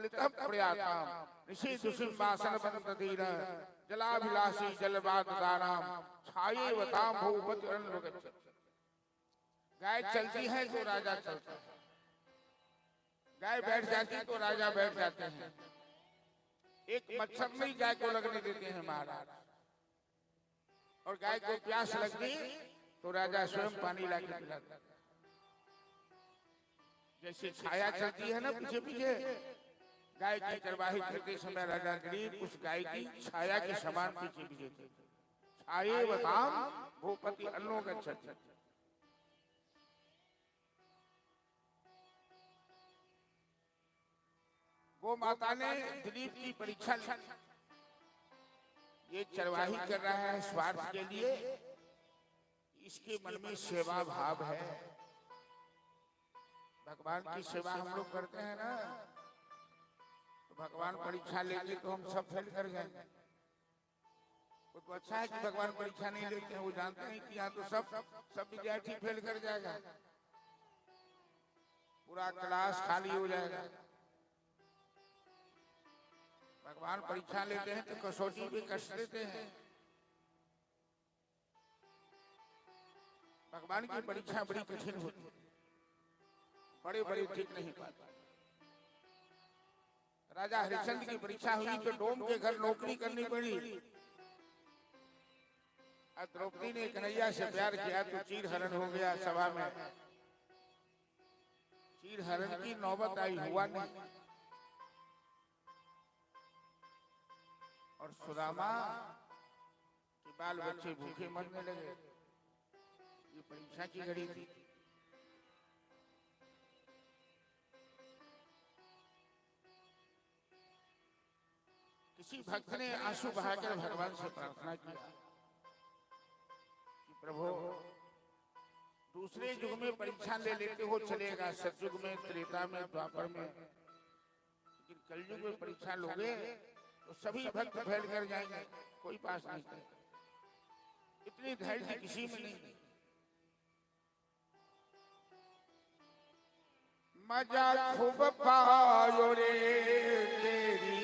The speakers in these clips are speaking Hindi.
चलितम प्रयाताम निषेधुसिंहासन बंदधीर जलाभिलाषी जलवाददानाम छायेवताम भूपति अनुगच्छति। गाय चलती है तो राजा चलता है, गाय बैठ जाती तो राजा बैठ जाते हैं। एक मच्छर नहीं गाय को लगने देते हैं महाराज, और गाय को प्यास लगती तो राजा स्वयं पानी लाके पिलाता। जैसे छाया चलती है ना पीछे पीछे, गाय की चरवाही करते समय राजा दिलीप उस गाय की छाया के समान पीछे पीछे थे। छायेवताम भूपति अनुगच्छति। गो माता ने दिलीप की परीक्षा ली। ये चरवाही कर रहा है स्वार्थ के लिए, इसके मन में सेवा भाव है। भगवान की सेवा हम लोग करते हैं ना, तो भगवान परीक्षा लेंगे तो हम सब फेल कर जाएंगे। तो अच्छा है कि भगवान परीक्षा नहीं लेते हैं, वो जानते हैं कि यहाँ तो सब विद्यार्थी फेल कर जाएगा, पूरा क्लास खाली हो जाएगा। भगवान परीक्षा लेते हैं तो कसौटी पे कष्ट देते हैं। भगवान की परीक्षा बड़ी कठिन होती है, बड़े बड़े ठीक नहीं पाते। राजा हरिश्चंद्र की परीक्षा हुई तो डोम के घर नौकरी करनी पड़ी। द्रौपदी ने कन्हैया से प्यार किया तो चीर हरण हो गया सभा में। चीर हरण की नौबत आई, हुआ नहीं। और सुदामा के बाल बच्चे भूखे मरने लगे। ये परीक्षा की घड़ी थी। किसी भक्त ने आंसू बहाकर भगवान से प्रार्थना की कि प्रभु दूसरे युग में परीक्षा ले लेते हो चलेगा, सतयुग में, त्रेता में, द्वापर में, लेकिन कलयुग में परीक्षा लोगे तो सभी भक्त फैल कर जाएंगे, कोई पास नहीं करेगा। इतनी धैर्य किसी में नहीं। मजा खूब पायो रे तेरी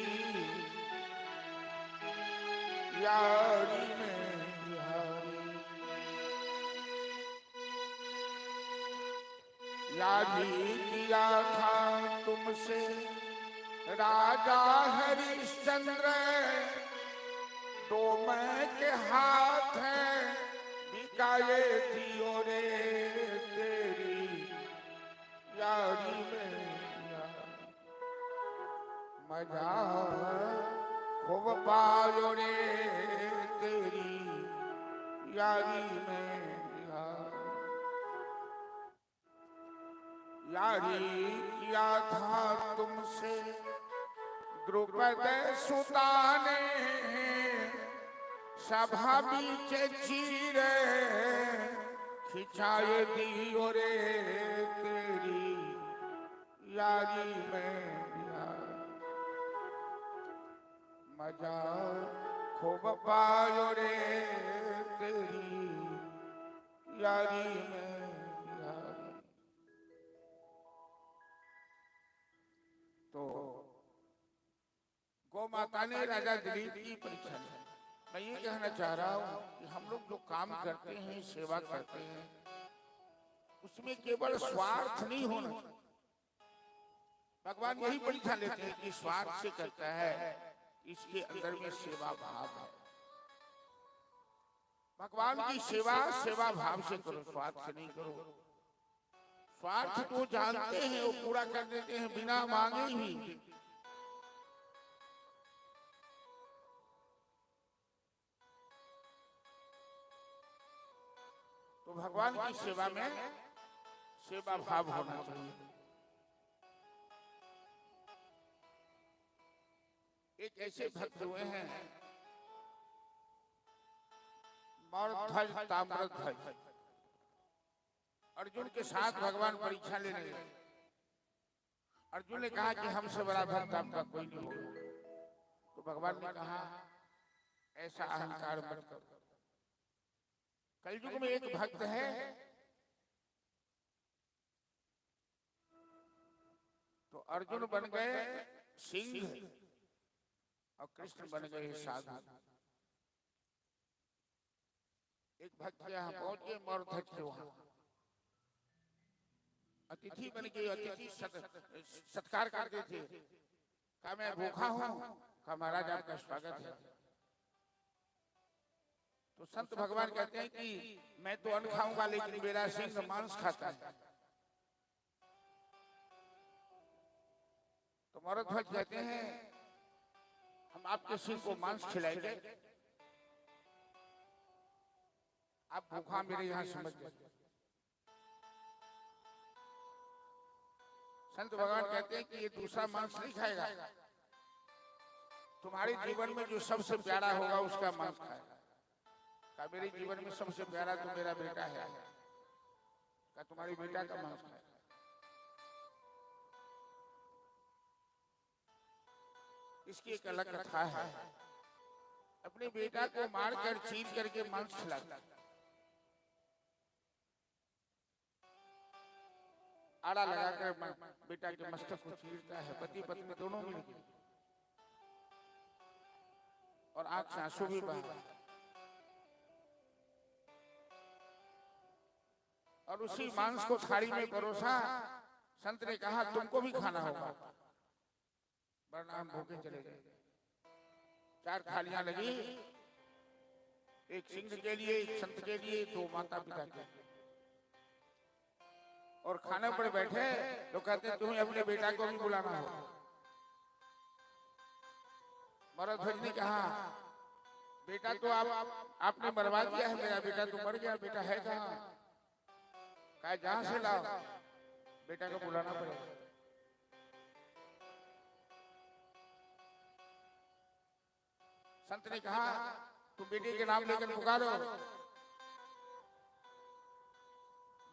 यारी में बिहारी, यादी किया था तुमसे राजा हरिश्चंद्र, डोम के हाथ है बिकाए दियो रे तेरी यारी में। मजा खूब पायो रे तेरी यारी में, यारी किया था तुमसे द्रुपद सुता ने, सभा बीच चीरे खिंचाए दियो रे तेरी यारी में। मजा खूब पायो रे तेरी यारी में। तो गौ माता ने राजा दिलीप की परीक्षा ली। मैं ये कहना चाह रहा हूँ कि हम लोग जो काम करते हैं, सेवा करते हैं, उसमें केवल स्वार्थ नहीं होना। भगवान यही परीक्षा लेते हैं कि स्वार्थ से करता है, इसके अंदर में सेवा भाव है। भगवान की सेवा सेवा भाव से करो, स्वार्थ से नहीं करो। स्वार्थ तो जानते हैं वो पूरा कर देते हैं बिना मांगे ही। तो भगवान की सेवा में सेवा भाव होना चाहिए। एक ऐसे भक्त हुए हैं मौर्धज ताम्रध्वज, अर्जुन के साथ भगवान परीक्षा लेने गए। अर्जुन ने कहा कि हमसे बड़ा भक्त आपका कोई नहीं होगा। तो भगवान ने कहा ऐसा अहंकार मत करो। कलयुग में एक भक्त है तो अर्जुन बन गए सिंह और कृष्ण बन गए साधु। एक भक्त यहाँ पहुंच गए मौर्धज के वहां अतिथि बन के अतिथि सत्कार करते थे। कहा मैं भूखा हूं, कहा महाराज आपका स्वागत है। तो संत भगवान कहते हैं कि मैं तो अन्न खाऊंगा लेकिन मेरा सिंह मांस खाता है। तो मौर्धज कहते हैं हम आपके सिंह को मांस खिलाएंगे, आप भूखा मेरे यहाँ समझ गए। संत भगवान कहते हैं कि ये दूसरा मांस नहीं खाएगा, तुम्हारे जीवन में जो सबसे प्यारा होगा उसका मांस खाएगा। का मेरे जीवन में सबसे प्यारा तो मेरा बेटा है, का तुम्हारी बेटा का मांस खाएगा। इसकी एक अलग कथा है। अपने बेटा को मारकर चीर करके मांस खिलाता, आड़ा लगाकर बेटा के मस्तक को चीरता है। पति पत्नी दोनों मिलकर और आंख से आंसू भी बहा और उसी मांस को थाली में परोसा। संत ने कहा तुमको भी खाना होगा, वरना हम भूखे चले गए। 4 थालियां लगी, एक सिंह के लिए, एक संत के लिए, 2 माता पिता के। और खाने पर बैठे तो कहते तुम्हें अपने बेटा को भी बुलाना हो। मौर्धज ने कहा बेटा तो आपने मरवा दिया है, मेरा बेटा तो मर गया, बेटा है कहाँ? कहा जहां से लाओ, बेटा को बुलाना पड़ेगा। संत ने कहा तुम बेटे के नाम लेकर पुकारो।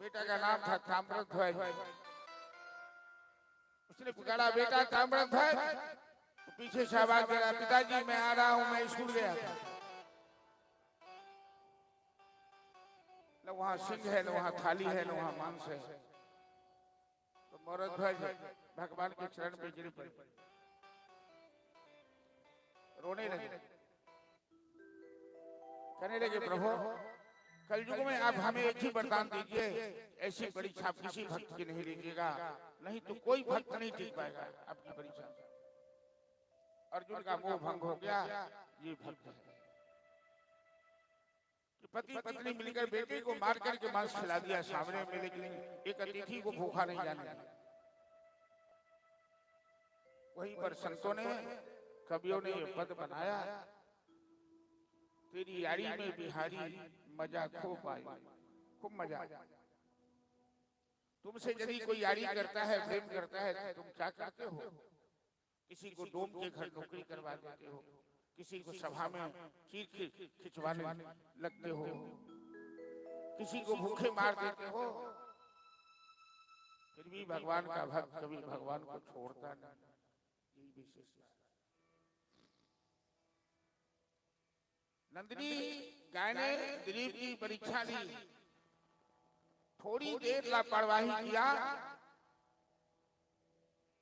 बेटा का नाम था ताम्रध्वज। उसने पुकारा बेटा ताम्रध्वज, तो पीछे से आवाज करा पिताजी मैं आ रहा हूं, मैं स्कूल गया था। न वहां सिंह है, न वहां थाली है, न वहां मांस है। तो मौर्धज भगवान के चरण पे गिर पड़े, रोने लगे, कहने लगे प्रभु कलयुग में आप हमें एक ही वरदान दीजिए, ऐसी परीक्षा किसी भक्त की नहीं लीजिएगा, नहीं तो कोई भक्त नहीं टिक पाएगा आपकी परीक्षा। अर्जुन का मोह भंग हो गया। ये भक्त है कि पति पत्नी मिलकर बेटे को मार करके मांस खिला दिया सामने में, लेकिन एक अतिथि को भूखा नहीं जाने दिया। वहीं पर संतों ने, कवियों ने ये पद बनाया, तेरी यारी में बिहारी मजा खूब आई, खूब मजा। तुमसे यदि कोई यारी करता है, प्रेम करता है, तो तुम क्या करते हो? किसी को डोम के घर नौकरी करवा देते हो, किसी को सभा में चीर खिंचवाने लगते हो, किसी को भूखे मार देते हो। फिर भी भगवान का भक्त कभी भगवान को छोड़ता नहीं। यही विशेष नंदिनी गाय ने दिलीप की परीक्षा ली, थोड़ी देर लापरवाही किया।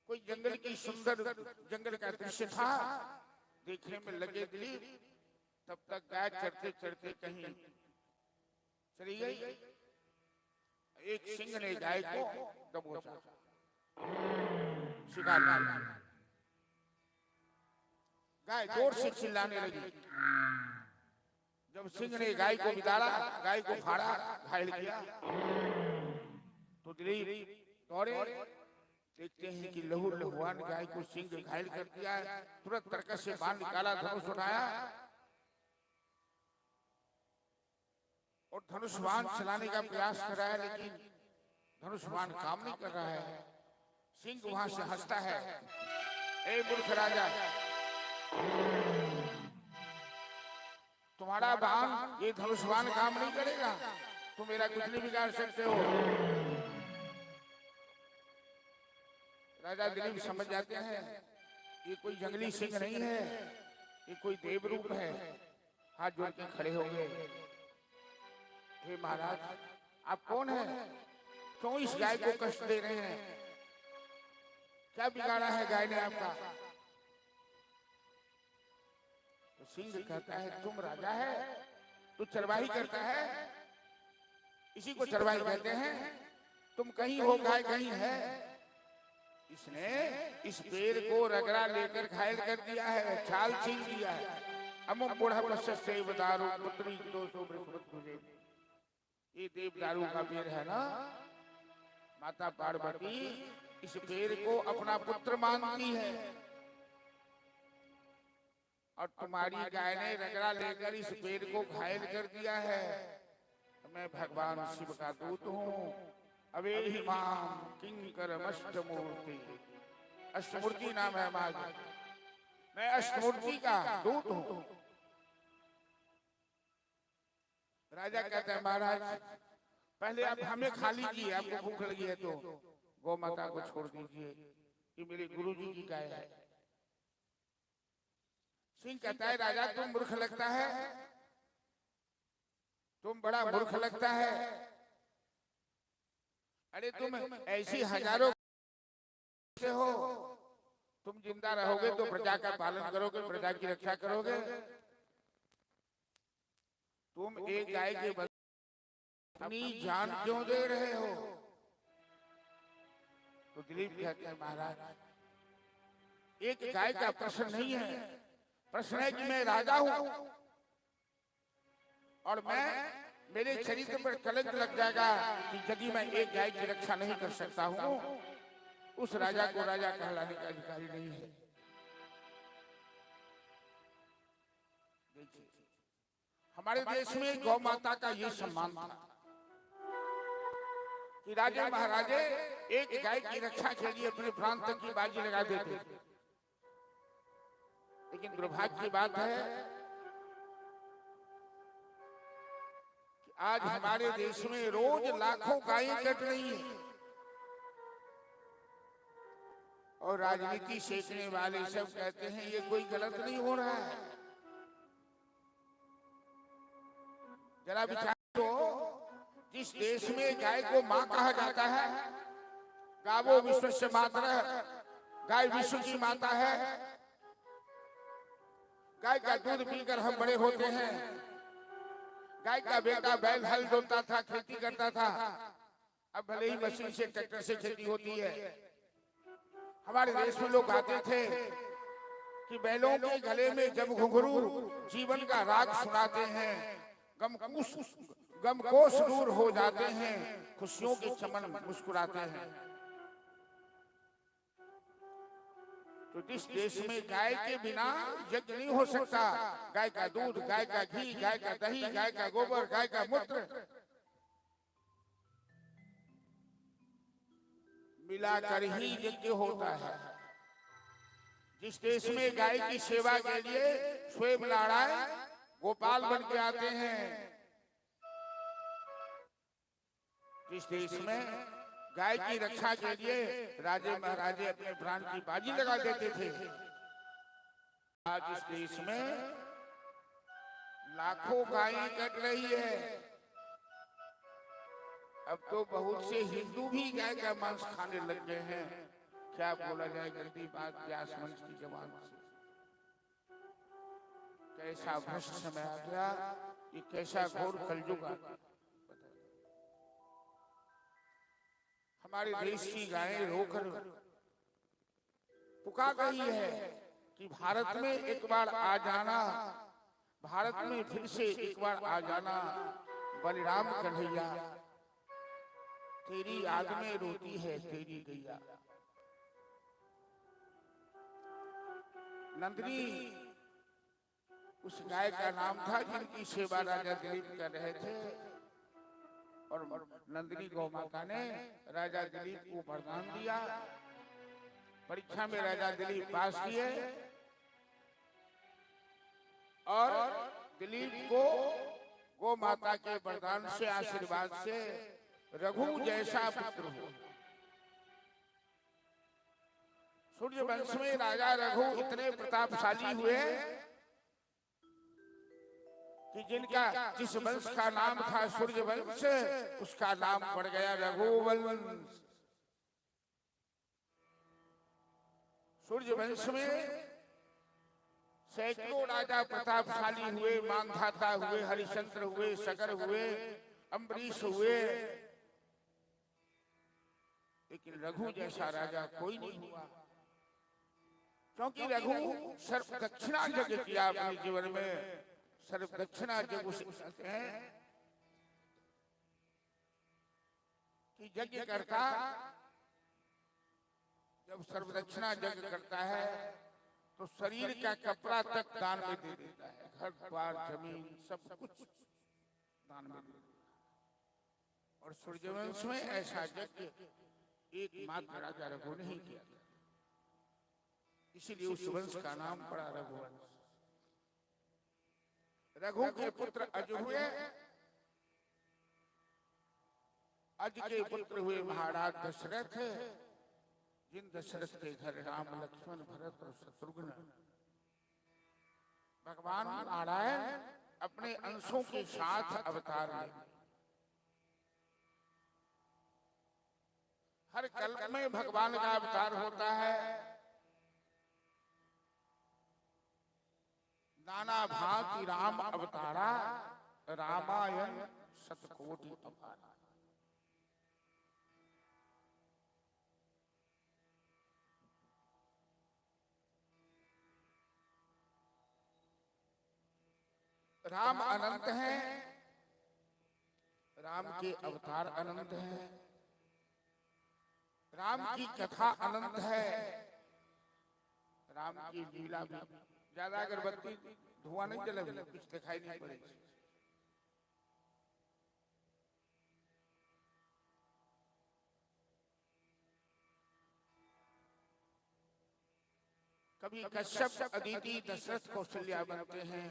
कोई जंगल की सुंदर जंगल का दृश्य था, देखने में लगे दिलीप, तब तक गाय चढ़ते चढ़ते कहीं चली गई। एक सिंह ने गाय को दबोचा, शिकार किया। गाय जोर से चिल्लाने लगी। जब सिंह ने गाय को बिगाड़ा, गाय को फाड़ा, घायल किया, तो दिलीप दौड़े, देखते हैं कि लहू लहुआन गाय को सिंह घायल कर दिया है। तुरंत तरकस से बाण निकाला, धनुष उठाया और धनुष बाण चलाने का प्रयास कर रहा है, लेकिन धनुष बाण काम नहीं कर रहा है। सिंह वहां से हंसता है, ए मूर्ख राजा, तुम्हारा बाण, ये धनुष बाण काम नहीं करेगा, तुम मेरा कुछ नहीं बिगाड़ सकते हो। राजा दिलीप समझ जाते हैं ये कोई जंगली सिंह नहीं है, ये कोई देव रूप है। हाथ जोड़ के खड़े हो गए, हे महाराज आप कौन हैं? क्यों इस गाय को कष्ट दे रहे हैं? क्या बिगाड़ा है गाय ने आपका? तो सिंह कहता है तुम राजा है, तू चरवाही करता है, इसी को चरवाही कहते हैं। तुम कहीं हो, गाय कहीं है। इसने इस पेड़ को रगड़ा लेकर घायल कर दिया है, छाल छीन दिया है। अमुम बूढ़ा से दारू पुत्री 200 तुझे। ये देवदारू का पेड़ है ना, माता पार्वती इस पेड़ को अपना पुत्र मानती है, और तुम्हारी गाय ने रगड़ा लेकर इस पेड़ को घायल कर दिया है। मैं भगवान शिव का दूत हूँ। अवेहिमाम किंकरम अष्टमूर्ति। अष्टमूर्ति नाम है हमारा, मैं अष्टमूर्ति का दूत हूँ। राजा कहता है महाराज पहले आप हमें खा लीजिए, आपको भूख लगी है तो गौ माता को छोड़ दीजिए, ये मेरे गुरुजी की गाय है। सिंह कहता है राजा तुम मूर्ख लगता है, तुम बड़ा मूर्ख लगता है। अरे तुम ऐसी हजारों से हो, तुम जिंदा रहोगे तो प्रजा का पालन करोगे, प्रजा की रक्षा करोगे। तुम एक गाय के बदले अपनी जान क्यों दे रहे हो? तो दिलीप कहते हैं महाराज एक गाय का प्रश्न नहीं है, प्रश्न है कि मैं राजा हूं और मैं मेरे चरित्र पर कलंक लग जाएगा कि यदि मैं एक गाय की रक्षा नहीं कर सकता हूं, उस राजा को राजा कहलाने का अधिकारी नहीं है। देखिए हमारे देश में गौ माता का ये सम्मान था कि राजे महाराजे एक गाय की रक्षा के लिए अपने प्राण तक की बाजी लगा देते। लेकिन दुर्भाग्य की बात है कि आज हमारे देश में रोज लाखों गायें कट रही हैं, और राजनीति सेकने वाले सब कहते हैं ये कोई गलत नहीं हो रहा है। जरा विचार करो, जिस देश में गाय को मां कहा जाता है, गावो विश्वस्य मातरः, गाय विश्व की माता है। गाय का दूध पीकर हम बड़े होते हैं। गाय का बेटा बैल हल जोतता था, खेती करता था। अब भले ही मशीन से, ट्रैक्टर से खेती होती है। हमारे देश में लोग आते थे कि बैलों के गले में जब घुंघरू जीवन का राग सुनाते हैं, गमकोश दूर हो जाते हैं, खुशियों के चमन मुस्कुराते हैं। तो जिस देश में गाय के बिना यज्ञ नहीं हो सकता, गाय का दूध, गाय का घी, गाय का दही, गाय का गोबर, गाय का मूत्र मिलाकर ही यज्ञ होता है। जिस देश में गाय की सेवा के लिए स्वयं नारायण गोपाल बन के आते हैं, जिस देश में गाय की रक्षा के लिए राजे महाराजे अपने प्राण की बाजी लगा देते थे, आज इस देश में लाखों गायें कट रही है। अब तो बहुत से हिंदू भी गाय का मांस खाने लग गए हैं। क्या बोला जाए गलती बात व्यास मंच की जबान से। कैसा भ्रष्ट समय आ गया, ये कैसा घोर कलयुग आ गया। हमारे देश की गायें रोकर पुकार रही है कि भारत में एक बार आ जाना, भारत में फिर से एक बार आ जाना। बलिराम कन्हैया तेरी याद में रोती है तेरी गैया। नंदिनी उस गाय का नाम था जिनकी सेवा राजा दिलीप कर रहे थे, और नंदिनी गौ माता ने राजा दिलीप को वरदान दिया। परीक्षा में राजा दिलीप पास किए और दिलीप को गौ माता के वरदान से, आशीर्वाद से रघु जैसा पुत्र हो। सूर्य वंश में राजा रघु इतने प्रतापशाली हुए कि जिनका जिस वंश का नाम था सूर्य वंश, उसका नाम पड़ गया रघुवंश। सूर्यवंश में सैकड़ों राजा प्रतापशाली हुए, मानधाता हुए, हरिश्चंद्र हुए, सगर हुए, अम्बरीश हुए, लेकिन रघु जैसा राजा कोई नहीं हुआ। क्योंकि रघु सर्व दक्षिणा यज्ञ किया अपने जीवन में। सर्व दक्षिणा यज्ञ उसे कहते हैं कि यज्ञ करता जब सर्वदक्षिणा यज्ञ करता है तो शरीर का कपड़ा तक दान में दे देता है, घर द्वार जमीन सब कुछ दान में दे देता है। और सूर्यवंश में ऐसा यज्ञ एकमात्र राजा रघु ने ही किया, इसीलिए उस वंश का नाम पड़ा रघुवंश। रघु के पुत्र अज हुए, अज के पुत्र हुए महाराज दशरथ, जिन दशरथ के घर राम लक्ष्मण भरत और शत्रुघ्न। भगवान नारायण अपने अंशों के साथ अवतार ले। हर कल्प में भगवान का अवतार होता है। नाना भांति राम अवतारा, रामायण शतकोटि अपारा। राम अनंत है, राम के अवतार अनंत हैं, राम की कथा अनंत है, राम की लीला भी। ज्यादा अगरबत्ती धुआं नहीं जलेगी, कुछ दिखाई नहीं पड़ेगी। कभी कश्यप, अदिति, दशरथ, कौशल्या बनते हैं,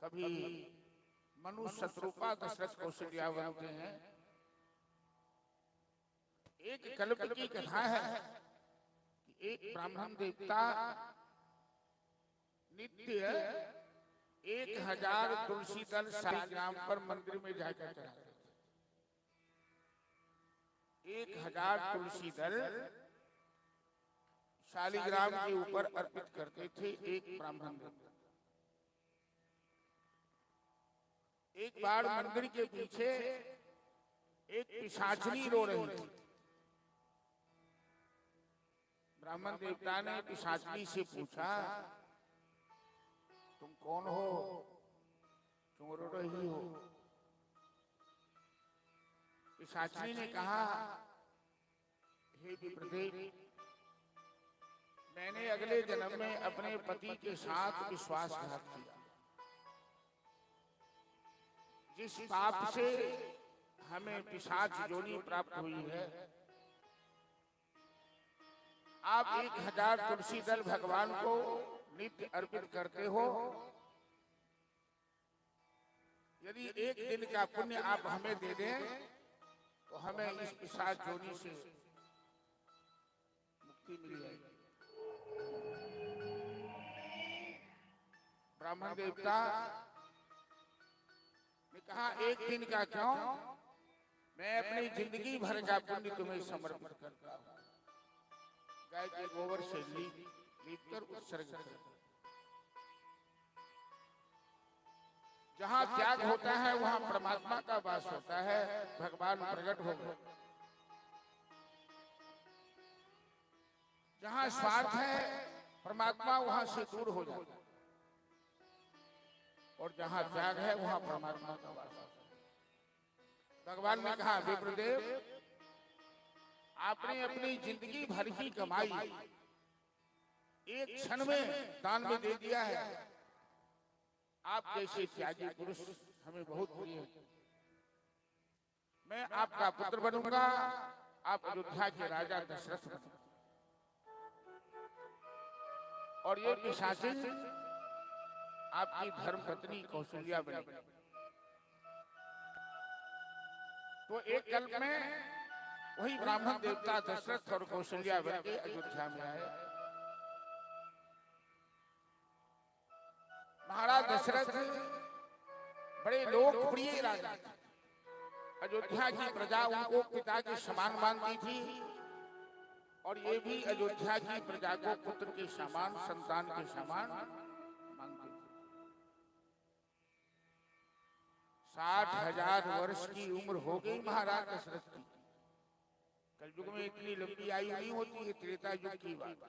कभी मनु, शत्रुपा, दशरथ, कौशल्या बनते हैं। एक कल्प की कथा है कि एक ब्राह्मण देवता नित्य 1000 तुलसी दल शालिग्राम पर मंदिर में जाकर चढ़ाते थे। 1000 तुलसी दल शालिग्राम के ऊपर अर्पित करते थे एक ब्राह्मण देवता। एक बार मंदिर के पीछे एक पिशाचनी रो रही थी। ब्राह्मण देवता ने पिशाचनी से पूछा, तुम कौन हो, क्यों रो रही हो? पिशाचनी ने कहा, हे विप्रदेव, मैंने अगले जन्म में अपने पति के साथ विश्वासघात किया। जिस पाप से हमें पिशाच योनि प्राप्त हुई है, आप 1000 तुलसी दल भगवान को नित्य अर्पित करते हो। यदि एक दिन का पुण्य आप हमें दे दें तो हमें इस पिशाच योनि से मुक्ति मिल जाएगी। ब्राह्मण देवता ने कहा, एक दिन का क्यों, मैं अपनी जिंदगी भर का पुण्य तुम्हें समर्पित करता हूं। गाय के गोबर से लीपकर उत्सर्ग कर। जहां त्याग होता है वहां परमात्मा का वास होता है, भगवान प्रकट हो गए। जहां स्वार्थ है परमात्मा वहां से दूर हो जाता है, और जहां त्याग है वहां परमात्मा का वास होता है। भगवान ने कहा, विप्रदेव, आपने अपनी जिंदगी भर की कमाई एक क्षण में दान में दे दिया है। आप जैसे त्यागी पुरुष हमें बहुत प्रिय है। मैं आपका पुत्र बनूंगा, आप अयोध्या के राजा दशरथ बनेंगे। और ये पिशाचिन आपकी धर्म पत्नी कौशल्या बनेगी। तो एक कल्प में वही ब्राह्मण देवता दशरथ और कौशल्या बन के अयोध्या में आए। महाराज दशरथ बड़े लोकप्रिय राजा थे। अयोध्या की प्रजा उनको पिता के समान मानती थी। और ये भी अयोध्या की प्रजा को पुत्र के समान, संतान के समान मानते थे। 60,000 वर्ष की उम्र हो गई महाराज दशरथ की। कलयुग में इतनी लंबी आयु नहीं होती है, त्रेता युग की बात।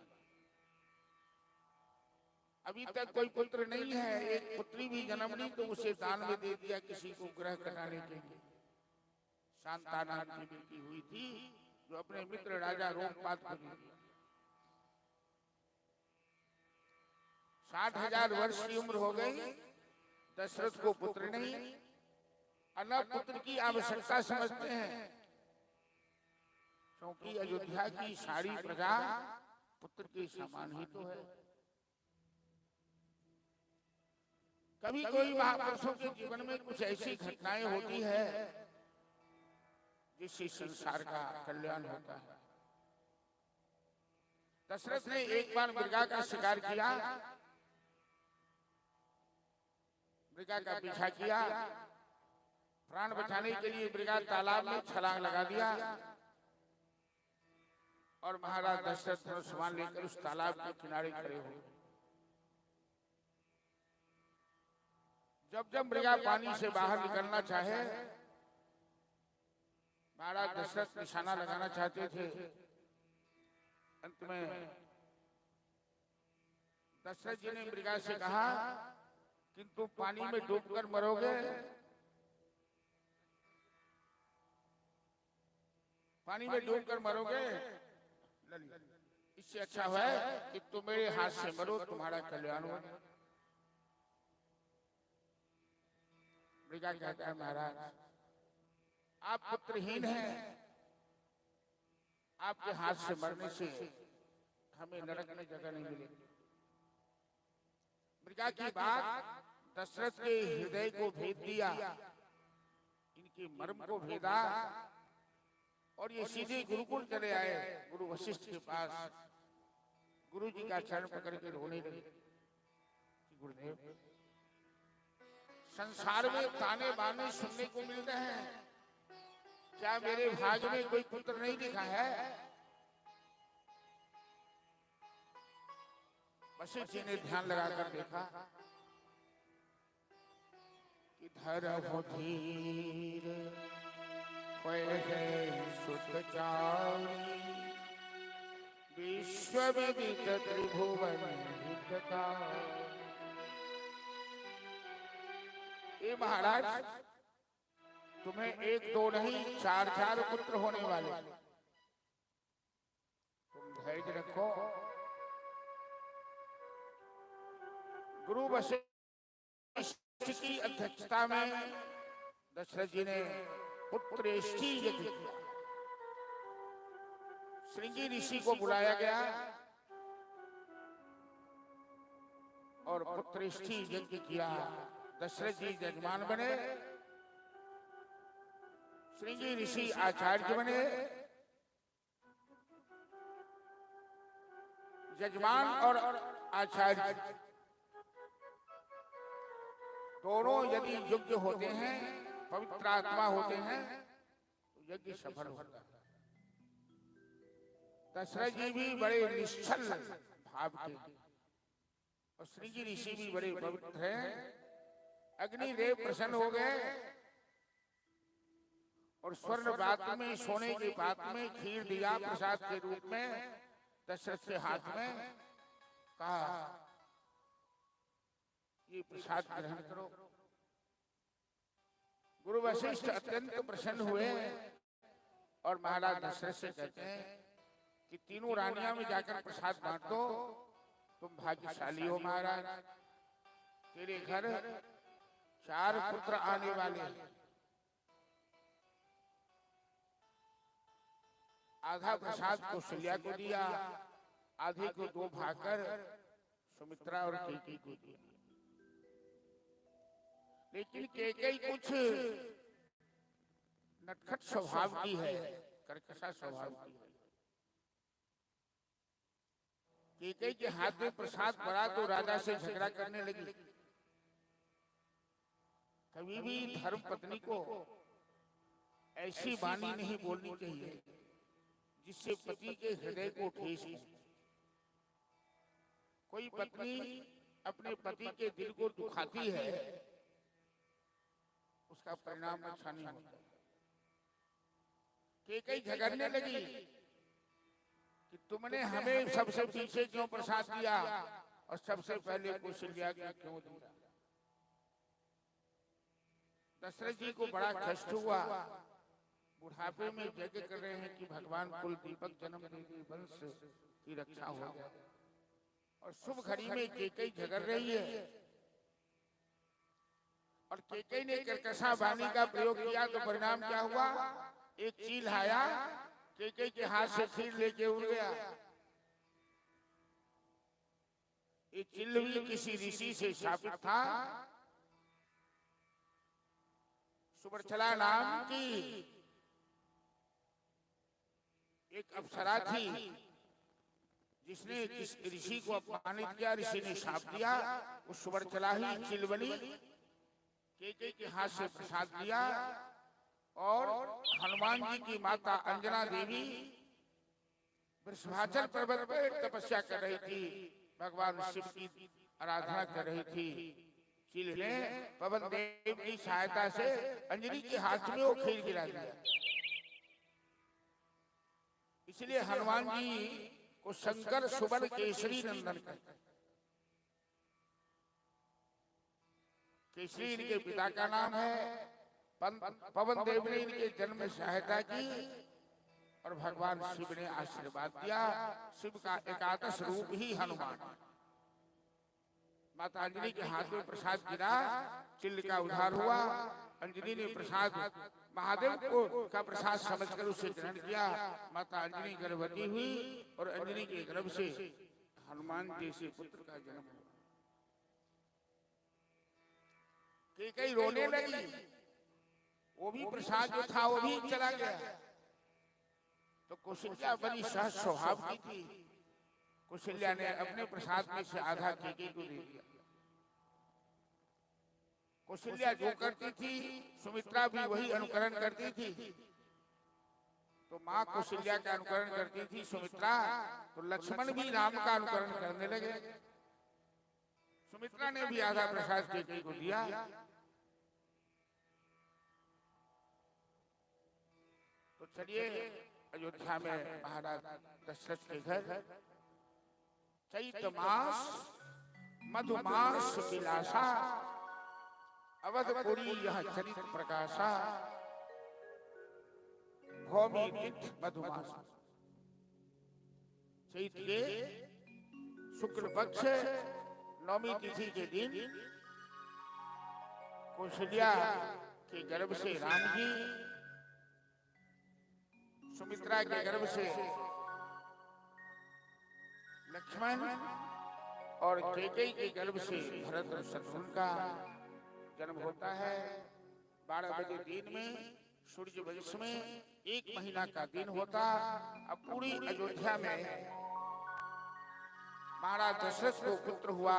अभी तक कोई पुत्र नहीं है, एक पुत्री भी जन्म ली तो उसे दान में दे दिया किसी को ग्रह कराने के लिए। शांतानाथ की बेटी हुई थी जो अपने मित्र राजा रोमपाद को दी। 60,000 वर्ष की उम्र हो गई, दशरथ को पुत्र नहीं। अनब पुत्र की आवश्यकता समझते हैं, क्योंकि अयोध्या की सारी प्रजा पुत्र के समान ही तो है। कभी कोई महापुरुषों के जीवन में कुछ ऐसी घटनाएं होती है जिससे संसार का कल्याण होता है। दशरथ ने एक बार मृगा का शिकार किया, मृगा का पीछा किया, प्राण बचाने के लिए मृगा तालाब में छलांग लगा दिया और महाराज दशरथ धनुष्मान लेकर उस तालाब के किनारे खड़े हो। जब जब मृगा पानी से बाहर निकलना चाहे, महाराज दशरथ निशाना लगाना चाहते थे। अंत में दशरथ जी ने मृगा से कहा कि तुम पानी में डूबकर मरोगे, पानी में डूबकर मरोगे, इससे अच्छा है कि तुम मेरे हाथ से मरो, तुम्हारा कल्याण हो। मृगा कहता है महाराज आप पुत्रहीन हैं, आपके हाथ से मरने से हमें नरक में जगह नहीं मिलेगी। मृगा की बात दशरथ के हृदय को भेद दिया, इनके मर्म को भेदा और ये सीधे गुरुकुल चले आए। गुरु वशिष्ठ के पास गुरु जी का चरण पकड़ के रोने लगे। गुरुदेव, संसार में ताने बाने सुनने को मिल रहे हैं, क्या मेरे भाग्य में कोई पुत्र नहीं लिखा है? वशिष्ठ जी ने ध्यान लगाकर देखा कि धरहु धीर सुतचारी विश्व विदित त्रिभुवन हितकारी। ये महाराज तुम्हें एक दो नहीं 4 पुत्र होने वाले, तुम धैर्य रखो। गुरु वशिष्ठ की अध्यक्षता में दशरथ जी ने पुत्रेष्टि यज्ञ किया। श्रृंगी ऋषि को बुलाया गया और पुत्रेष्टि यज्ञ किया। दशरथ जी यजमान बने, श्रृंगी ऋषि आचार्य बने। यजमान और आचार्य दोनों यदि योग्य होते हैं, पवित्र आत्मा होते हैं, तो यज्ञ सफल होता है। दशरथ जी भी बड़े निश्चल भाव के और श्रृंगी ऋषि भी बड़े पवित्र हैं। अग्निदेव प्रसन्न हो गए और स्वर्ण पात्र में, सोने के पात्र में खीर दिया प्रसाद के रूप में दशरथ के हाथ में। कहा ये प्रसाद ग्रहण करो। गुरु वशिष्ठ अत्यंत प्रसन्न हुए और महाराज दशरथ से कहते हैं कि तीनों रानियां में जाकर प्रसाद बांट दो, तुम भाग्यशाली हो महाराज, तेरे घर 4 पुत्र आने वाले हैं। आधा प्रसाद कौशल्या को दिया, आधे को 2 भाग कर सुमित्रा और कैकेयी को दिया। लेकिन कैकेयी कुछ नटखट स्वभाव की है, कर्कशा स्वभाव की है। कैकेयी के हाथ में प्रसाद पड़ा तो राजा से झगड़ा करने लगी। कभी भी धर्म पत्नी को ऐसी वाणी नहीं बोलनी चाहिए जिससे पति के हृदय को ठेस पहुंचे। कोई पत्नी अपने पति के दिल को दुखाती है, उसका परिणाम अच्छा नहीं होता। कई झगड़ने लगी कि तुमने हमें सबसे पीछे क्यों प्रसाद दिया और सबसे पहले कौशल्या को क्यों दिया। दशरथ जी को बड़ा कष्ट हुआ। बुढ़ापे में यज्ञ कर रहे हैं कि भगवान कुल दीपक जन्म देवी वंश की रक्षा हो जाए, और शुभ घड़ी में केकई झगड़ रही है। और केकई ने कर्कशा वाणी का प्रयोग किया तो परिणाम क्या हुआ? एक चील आया, केकई के हाथ से चील लेके उड़ गया। ये चील भी किसी ऋषि से शापित था। सुवर्चला नाम की एक अप्सरा थी, जिसने किस ऋषि को अपमानित किया, ऋषि ने शाप दिया। उस सुवर्चला ही चील बनी, केकई के हाथ से प्रसाद दिया। और हनुमान जी की माता अंजना देवी वृषभाचल पर्वत पर तपस्या कर रही थी, भगवान शिव की आराधना कर रही थी। चील ने पवन देव की सहायता से अंजनी के हाथ में वो खीर गिरा दिया। इसलिए हनुमान जी को शंकर सुवन केसरी नंदन कहते हैं। केसरी इनके पिता का नाम है। पवन देव ने इनके जन्म में सहायता की और भगवान शिव ने आशीर्वाद दिया। शिव का एकादश रूप ही हनुमान है। माता अंजनी के हाथ में प्रसाद गिरा, चिल्ल का उद्धार हुआ। अंजनी ने प्रसाद महादेव को का प्रसाद समझकर उसे ग्रहण किया। माता अंजनी गर्भवती हुई और अंजनी के गर्भ से हनुमान जैसे पुत्र का जन्म हुआ। केकई रोने लगी, वो भी प्रसाद जो था वो भी चला गया। तो कौशल्या बड़ी सहज स्वभाव की थी। कौशल्या ने अपने प्रसाद में से आधा केकई को दे दिया। कौशल्या जो करती थी सुमित्रा भी वही अनुकरण करती थी। तो माँ कौशल्या का अनुकरण करती थी सुमित्रा, तो लक्ष्मण भी राम का अनुकरण करने लगे। सुमित्रा ने भी आधा प्रसाद केकई को दिया। तो चलिए अयोध्या में महाराज दशरथ के घर चैत मास मधुमास विलासा, अवधपुरी यह चरित प्रकाशा, भौमी नित्य मधुमास। चैत के शुक्ल पक्ष नवमी तिथि के दिन कौशल्या के गर्भ से राम जी, सुमित्रा के गर्भ से लक्ष्मण और केकई के गर्भ से भरत और शत्रुघ्न का जन्म होता है। 12 बजे दिन में सूर्य वंश में 1 महीना का दिन होता। अब पूरी अयोध्या में महाराज दशरथ को पुत्र हुआ।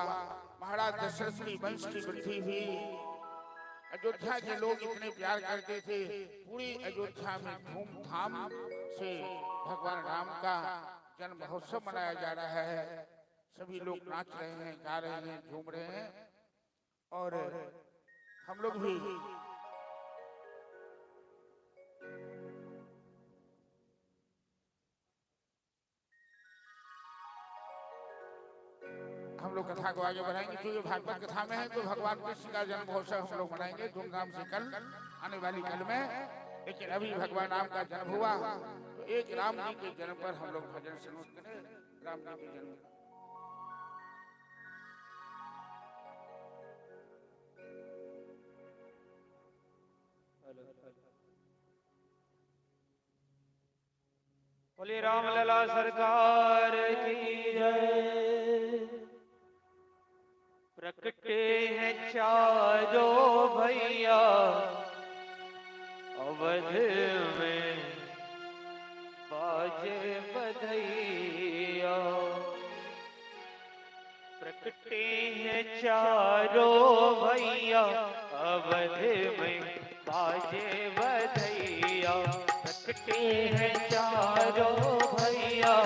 महाराज दशरथ की वंश की वृद्धि हुई। अयोध्या के लोग इतने प्यार करते थे, पूरी अयोध्या में धूमधाम से भगवान राम का जन्म महोत्सव मनाया जा रहा है। सभी लोग नाच रहे हैं, गा रहे हैं, झूम रहे हैं। और हम लोग भी कथा को आगे बढ़ाएंगे। जो ये भागवत कथा में है तो भगवान कृष्ण का जन्म महोत्सव हम लोग मनाएंगे धूमधाम से कल आने वाली कल में। लेकिन अभी भगवान राम का जन्म हुआ तो एक राम जी के जन्म पर हम लोग भजन सुनो करें। राम जी के जन्म बोले राम लला सरकार की जय। प्रकटे हैं चारों भैया अवध में बाजे बधैया। प्रकटे हैं चारों भैया अवध में बाजे बधैया। प्रकटे हैं चारों भैया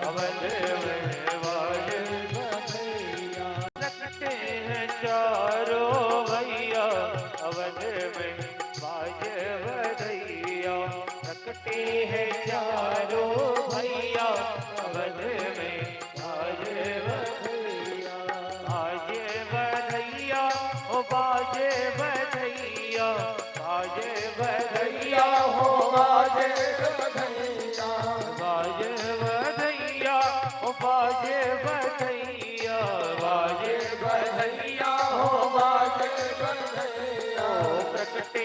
अवध में बाजे बधैया। प्रकटे हैं चारों भैया अवध में बाजे बधैया। प्रकटे हैं चारों भैया अवध में बाजे बधैया। बाजे बधैया ओ बाजे बधैया, बाजे बधैया हो बाजे बधैया, बाजे बधैया ओ बाजे बधैया, बाजे बधैया हो बाजे बधैया। प्रकटे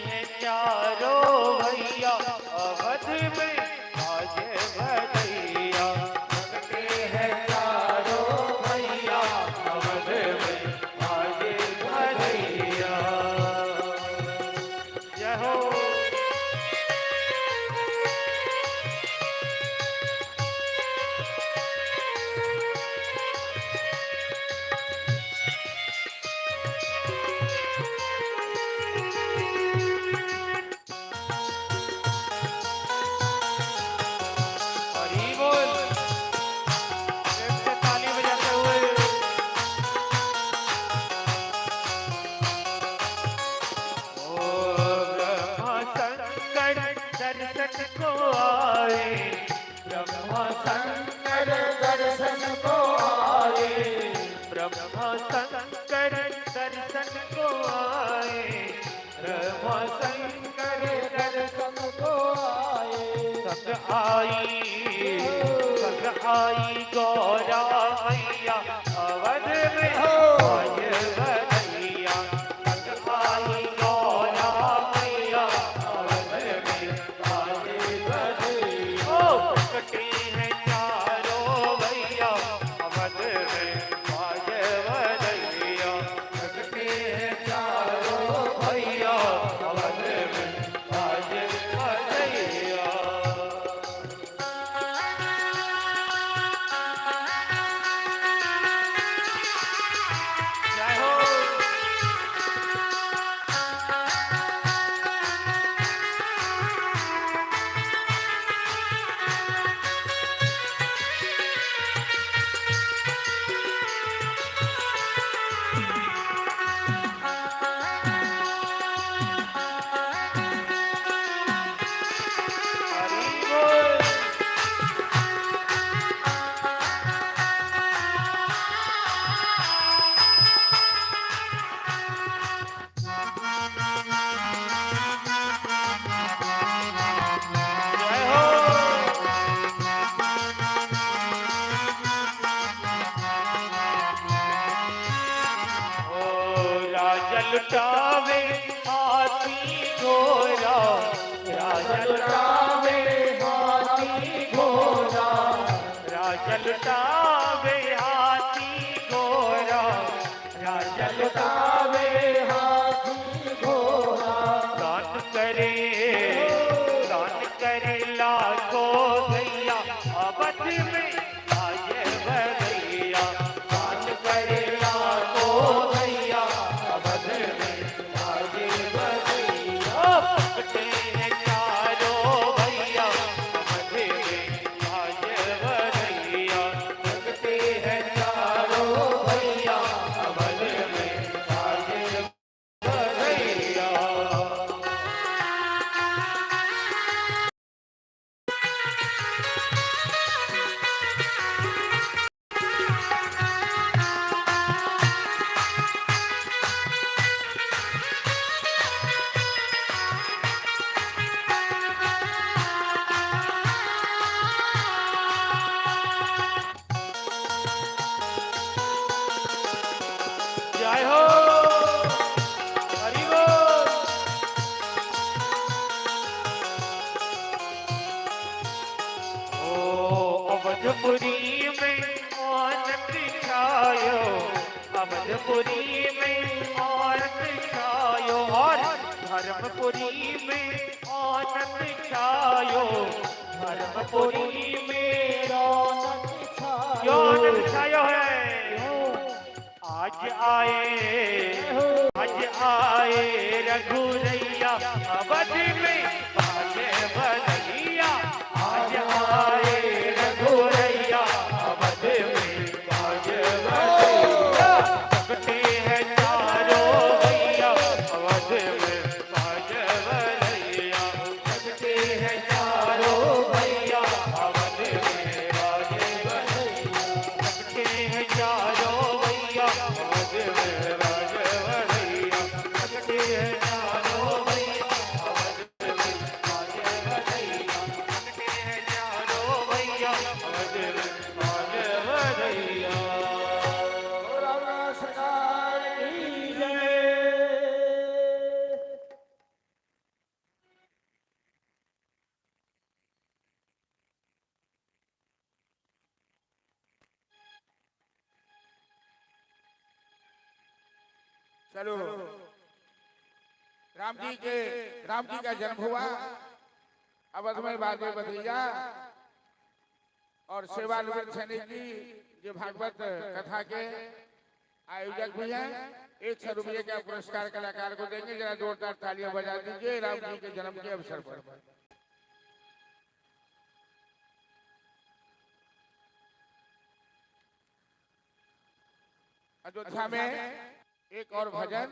हैं चारों भैया अवध में बाजे बधैया। प्रकटे हैं चारों भैया अवध में बाजे बधैया। जय हो। हरि बोल। प्रेम से ताली बजाते हुए। ओ ब्रह्मा शंकर दर्शन को आए, ब्रह्मा शंकर दर्शन को आए, ब्रह्मा शंकर दर्शन को आए, ब्रह्मा शंकर दर्शन को आए। संग आई गौरा मैया अवध में बाजे बधैया। संग आई गौरा मैया अवध में बाजे बधैया। ओ प्रकटे हैं चारों भैया अवध में बाजे बधैया। प्रकटे हैं चारों भैया अवध में बाजे बधैया। जय हो। हरि बोल। जय हो। ओ राजा लुटावे हाथी घोड़ा, राजा लुटावे हाथी घोड़ा, राजा लुटावे हाथी घोड़ा, राजा लुटावे हाथी घोड़ा। दान करे लाखों भैया अवध में बाजे बधैया। दान करे लाखों भैया अवध में बाजे बधैया। प्रकटे हैं चारों भैया अवध में बाजे बधैया। प्रकटे हैं चारों भैया अवध में बाजे बधैया। जय हो। हरि बोल। ओ अवधपुरी में आनंद छायो, अवधपुरी में आनंद छायो, और धर्मपुरी में आनंद छायो, धर्मपुरी में आनंद छायो है। आज आए रघुरैया अवध अवध आज भरैया। रावण सरकार की जय। चलो, राम जी का जन्म हुआ अवध में बाजे बधैया और सेवानिवृत्त सैनिक जी जो भागवत कथा के आयोजक भी हैं, 100 रुपये का पुरस्कार कलाकार को देंगे। जरा जोरदार तालियां बजा दीजिए राम जी के जन्म के अवसर पर। अयोध्या में एक और भजन,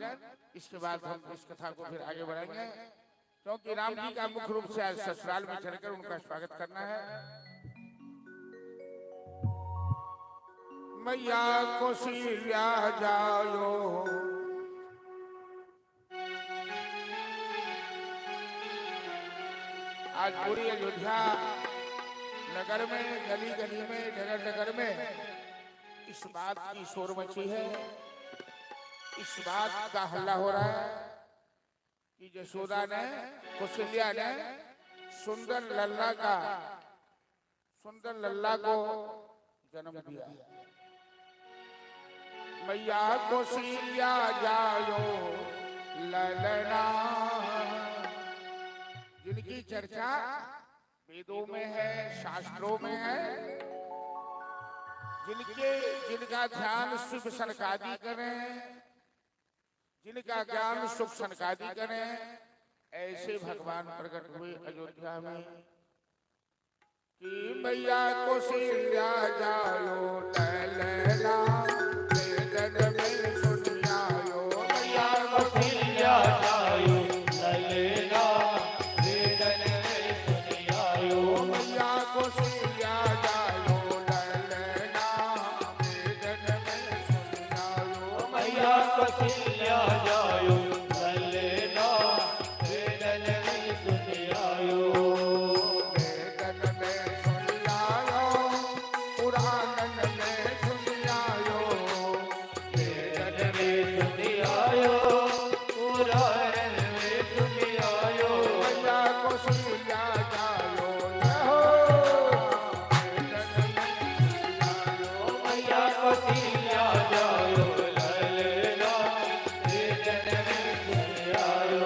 इसके बाद हम इस कथा को फिर आगे बढ़ाएंगे, क्योंकि राम जी का मुख्य रूप से आज ससुराल में चलकर उनका स्वागत करना है। मैया कौशल्या जायो आज पूरी अयोध्या नगर में, गली गली में, नगर नगर में इस बात की शोर मची है, इस बात का हल्ला हो रहा है कि यशोदा ने, कौशल्या ने सुंदर लल्ला को जन्म दिया। मैया कौशल्या जायो ललना, जिनकी चर्चा वेदों में है, शास्त्रों में है, जिनका ध्यान सुख सनकादि करें, जिनका ज्ञान सुख सनकादि करें, ऐसे भगवान प्रकट हुए अयोध्या में कि मैया कौशल्या जायो ललना, वेदन में सुनियायो। मैया कौशल्या जायो ललना, वेदन में सुनियायो। मैया कौशल्या जायो ललना, वेदन में सुनियायो। मैया कौशल्या जायो ललना, वेदन में सुनियायो। वेदन में सुनियायो, पुराणन में सुनियायो। वेदन में सुनियायो, पुराण में सुनियायो। मैया कौशल्या जायो लहो, वेदन में सुनियायो। मैया कौशल्या जायो ललना, वेदन में सुनियायो।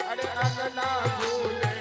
अरे अंगना झूले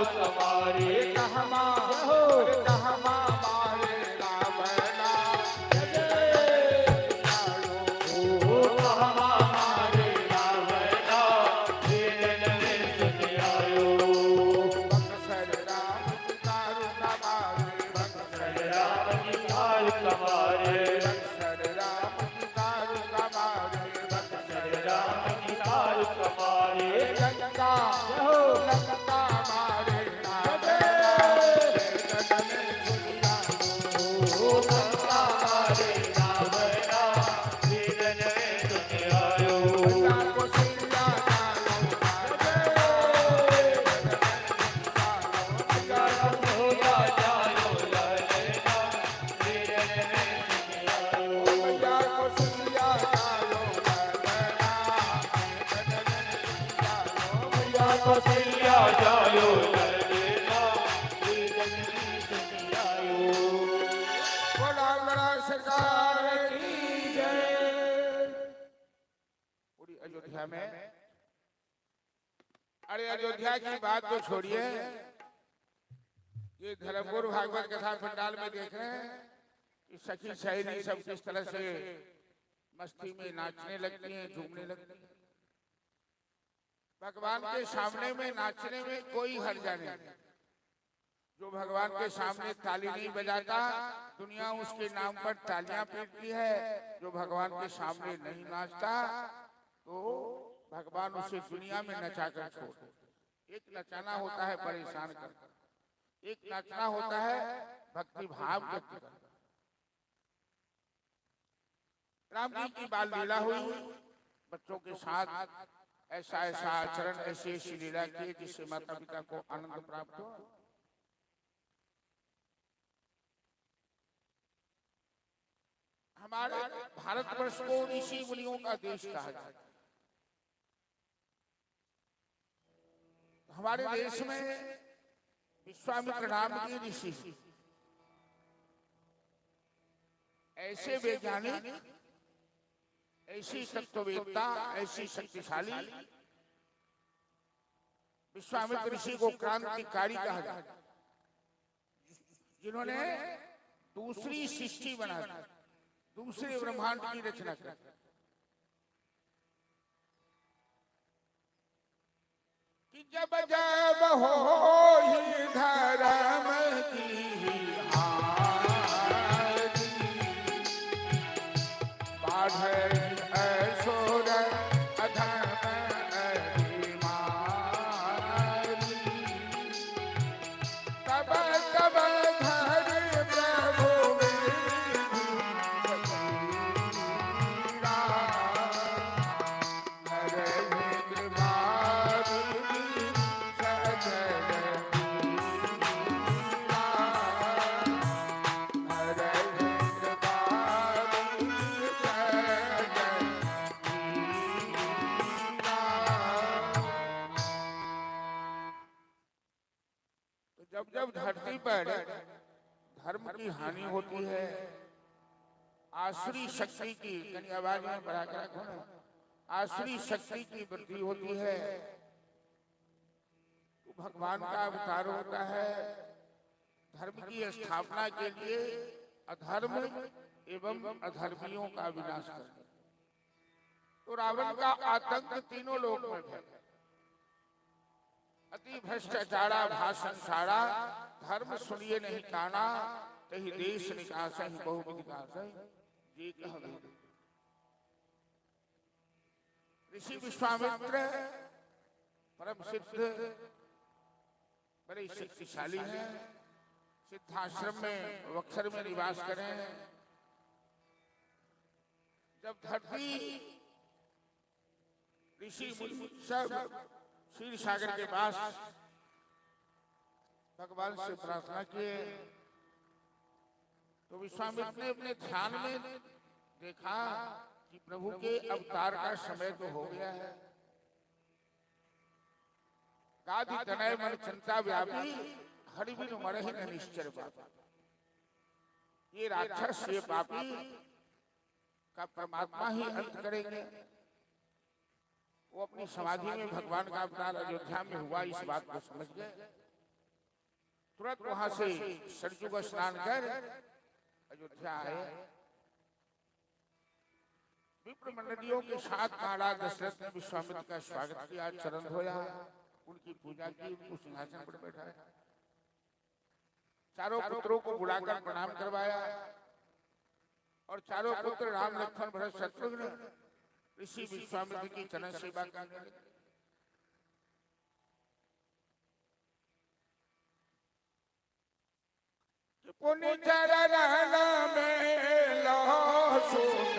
कमारे कहमा मारे रावणा ओ कहमा मारे रावणा तेरे में सुन आयो बक्सर राम की दारू कमारे बक्सर राम की हाल कमारे बक्सर राम की दारू कमारे बक्सर राम की हाल कमारे लंका लंका मारे रावणा जगत में दुनिया ओ लंका मारे रावणा तेरे में सुन आयो को सिया होया जायो ललना तेरे में सुन आयो को सिया को सैया जायो ललना तेरे में सुन आयो बोला बड़ा सरकार की जय। पूरी अयोध्या में, अरे अयोध्या की बात तो छोड़िए, ये धर्मपुर भागवत कथा पंडाल में देख रहे हैं कि सखी सहेली सब किस तरह से मस्ती में नाचने लगती हैं, झूमने लगती हैं। भगवान के सामने में नाचने में कोई हर्ज नहीं। जो भगवान के सामने ताली नहीं बजाता, दुनिया उसके नाम पर तालियां पीटती है। जो भगवान के सामने नहीं नाचता, तो भगवान उसे दुनिया में नचाकर छोड़। एक नचाना होता है परेशान कर, एक नाचना होता है भक्ति भाव व्यक्त कर। राम जी की बाल लीला हुई, बच्चों के साथ ऐसा ऐसा आचरण, ऐसी ऐसी लीला की जिससे माता पिता को आनंद प्राप्त हो। हमारे भारतवर्ष को ऋषि मुनियों का देश कहा जाता है। हमारे देश में विश्वामित्र नाम के ऋषि, ऐसे वैज्ञानिक, ऐसी तत्ववेत्ता, ऐसी शक्तिशाली, विश्वामित्र ऋषि को क्रांतिकारी कहा जाता है, जिन्होंने दूसरी सृष्टि बना दी, दूसरे ब्रह्मांड की रचना की। कि जब जब हो ही धर्म की हारी, बाढ़ असुर अधर्म अभिमानी, तब तब धर प्रभु जब जब धरती पर धर्म की हानि होती है, आसुरी शक्ति की, कहीं आवाज में बढ़ा कर रखो ना, आसुरी शक्ति की वृद्धि होती है, तो भगवान का अवतार होता है धर्म की स्थापना के लिए, अधर्म एवं अधर्मियों का विनाश करने। तो रावण का आतंक तीनों लोक में फैला, अति भ्रष्टाचारा भाषण सारा, धर्म सुनिए नहीं काना, तही देश निकास ही बहु विकास जी कह गए। ऋषि विश्वामित्र परम सिद्ध, बड़े शक्तिशाली हैं, सिद्धाश्रम में वक्षर में निवास करें। जब धरती ऋषि सब क्षीर सागर के पास भगवान से प्रार्थना किए, तो विश्वामित्र ने अपने ध्यान में देखा कि प्रभु के अवतार का समय तो हो गया है। गादि तनय मन चिंता व्यापी, हरिबिन मरहि न निश्चर पापा। ये राक्षस, ये पापी का परमात्मा ही अंत करेंगे। वो अपनी समाधि में भगवान का अवतार अयोध्या में हुआ, इस बात को समझ गए। तुरंत वहां से सरजू का स्नान कर अयोध्या आए। विप्र मंडलियों के साथ महाराज दशरथ ने विश्वामित्र का स्वागत किया, चरण धोया, उनकी पूजा की, उनको सिंहासन पर बैठाया, चारों पुत्रों को बुलाकर प्रणाम करवाया और चारों पुत्र राम लक्ष्मण भरत शत्रुघ्न ऋषि विश्वामित्र की चरण सेवा करने लगे। पुनि चरण में लो सुख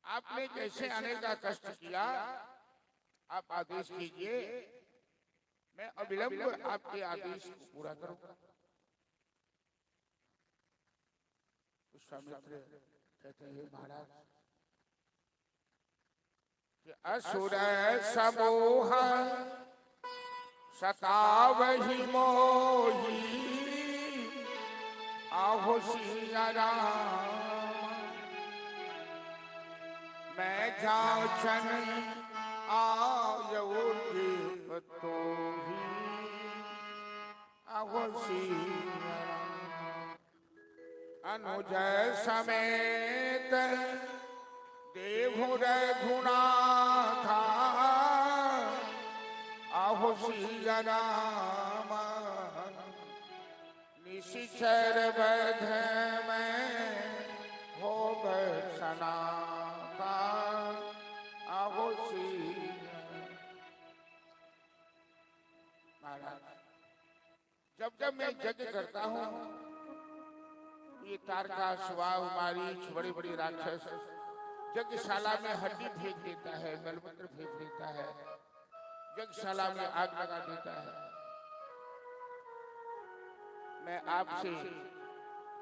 आपने कैसे आने का कष्ट किया, आप आदेश कीजिए, मैं अविलंब आपके आदेश को पूरा करूंगा। विश्वामित्र कहते हैं महाराज कि असुर समूह सतावहि मोही आहो सिया राम, मैं जाचन आयो तो ही आहो सिया राम, अनुज समेत देहु रघुनाथ आहो सिया राम, निशिचर बध में हो सना आहो सिया। महाराज जब जब मैं यज्ञ करता हूँ, ये तारका स्वभाव मारीच बड़े बड़े राक्षस यज्ञशाला में हड्डी फेंक देता है, मलमूत्र फेंक देता है, यज्ञशाला में आग लगा देता है। मैं आपसे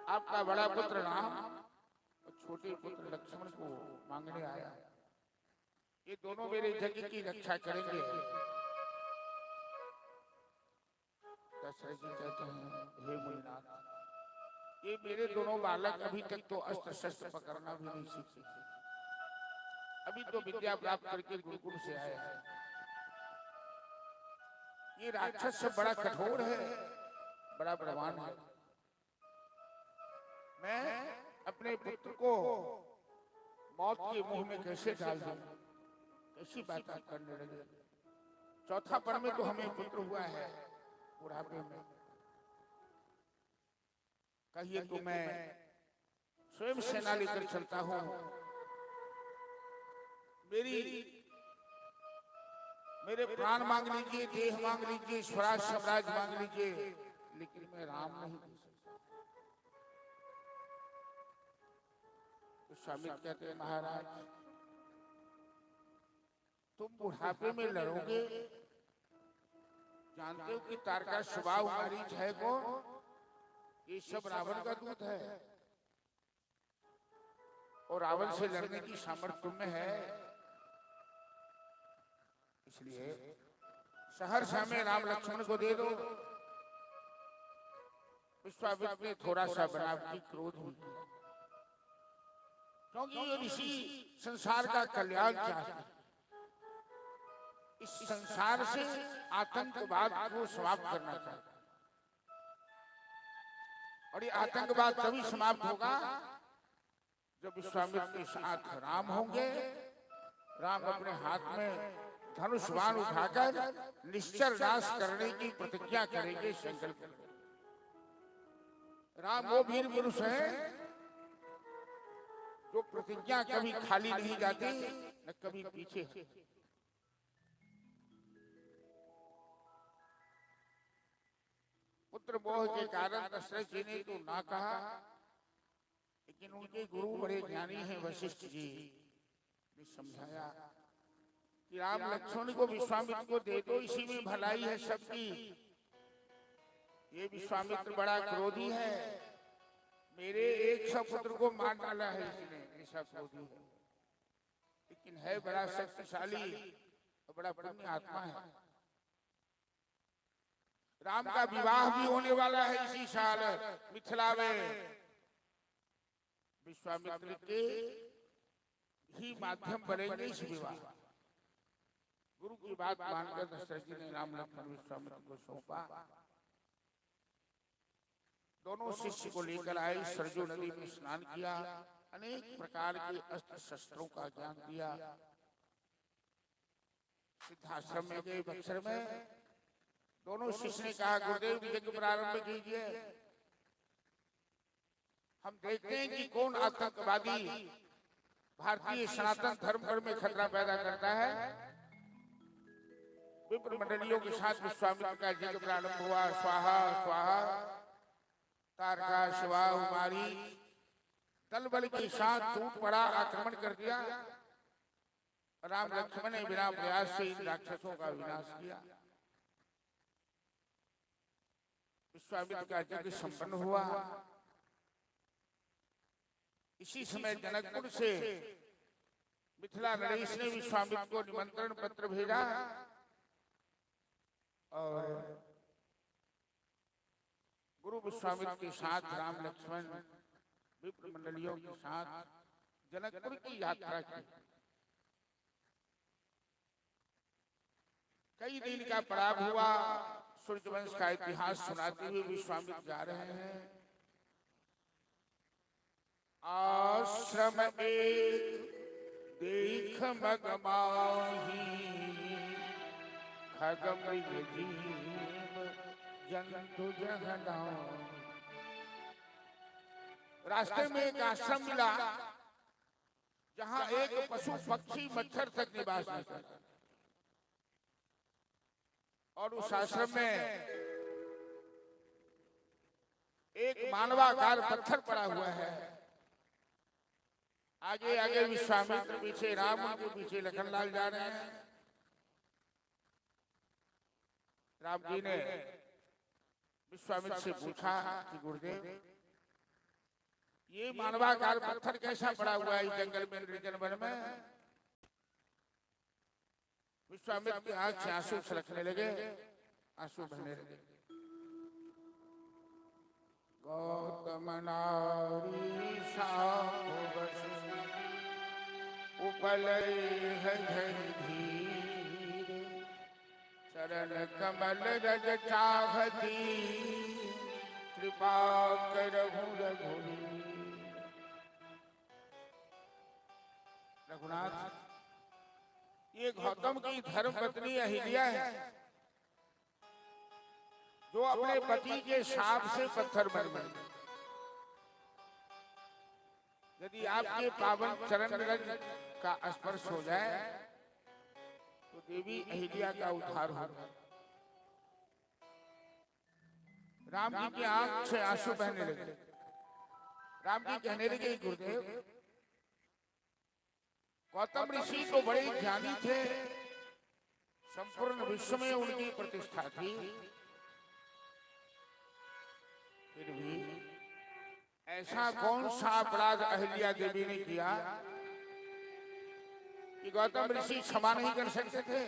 आपका बड़ा पुत्र राम और छोटे पुत्र लक्ष्मण को मांगने आया, ये दोनों मेरे यज्ञ की रक्षा करेंगे। दशरथ जी कहते हैं हे मुनिनाथ, ये मेरे दोनों बालक अभी तक तो अस्त्र शस्त्र पकड़ना भी नहीं सीखे, अभी तो विद्या प्राप्त करके गुरुकुल से आए हैं। ये राक्षस से बड़ा कठोर है, बड़ा बलवान है। मैं अपने पुत्र को मौत के मुंह में कैसे डाल दूं, कैसी बात करने लगे। चौथा पल में तो हमें पुत्र हुआ है, बुढ़ापे में। कहिए तो मैं स्वयं सेना लेकर चलता हूं, मेरे प्राण मांग लीजिए, देह मांग लीजिए, स्वराज साम्राज्य मांग लीजिए, लेकिन मैं राम नहीं दे सकता। तो स्वामी कहते हैं महाराज तुम बुढ़ापे में लड़ोगे, जानते हो कि तारका स्वभाव मारीच है को, ये सब रावण का दूत है और रावण से लड़ने की सामर्थ्य तुम में है। इसलिए सहर्ष में राम लक्ष्मण को दे दो। विश्वामित्र ने थोड़ा सा बनावटी क्रोध भी किया, क्योंकि ये ऋषि संसार का कल्याण चाहते हैं। इस संसार से आतंकवाद को समाप्त करना चाहते हैं, और ये आतंकवाद तभी समाप्त होगा जब विश्वामित्र के साथ राम होंगे। राम अपने हाथ में धनुष बाण उठाकर निश्चर नाश करने की प्रतिज्ञा करेंगे, संकल्प करेंगे। राम वो वीर पुरुष है जो प्रतिज्ञा कभी खाली नहीं जाती न कभी पीछे। पुत्र मोह के कारण दशरथ जी ने तो ना कहा, लेकिन उनके गुरु बड़े ज्ञानी हैं वशिष्ठ जी ने समझाया कि राम लक्ष्मण को विश्वामित्र को दे दो, इसी में भलाई है सबकी। ये विश्वामित्र बड़ा क्रोधी है, मेरे 100 पुत्र को मार डाला है इसने, ऐसा क्रोधी है, लेकिन है बड़ा शक्तिशाली और बड़ा पुण्य आत्मा है। राम का विवाह भी होने वाला है इसी साल मिथिला में। विश्वामित्र के ही माध्यम बनेंगे इस विवाह। गुरु की बात मानकर दशरथ जी ने राम लक्ष्मण विश्वामित्र को सौंपा। दोनों शिष्य को लेकर आए, सरजू नदी में स्नान किया, अनेक प्रकार के अस्त्र शस्त्रों का ज्ञान दिया। सिद्धाश्रम में गए बक्सर में, दोनों शिष्य ने कहा गुरुदेव यज्ञ प्रारंभ कीजिए। हम देखते हैं कि कौन आतंकवादी भारतीय सनातन धर्म पर में खतरा पैदा करता है। विप्र मंडलियों के साथ विश्वामित्र का यज्ञ प्रारंभ हुआ। स्वाहा स्वाहा, तारका शिवा उमारी दल बल के साथ टूट पड़ा, आक्रमण कर दिया। राम लक्ष्मण ने बिना प्रयास से इन राक्षसों का विनाश किया। विश्वामित्र का यज्ञ संपन्न हुआ। इसी समय जनकपुर से मिथिला नरेश ने विश्वामित्र को निमंत्रण पत्र भेजा और गुरु विश्वामित्र के साथ राम लक्ष्मण विप्र मंडलियों के साथ जनकपुर की यात्रा की। कई दिन का पड़ाव हुआ। सूर्यवंश का इतिहास सुनाते हुए विश्वामित्र जा रहे हैं। आश्रम एक देख मगमाही, खगमृग जीव जंतु जगना। रास्ते में एक आश्रम मिला जहां एक पशु पक्षी मच्छर तक निवास नहीं करता, और उस आश्रम में एक मानवाकार पत्थर पड़ा हुआ है। आगे आगे विश्वामित्र, पीछे राम, उनके पीछे लखनलाल जा रहे हैं। राम जी ने विश्वामित्र से पूछा कि गुरुदेव ये मानवाकार पत्थर कैसा पड़ा हुआ है इस जंगल में, निर्जन वन में? विश्वामित्र की आंख से आंसू छलकने लगे, आंसू बहने लगे। गौतम नारी उपलय है धीर, चरण कमल रज चाहती, कृपा करहु रघुवीर। रघुनाथ, ये गौतम की धर्म पत्नी अहिल्या है जो अपने पति के शाप से पत्थर बन गई। यदि आपके पावन चरण रज का स्पर्श हो जाए तो देवी अहिल्या का उद्धार होगा। राम जी की आंख से आंसू बहने लगे। राम जी कहने लगे गुरुदेव, गौतम ऋषि तो बड़े ज्ञानी थे, संपूर्ण विश्व में उनकी प्रतिष्ठा थी, फिर भी ऐसा कौन सा अपराध अहिल्या देवी ने किया कि गौतम ऋषि क्षमा नहीं कर सकते थे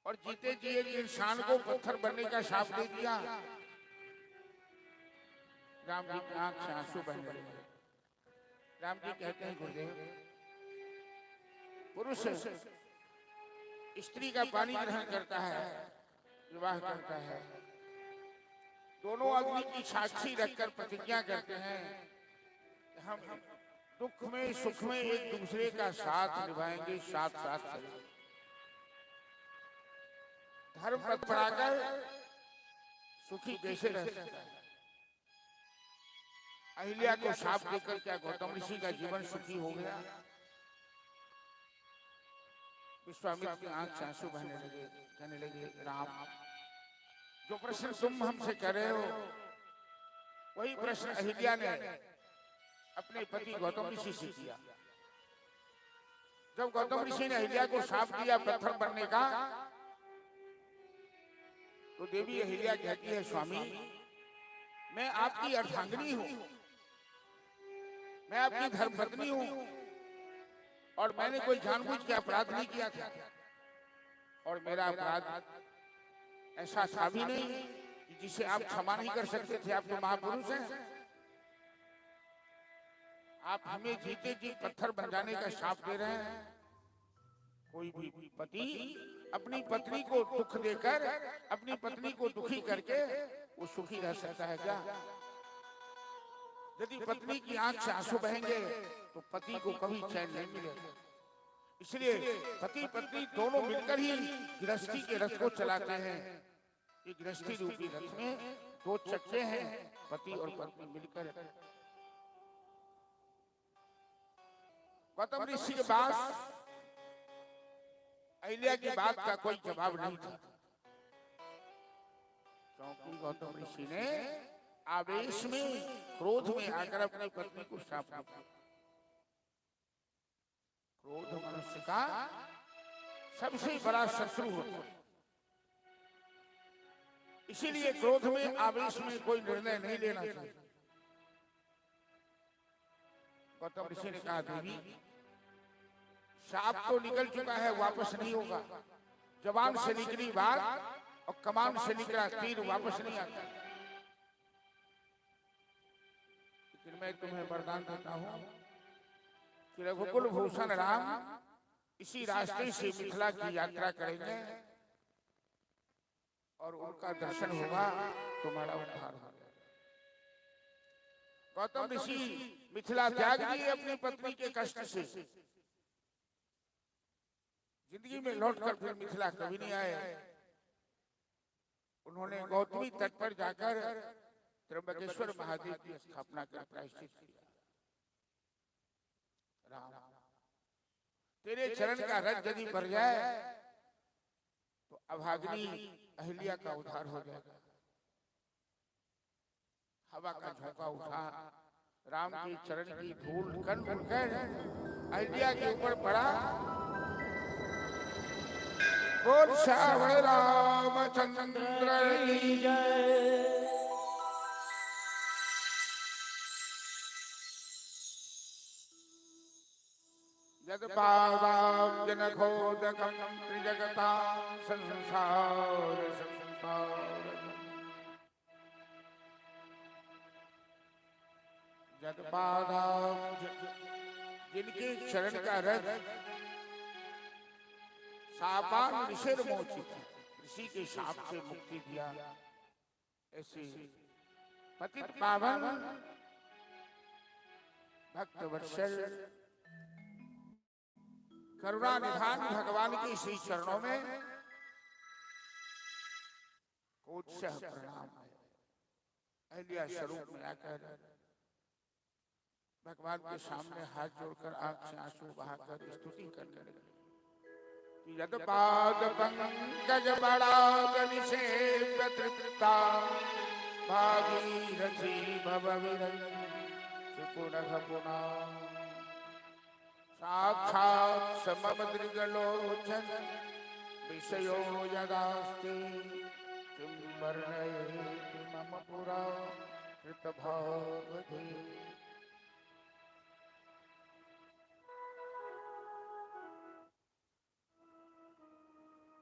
और जीते जी एक इंसान को पत्थर बनने का शाप दे दिया। राम जी की आंख से आंसू बहने लगे। राम जी कहते हैं गुरुदेव, पुरुष स्त्री का पानी ग्रहण करता है, विवाह करता है, दोनों अग्नि की साक्षी रखकर प्रतिज्ञा करते हैं कि हम दुख में सुख में एक दूसरे का साथ निभाएंगे, साथ साथ चलेंगे। धर्म पर पराकर सुखी कैसे रह सकता है? अहिल्या को शाप देकर क्या गौतम ऋषि का जीवन सुखी हो गया? विश्वामित्र की आंख से आंसू बहने लगे, कहने लगे, राम, जो प्रश्न तुम हमसे कर रहे हो वही प्रश्न अहिल्या ने अपने पति गौतम ऋषि से किया। जब गौतम ऋषि ने अहिल्या को शाप दिया पत्थर बनने का, तो देवी अहिल्या कहती है, स्वामी, मैं आपकी अर्धांगिनी हूं, मैं आपकी धर्मपत्नी हूं, और मैंने कोई जानबूझ के अपराध नहीं किया था, और मेरा अपराध ऐसा था भी नहीं जिसे आप क्षमा नहीं कर सकते थे। आप तो महापुरुष हैं, आप हमें जीते जी पत्थर बन जाने का शाप दे रहे हैं। कोई भी पति अपनी पत्नी को दुख देकर, अपनी पत्नी को दुखी करके वो सुखी रह सकता है क्या? यदि पत्नी की आंख से आंसू बहेंगे तो पति को कभी चैन नहीं मिलेगा। इसलिए पति पत्नी दोनों मिलकर ही गृहस्थी के रथ को चलाते हैं। ये गृहस्थी रूपी रथ में दो चक्के हैं, पति और पत्नी मिलकर। गौतम ऋषि के पास अहिल्या की बात का कोई जवाब नहीं था, क्योंकि गौतम ऋषि ने आवेश में, क्रोध में आकर अपनी पत्नी को शाप दिया। क्रोध मनुष्य का सबसे बड़ा शत्रु होता है। इसीलिए क्रोध में, आवेश में कोई निर्णय नहीं लेना चाहिए। गौतम ऋषि ने कहा, देवी, शाप तो निकल चुका है, वापस नहीं होगा। जवान से निकली बात और कमान से निकला तीर वापस नहीं आता। लेकिन मैं तुम्हें वरदान देता हूं कि रघुकुल भूषण राम इसी रास्ते से मिथिला की यात्रा करेंगे और उनका दर्शन होगा, तुम्हारा उद्धार होगा। गौतम ऋषि मिथिला त्याग दिए अपनी पत्नी के कष्ट से। जिंदगी में लौटकर फिर मिथिला कभी नहीं आए। उन्होंने गौतमी तट पर जाकर त्र्यंबकेश्वर महादेव की स्थापना कर प्रायश्चित किया। राम, तेरे चरण का रथ यदि भर जाए तो अभागिनी अहिल्या का उद्धार हो जाएगा। हवा का झोंका उठा, राम के चरण की धूल कण उड़कर अहिल्या के ऊपर पड़ा। बोल श्याम रामचंद्र की जय। यद्पादाब्जनखोदकं त्रिजगतां संसार संसारम्। यद्पादाब्ज, जिनके चरण का रथ सापान ऋषिर मोचित, ऋषि के शाप से मुक्ति दिया, ऐसे पतित पावन भक्त वत्सल करुणा निधान भगवान के श्री चरणों में कोटशः प्रणाम है। अहिल्या स्वरूप में आकर भगवान के सामने हाथ जोड़कर आंख से आंसू बहाकर स्तुति करने लगे। यद्पाद पंकज बड़ा निषेव्य तृप्ता भागीरथी भव विरह पुना साक्षात् सममदृगलोचन विषयो यदास्ति किं वर्णयेति मम पुरा कृतभावधि।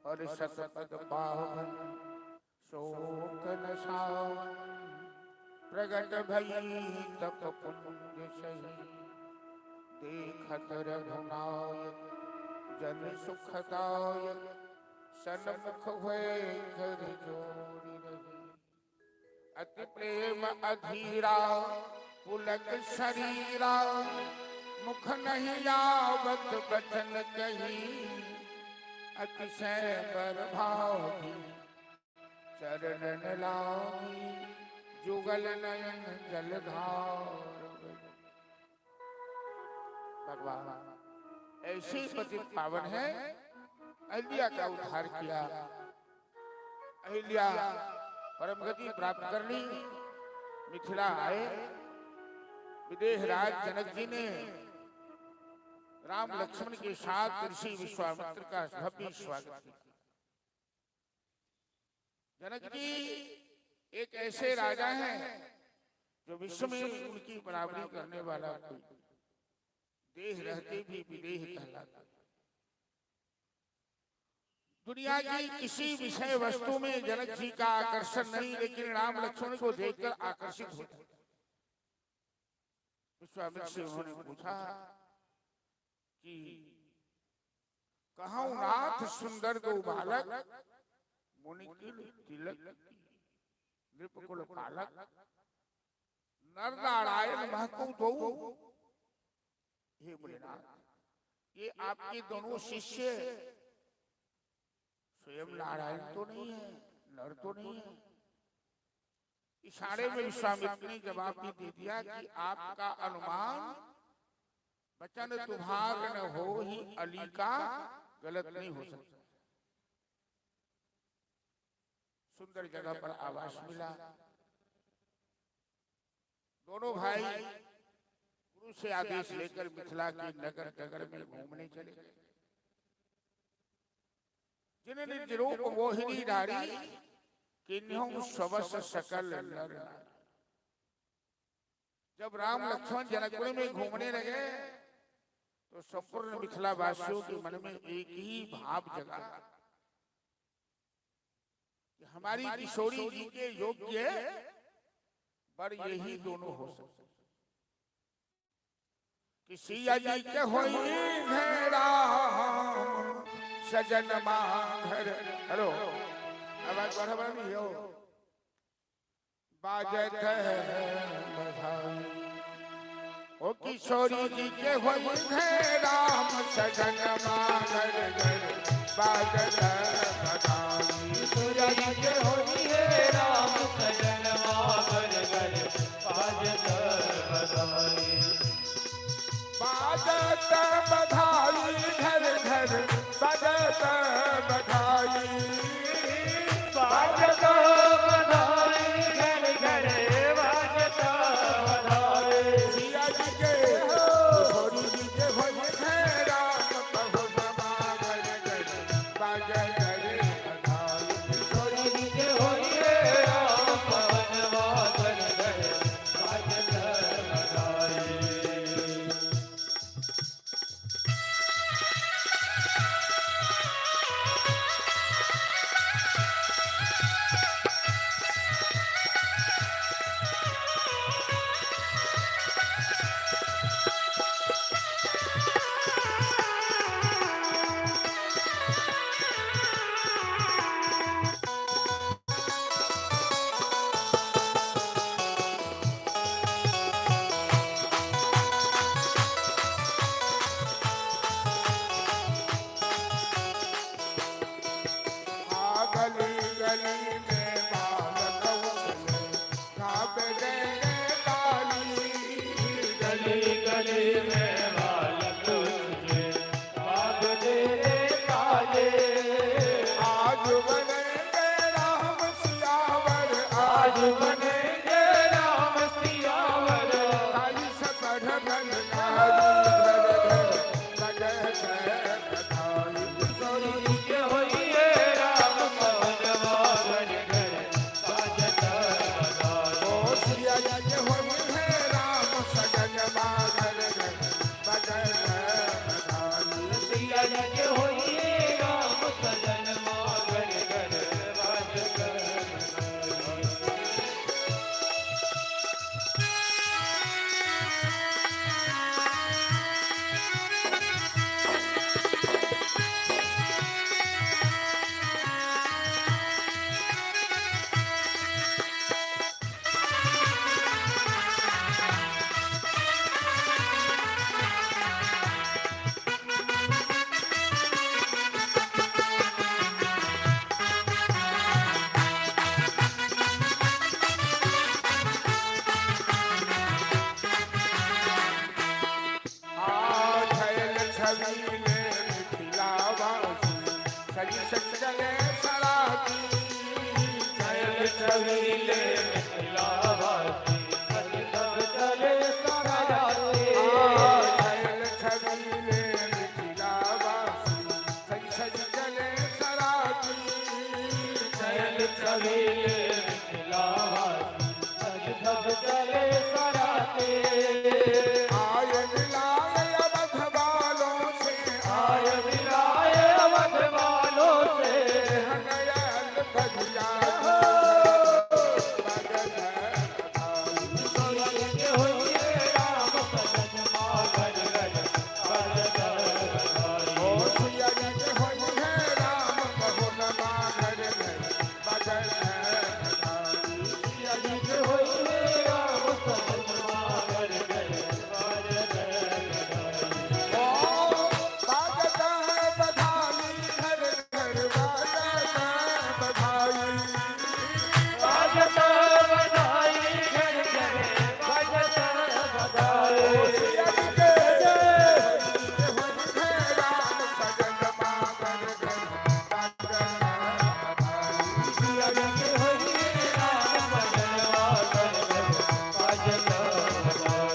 और शतपथ पावन शोक नशावन प्रगट भई तप पुण्य सही देखत रघुनायक जन सुखदायक सन्मुख हुए घर जोड़ी रही। अति प्रेम अधीरा पुलक शरीरा मुख नहीं आवत बचन कही, अतिशय प्रभावी चरणन लागी, जुगल नयन जलधार। भगवान ऐसे पति पावन है, अहिल्या का उद्धार किया। अहिल्या परम गति प्राप्त कर ली, मिथिला आए। विदेह राज जनक जी ने राम लक्ष्मण के साथ ऋषि विश्वामित्र का भव्य स्वागत किया। जनक जी एक ऐसे राजा हैं जो विश्व में उनकी बराबरी करने वाला कोई देह रहते भी विदेह कहलाता। दुनिया की किसी विषय वस्तु में जनक जी का आकर्षण नहीं, लेकिन राम लक्ष्मण को देखकर आकर्षित होता। विश्वामित्र से उन्होंने पूछा कि कहूं नाथ सुंदर दो बालक, मुनिकुल तिलक नृपकुल पालक, नर नारायण महकू दो। हे मुनिनाथ, ये आपके दोनों शिष्य स्वयं नारायण तो नहीं है, नर तो नहीं है। इशारे में विश्वामित्र ने जवाब भी दे दिया कि आपका अनुमान वचन तुम्हार न हो ही अली का गलत नहीं हो सकता। सुंदर जगह पर आवास मिला। दोनों भाई गुरु से आदेश लेकर मिथिला के नगर नगर में घूमने चले गए। जिन्हें निरूप मोहिनी नारी, किन्हों स्वस सकल नर। जब राम लक्ष्मण जनकपुर में घूमने लगे तो संपूर्ण मिथिला वासियों के मन में एक ही भाव जगा कि हमारी किशोरी जी के योग्य पर यही दोनों हो सकते। किसी जी के होई घेरा सजन मांगर। हेलो, आवाज बढ़ा नहीं हो। बाजत है बधाई, ओ किशोरी जी के होई है राम सजन मांगर घर, बाजत बधाई। किशोरी जी के होई है राम सजन मांगर घर, बाजत बधाई। बाजत बधाई घर घर, बाजत बधाई। बाजत बधाई घर घर, बाजत बधाई। सिया जी के किशोरी जी के होई है राम बहुत मांगर घर, बाजत बधाई। किशोरी जी के होई है राम पवन मांगर घर, बाजत बधाई। गली गली में बालक उछले, गावे देने ताली। गली गली में बालक उछले, भाग दे रे ताले। आज बनेंगे राम सियावर, आज बनेंगे राम सियावर। आई सकढ़ घन नारी, घर घर बजे जय बधाई। किशोरी जी के होई है राम पवन मांगर घर, छबीले मिथिला वासी सज धज चले सारा राते छैल छबीले मिथिला वासी सज सज चले सराती छैल छबीले मिथिला वासी सज धज चले सराते आय मिलाए अवध वालों से आय मिलाए अवध वालों से नयल बधिया के होइए राम सजन मागर गज भजन बधाई ओ सिया के होई है राम बहुल मागर बजन सिया जी के होइए राम सजन मागर गज भजन बधाई बाजता बधाई घर घर बाजता बधाई बाजता बधाई सिया जी के होइए राम सजन मागर गज भजन बधाई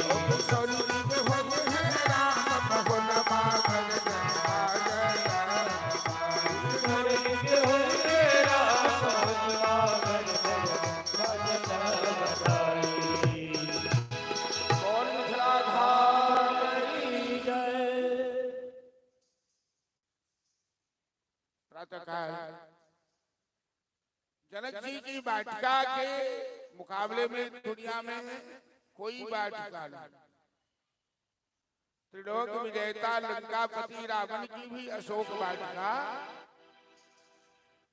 घर के होइए राम सजन मागर गज भजन बधाई प्रातःकाल जनक जी की वाटिका के मुकाबले में दुनिया में कोई वाटिका नहीं। त्रिलोक विजेता लंकापति रावण की भी अशोक वाटिका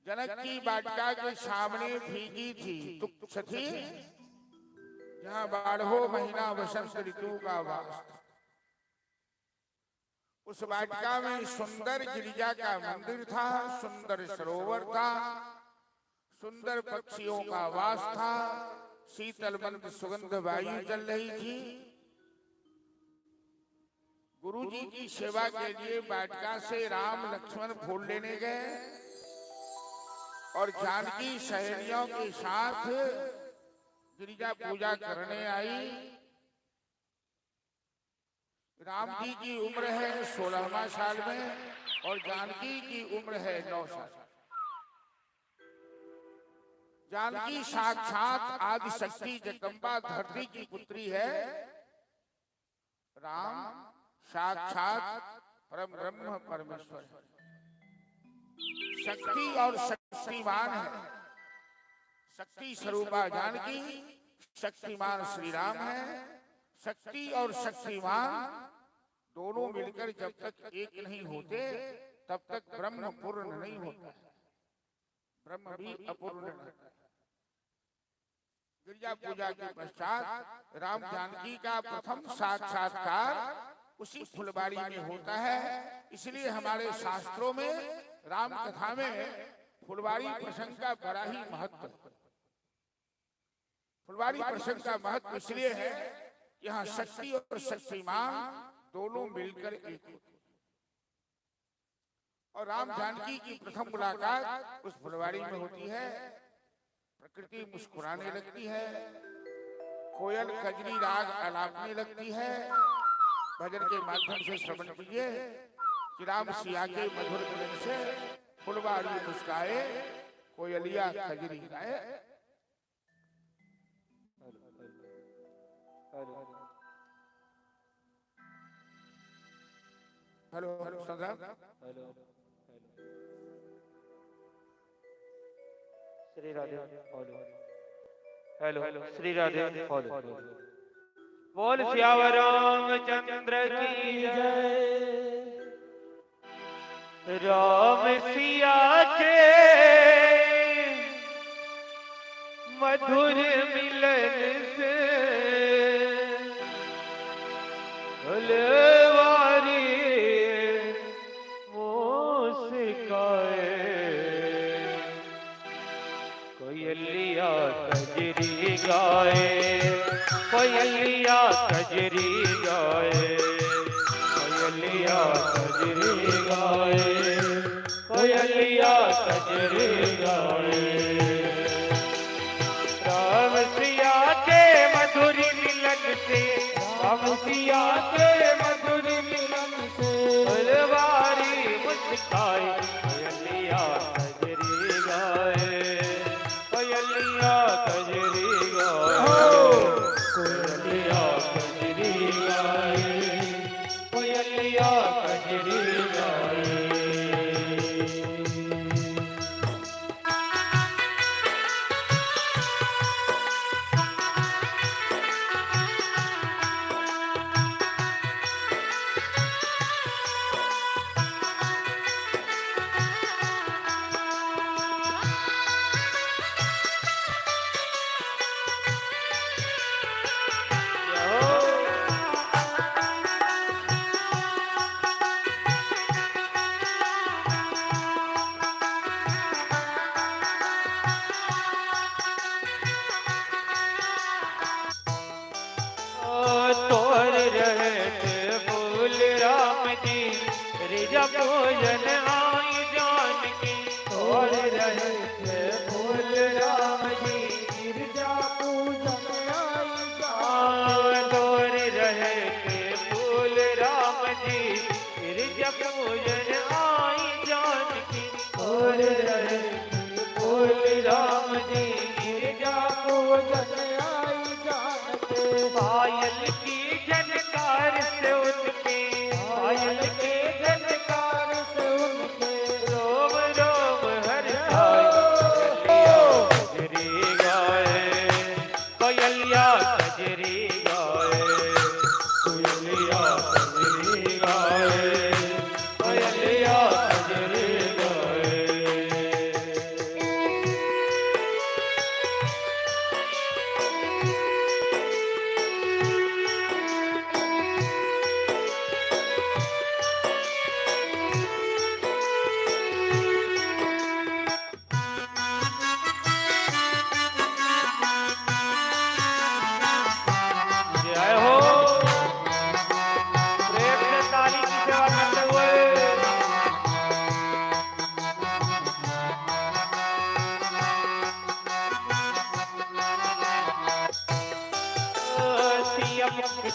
जनक की वाटिका के सामने भीगी थी, तुच्छ थी, जहाँ 12 महीना वसंत ऋतु का वास था। उस वाटिका में सुंदर गिरिजा का मंदिर था, सुंदर सरोवर था, सुंदर पक्षियों का वास था, शीतल मंद सुगंध वायु चल रही थी। गुरु जी की सेवा के लिए वाटिका से राम लक्ष्मण फूल लेने गए और जानकी सहेलियों के साथ गिरिजा पूजा करने आई। राम जी की उम्र है 16वां साल में और जानकी की उम्र है 9 साल। जानकी साक्षात आदि शक्ति जगदम्बा धरती की पुत्री है। राम साक्षात परम ब्रह्म परमेश्वर है, शक्ति और शक्तिमान है। शक्ति स्वरूपा जानकी, शक्तिमान श्री राम है। शक्ति और शक्तिमान दोनों मिलकर जब तक एक नहीं होते तब तक ब्रह्म पूर्ण नहीं होता, ब्रह्म भी अपूर्ण रहता है। गिरिजा पूजा के पश्चात राम जानकी का प्रथम साक्षात्कार उसी फुलबाड़ी में होता है। इसलिए हमारे शास्त्रों में राम कथा में फुलबाड़ी प्रसंग का बड़ा ही महत्व है। फुलबाड़ी प्रसंग का महत्व इसलिए है, यहाँ शक्ति और शक्तिमान दोनों मिलकर एक होते हैं। और राम जानकी की प्रथम मुलाकात उस फुलबाड़ी में होती है। प्रकृति मुस्कुराने लगती है, कोयल कजरी राग आलापने लगती है। भजन के माध्यम से श्रवण कीजिए कि राम सिया के मधुर मिलन से फुलबाड़ी मुस्काए, कोयलिया कजरी गाए। हेलो हेलो सदा श्री राधे हेलो श्री राधे बोल सियावर रामचंद्र की जय। राम सिया के मधुर मिलन से फुलवारी मुस्काए, कोयलिया कजरी गाए, कोयलिया कजरी गाए, कोयलिया कजरी गाए, कोयलिया कजरी गाए।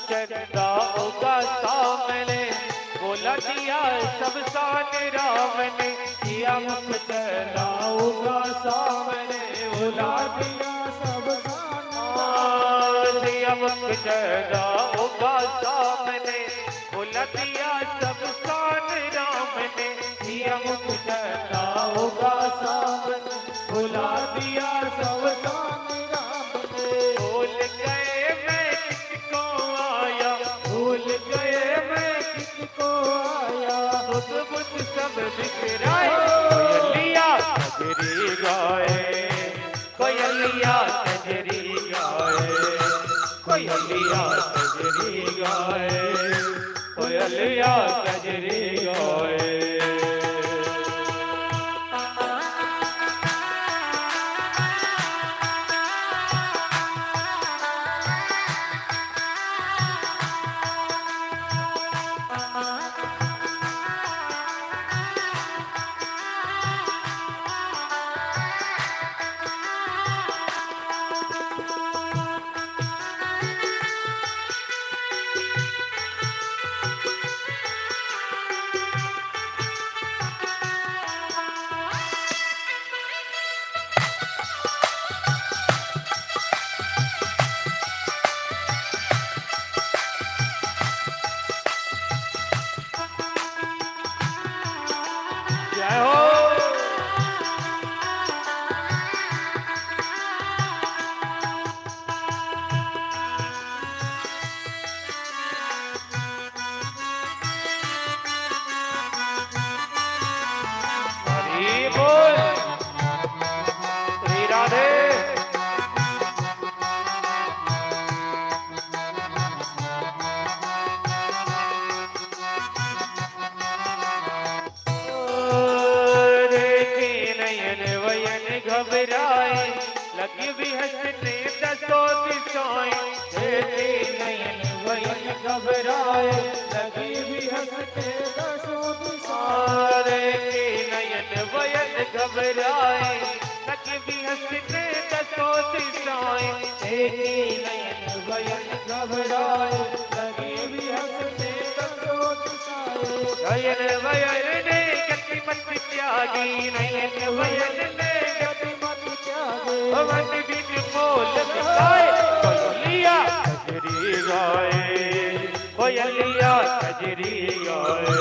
चंदा होगा सामने, बोला दिया सब सान राम ने। दिया मुख चंदा होगा सामने, बोला दिया सब सान। दिया मुख चंदा होगा सामने, बोला दिया सब सान राम ने। दिया मुख चंदा होगा सामने, बोला दिया सब सान राम ने। भूल गए मैं किसको आया, भूल गए मैं किसको आया। बुध बुध सब बिखराए, कोयलिया कजरी गाए, कोयलिया कजरी गाए, कोयलिया कजरी गाए, कोयलिया कजरी गाए। जय हो। हरि बोल, श्री राधे। घबराए लगी भी हंसने दसों दिशाएं। देखी नयन वयन घबराए लगी भी हंसने दसों दिशाएं। देखी नयन वयन घबराए लगी भी हंसने दसों दिशाएं। देखी नयन वयन घबराए लगी भी हंसने दसों दिशाएं। नयन वयन ने गति मत त्यागी, नयन वयन ने मन बिन मोल गाए, कोयलिया कजरी गाए, कोयलिया कजरी गाए,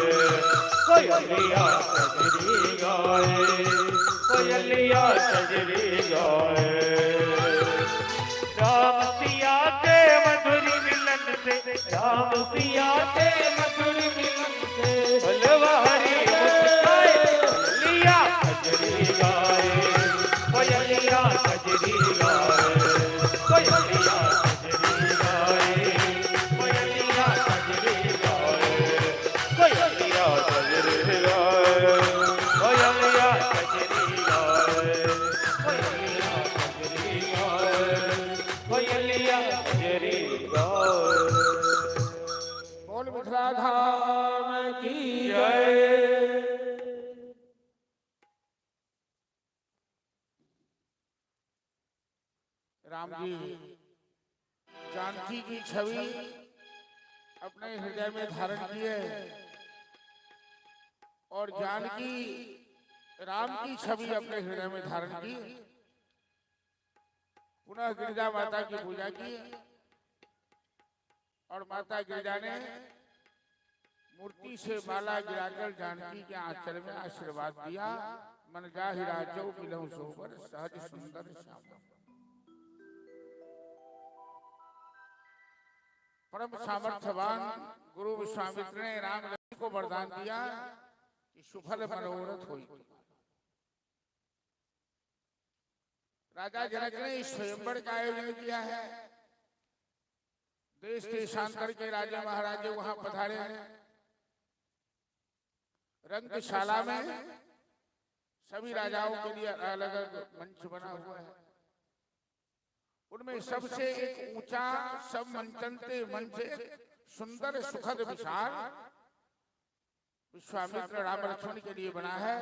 कोयलिया कजरी गाए, कोयलिया कजरी गाए। राम सिया के मधुर मिलन से, राम सिया के मधुर मिलन से, बोलवा हरि मुस्काए, कोयलिया कजरी गाए, कोयलिया कजरी गाए, कोयलिया कजरी गाए, कोयलिया कजरी गाए, कोयलिया कजरी गाए, कोयलिया कजरी गाए, कोयलिया कजरी गाए, कोयलिया कजरी गाए। बोल मिथिला धाम की जय। राम जी जानकी की छवि अपने हृदय में धारण किए और जानकी राम की छवि अपने हृदय में धारण की। पुनः गिरिजा माता की पूजा की और माता गिरिजा ने मूर्ति से माला गिराकर जानकी के आंचल में आशीर्वाद दिया। मन जाहि राजो मिलहु सोबर, सहज सुंदर श्याम। परम सामर्थ्यवान गुरु विश्वामित्र ने राम लक्ष्मण को वरदान दिया कि सुफल मनोरथ होई। राजा जनक ने स्वयंवर का आयोजन किया है। देश देशांतर के राजा महाराजे वहां पधारे हैं। रंगशाला में सभी राजाओं के लिए अलग अलग मंच बना हुआ है। उनमें सबसे एक ऊंचा सब मंचनते मंच सुंदर सुखद विशाल विश्वामित्र राम लक्ष्मण के लिए बना है।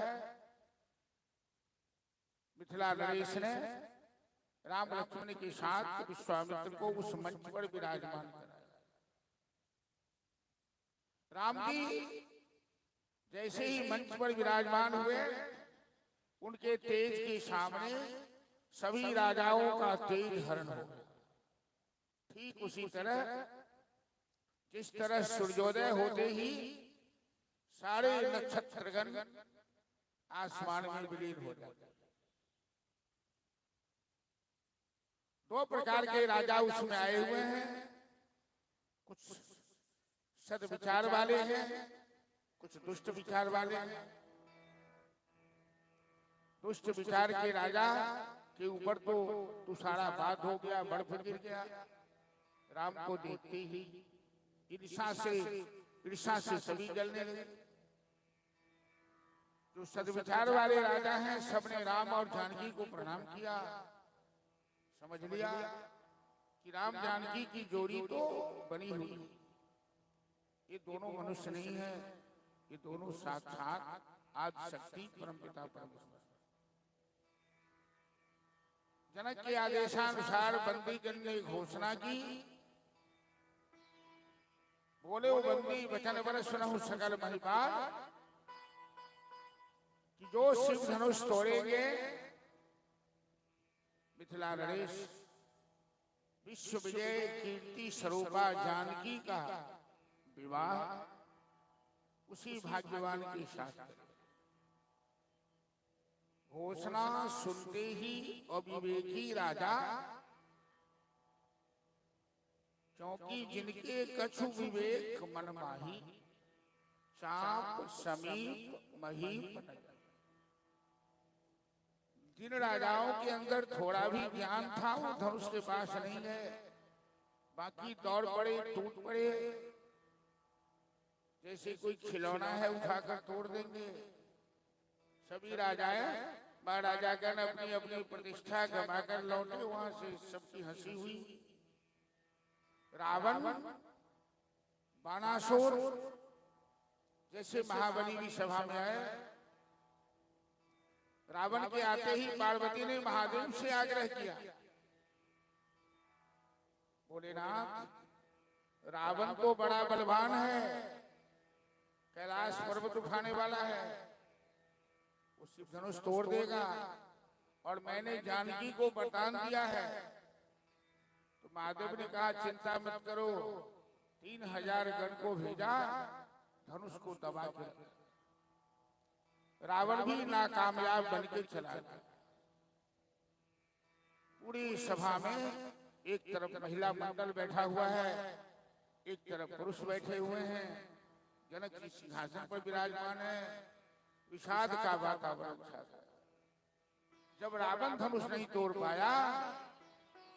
मिथिला नरेश ने राम लक्ष्मण के साथ विश्वामित्र को उस मंच पर विराजमान कराया। राम जी जैसे ही मंच पर विराजमान हुए, उनके तेज के सामने सभी राजाओं का तेज हरण हो गया। ठीक उसी तरह जिस तरह सूर्योदय होते ही सारे नक्षत्रगण आसमान में विलीन हो जाते। दो प्रकार के राजा उसमें आए हुए हैं, कुछ सद्विचार वाले हैं, कुछ दुष्ट विचार वाले हैं। दुष्ट विचार के राजा के ऊपर तो तुषारापात हो गया, बर्फ गिर गया। राम को देखते ही ईर्ष्या से सभी जलने लगे। जो सद्विचार वाले राजा हैं, सबने राम और जानकी को प्रणाम किया। समझ लिया कि राम जानकी की जोड़ी तो बनी हुई है, ये दोनों मनुष्य नहीं है, ये दोनों साक्षात आदि शक्ति परमपिता परमेश्वर। जनक के आदेशानुसार बंदीजन ने घोषणा की, बोले वो बंदी वचन वर सुनहु सकल महिपाल, कि जो शिव धनुष तोड़ेंगे मिथिला नरेश विश्व विजय कीर्ति स्वरूपा जानकी का विवाह उसी भाग्यवान के साथ। घोषणा सुनते ही अविवेकी राजा, क्योंकि जिनके कछु विवेक मन माही, चाप समीप महीप। जिन राजाओं के अंदर थोड़ा भी ज्ञान था वो धनुष के पास नहीं गए, बाकी दौड़ पड़े, टूट पड़े। जैसे कोई खिलौना है उठाकर तोड़ देंगे। सभी राजाएं महाराजागण अपनी अपनी प्रतिष्ठा गंवाकर लौटे, वहां से सबकी हंसी हुई। रावण बाणासुर जैसे महाबली भी सभा में आए। रावण के आते ही पार्वती ने महादेव से आग्रह किया, भोलेनाथ रावण तो बड़ा बलवान है, कैलाश पर्वत उठाने वाला है, वो शिव धनुष तोड़ देगा, और मैंने जानकी को वरदान दिया है। तो महादेव ने कहा चिंता मत करो, 3000 गण को भेजा, धनुष को दबा के। रावण भी नाकामयाब बनके चला गया। पूरी सभा में एक तरफ महिला मंडल बैठा हुआ है, एक तरफ पुरुष बैठे हुए हैं। जनक जी सिंहासन पर विराजमान है। विषाद का वातावरण छा गया। जब रावण धनुष नहीं तोड़ पाया,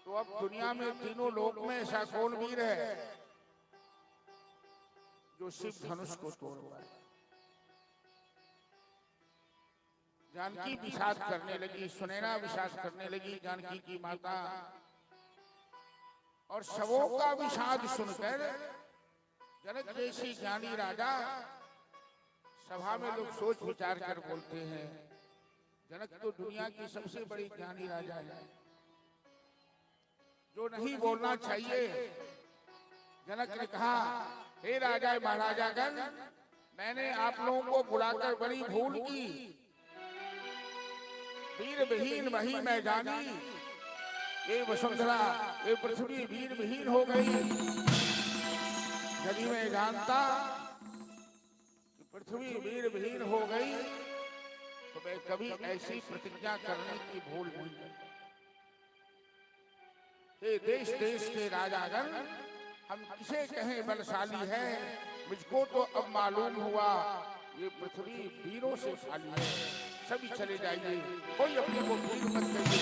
तो अब दुनिया में तीनों लोक में ऐसा कौन वीर है जो शिव धनुष को तोड़ पाए। जानकी विषाद करने लगी, सुनैना विषाद करने लगी, जानकी की माता। और सबों का विषाद सुनकर जनक जैसी ज्ञानी राजा, सभा में लोग सोच विचार कर बोलते हैं, जनक तो दुनिया की सबसे बड़ी ज्ञानी राजा है, जो नहीं बोलना चाहिए। जनक ने कहा, हे राजा महाराजागण, मैंने आप लोगों को बुलाकर बड़ी भूल की। वीर विहीन वही मैं जानी, ये वसुंधरा ये पृथ्वी वीर विहीन हो गई। यदि मैं जानता कि पृथ्वी वीर विहीन हो गई, तो मैं कभी ऐसी प्रतिज्ञा करने की भूल नहीं करता। ये देश देश के राजागण, हम किसे कहें बलशाली है, मुझको तो अब मालूम हुआ ये पृथ्वी वीरों से खाली है। सभी चले जाइए, कोई अपने को वीर मत कहिए।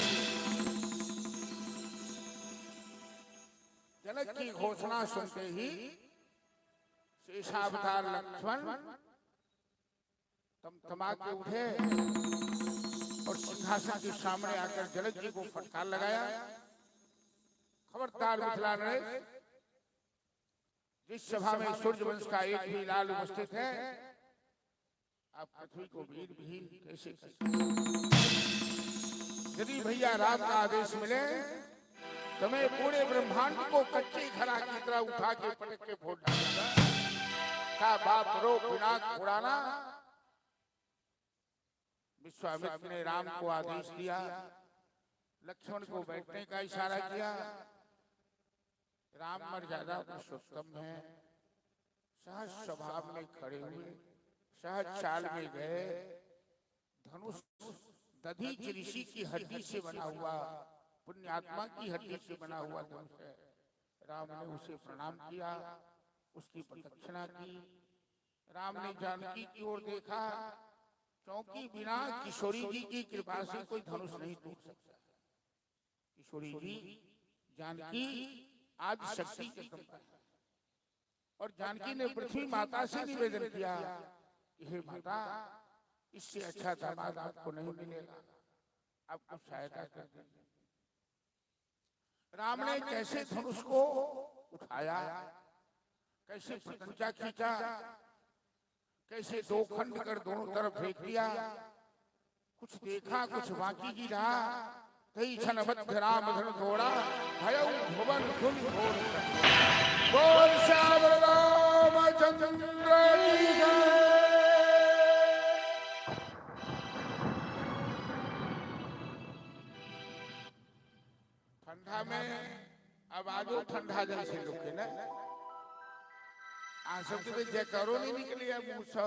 जनक की घोषणा सुनते ही शेषावतार लक्ष्मण तमतमा के उठे और सिंहासन के सामने आकर जनक जी को फटकार लगाया। खबरदार मिथिला नरेश, जिस सभा में सूर्यवंश का एक भी लाल उपस्थित है, आप पृथ्वी को वीर विहीन कैसे कर सकते? यदि भैया रात का आदेश मिले तो मैं पूरे ब्रह्मांड को कच्ची घड़ा की तरह उठा के पटक के फोड़ डालूंगा। कथा बात रो पिनाक पुराना। विश्वामित्र ने राम को आदेश दिया, लक्ष्मण को बैठने का इशारा किया। राम मर्यादा पुरुषोत्तम है, सहज स्वभाव में खड़े हुए, सहज चाल में गए। धनुष दधीच ऋषि की हड्डी से बना हुआ, पुण्यात्मा की हड्डी से बना हुआ धनुष है। राम ने उसे प्रणाम किया, उसकी प्रदक्षिणा की। राम ने जानकी की ओर देखा, क्योंकि बिना किशोरी जी की कृपा से कोई धनुष नहीं टूट सकता। किशोरी जी जानकी आदि शक्ति के संपन्न है। और जानकी ने पृथ्वी माता से निवेदन किया कि हे माता, इससे अच्छा दामाद आपको नहीं मिलेगा, आप कुछ सहायता कर दीजिए। राम ने कैसे धनुष को उठाया, कैसे प्रत्यंचा खींचा, कैसे दो खंड कर दोनों तरफ फेंक दिया। कुछ देखा कुछ बाकी की रहा। कई क्षण मध्य राम धनु थोड़ा, भयउ भुवन धुन घोर। बोल श्याम रामचंद्र की जय। ठंडा में अब आजो ठंडा जल से लोग ना आ सब के जयकारो नहीं निकली है मुंह से।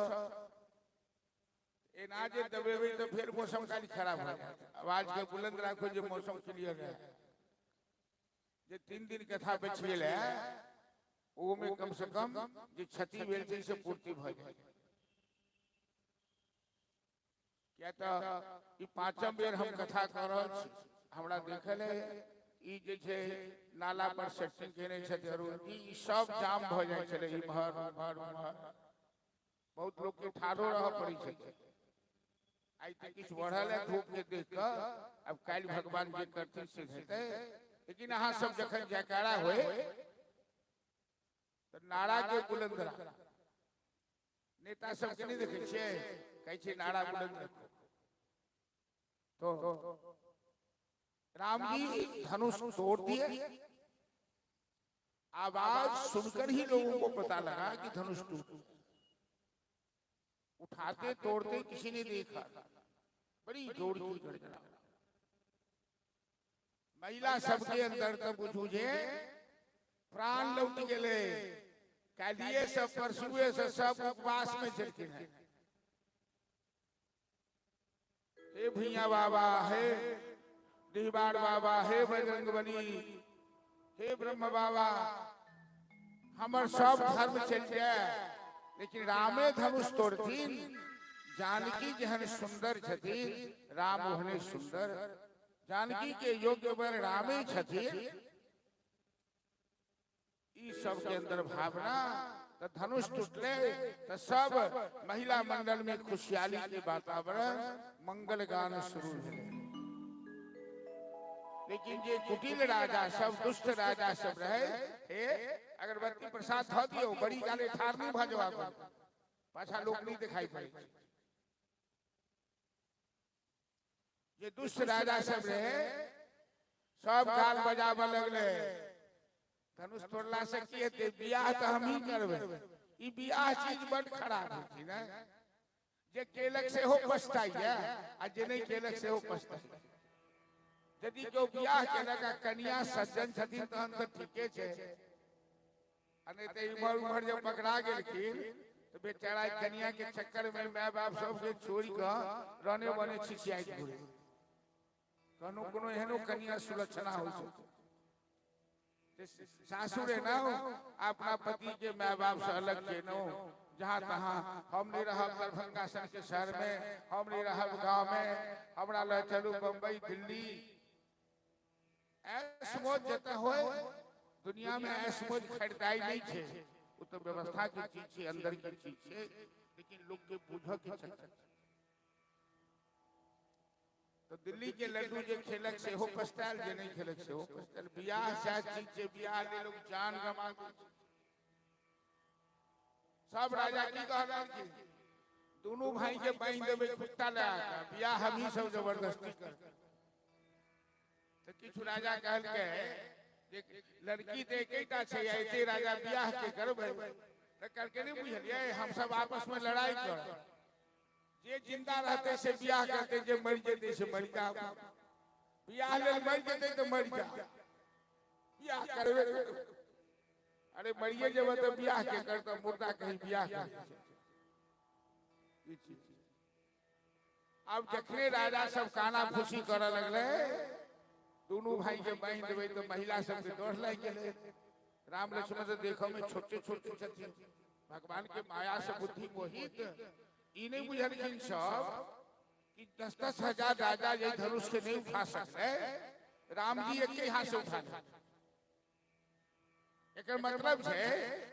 ए ना जे दबे हुए तो फिर मौसम का खराब हो गया। आवाज के बुलंद रखो जो मौसम क्लियर है। जे 3 दिन कथा पे छेल है वो में कम से कम जे क्षति भेल छै से पूर्ति भ जाय। क्या तो ई पांचम बेर हम कथा कर रहल छी। हमरा देखल है ई जे छै नाला पर सेटिंग केने छै जरूर ई सब जाम भ जाय छले। इमहर उमहर बहुत लोग के ठाड़ो रह पड़ी छै। आई तक किछ बढ़ल है धूप के देख के। अब काल भगवान जे करथिन से हेतै। लेकिन अहाँ सब जखन जयकारा होय तो नारा के बुलंद रख। नेता सब के नहीं देखे छियै, कहै छै नारा बुलंद रखो। तो राम जी धनुष तोड़ दिए। आवाज सुनकर ही लोगों को पता लगा कि धनुष टूट। उठाते तोड़ते किसी ने देखा, बड़ी जोर की गर्जना। महिला सबके अंदर तब बुझूझे प्राण लौट गेले। कालिए सब परसुए से सब उपवास में चलते हैं। हे भैया बाबा, हे दीवार बाबा, हे बजरंग बली, हे ब्रह्म बाबा, हमर सब धर्म चल जाए लेकिन रामे धनुष तोड़थिन। जानकी जहन सुंदर छथिन, राम ओहने सुंदर। जानकी के योग्य वर रामे छथिन। ई सब के अंदर भावना तो धनुष टूटले तो सब महिला मंडल में खुशहाली के वातावरण, मंगल गान शुरू हुए। लेकिन ये कुटिल राजा सब, दुष्ट राजा सब रहे, अगरबत्ती प्रसाद ध दियो, बड़ी गाले ठार नहीं भजवा पाछा लोग नहीं दिखाई पड़े। ये दुष्ट राजा सब रहे, सब गाल बजावे लगले। धनुष तोड़ला से की हेते, बियाह तो हम ही करबे। ई बियाह चीज बड़ खराब होती ना। जे केलक से हो पछताइया आ जे नहीं केलक से हो पछताइया। यदि जो बियाह केलक आ कन्या सज्जन छथिन तहन तो ठीके छै। अने ते इमहर उमहर जब पकड़ा गेलखिन तो बेचारा कन्या के चक्कर में माय बाप सब के छोड़ के रहने बने छिछियाइत घुरे। कनो कोनो एहनो कन्या सुलक्षणा हो छै। सासुरे ना अपना पति के माय बाप से अलग के नो। जहाँ तहाँ हम नहीं रह दरभंगा सन के शहर में, हम नहीं रह गाँव में, हमरा ले चलू बम्बई दिल्ली। ऐश मौज जता हो दुनिया में, ऐश मौज खरीदाई नहीं छे। वो तो व्यवस्था की चीज छे, अंदर की चीज छे। लेकिन लोग के बुझ के चक्कर। तो दिल्ली के लड्डू जे खेलक से हो पछताल, जे नहीं खेलक से हो पछताल। बियाह शायद चीज छे, बियाह ले लोग जान गमा दे। सब राजा की कहलन कि दोनों भाई के बांध देबे कुत्ता ले आका, बियाह हम ही सब जबरदस्ती कर। तो किछु राजा कहल के जे लड़की ते एकेटा छे, एते राजा बियाह के करबे। करके नहीं बुझलिए, हम सब आपस में लड़ाई कर, जे जिंदा रहते से ब्याह करते, जे मर जेते से मर जा, ब्याह ले मर जेते तो मर जा, ब्याह करवे अरे मरिए जब तो ब्याह के कर, तो मुर्दा कहीं ब्याह कर। अब जखने राजा सब काना फूसी करे लगले, दोनों भाई के बांध देवे तो महिला सब के डर लग गए। राम लक्ष्मण से देखो में छोटे छोटे छथिन, भगवान के माया से बुद्धि मोहित, ई नहीं बुझलखिन सब कि 10-10 हजार राजा ये धनुष के नहीं उठा सकते, राम जी एक ही हाथ से उठा ले। एक मतलब है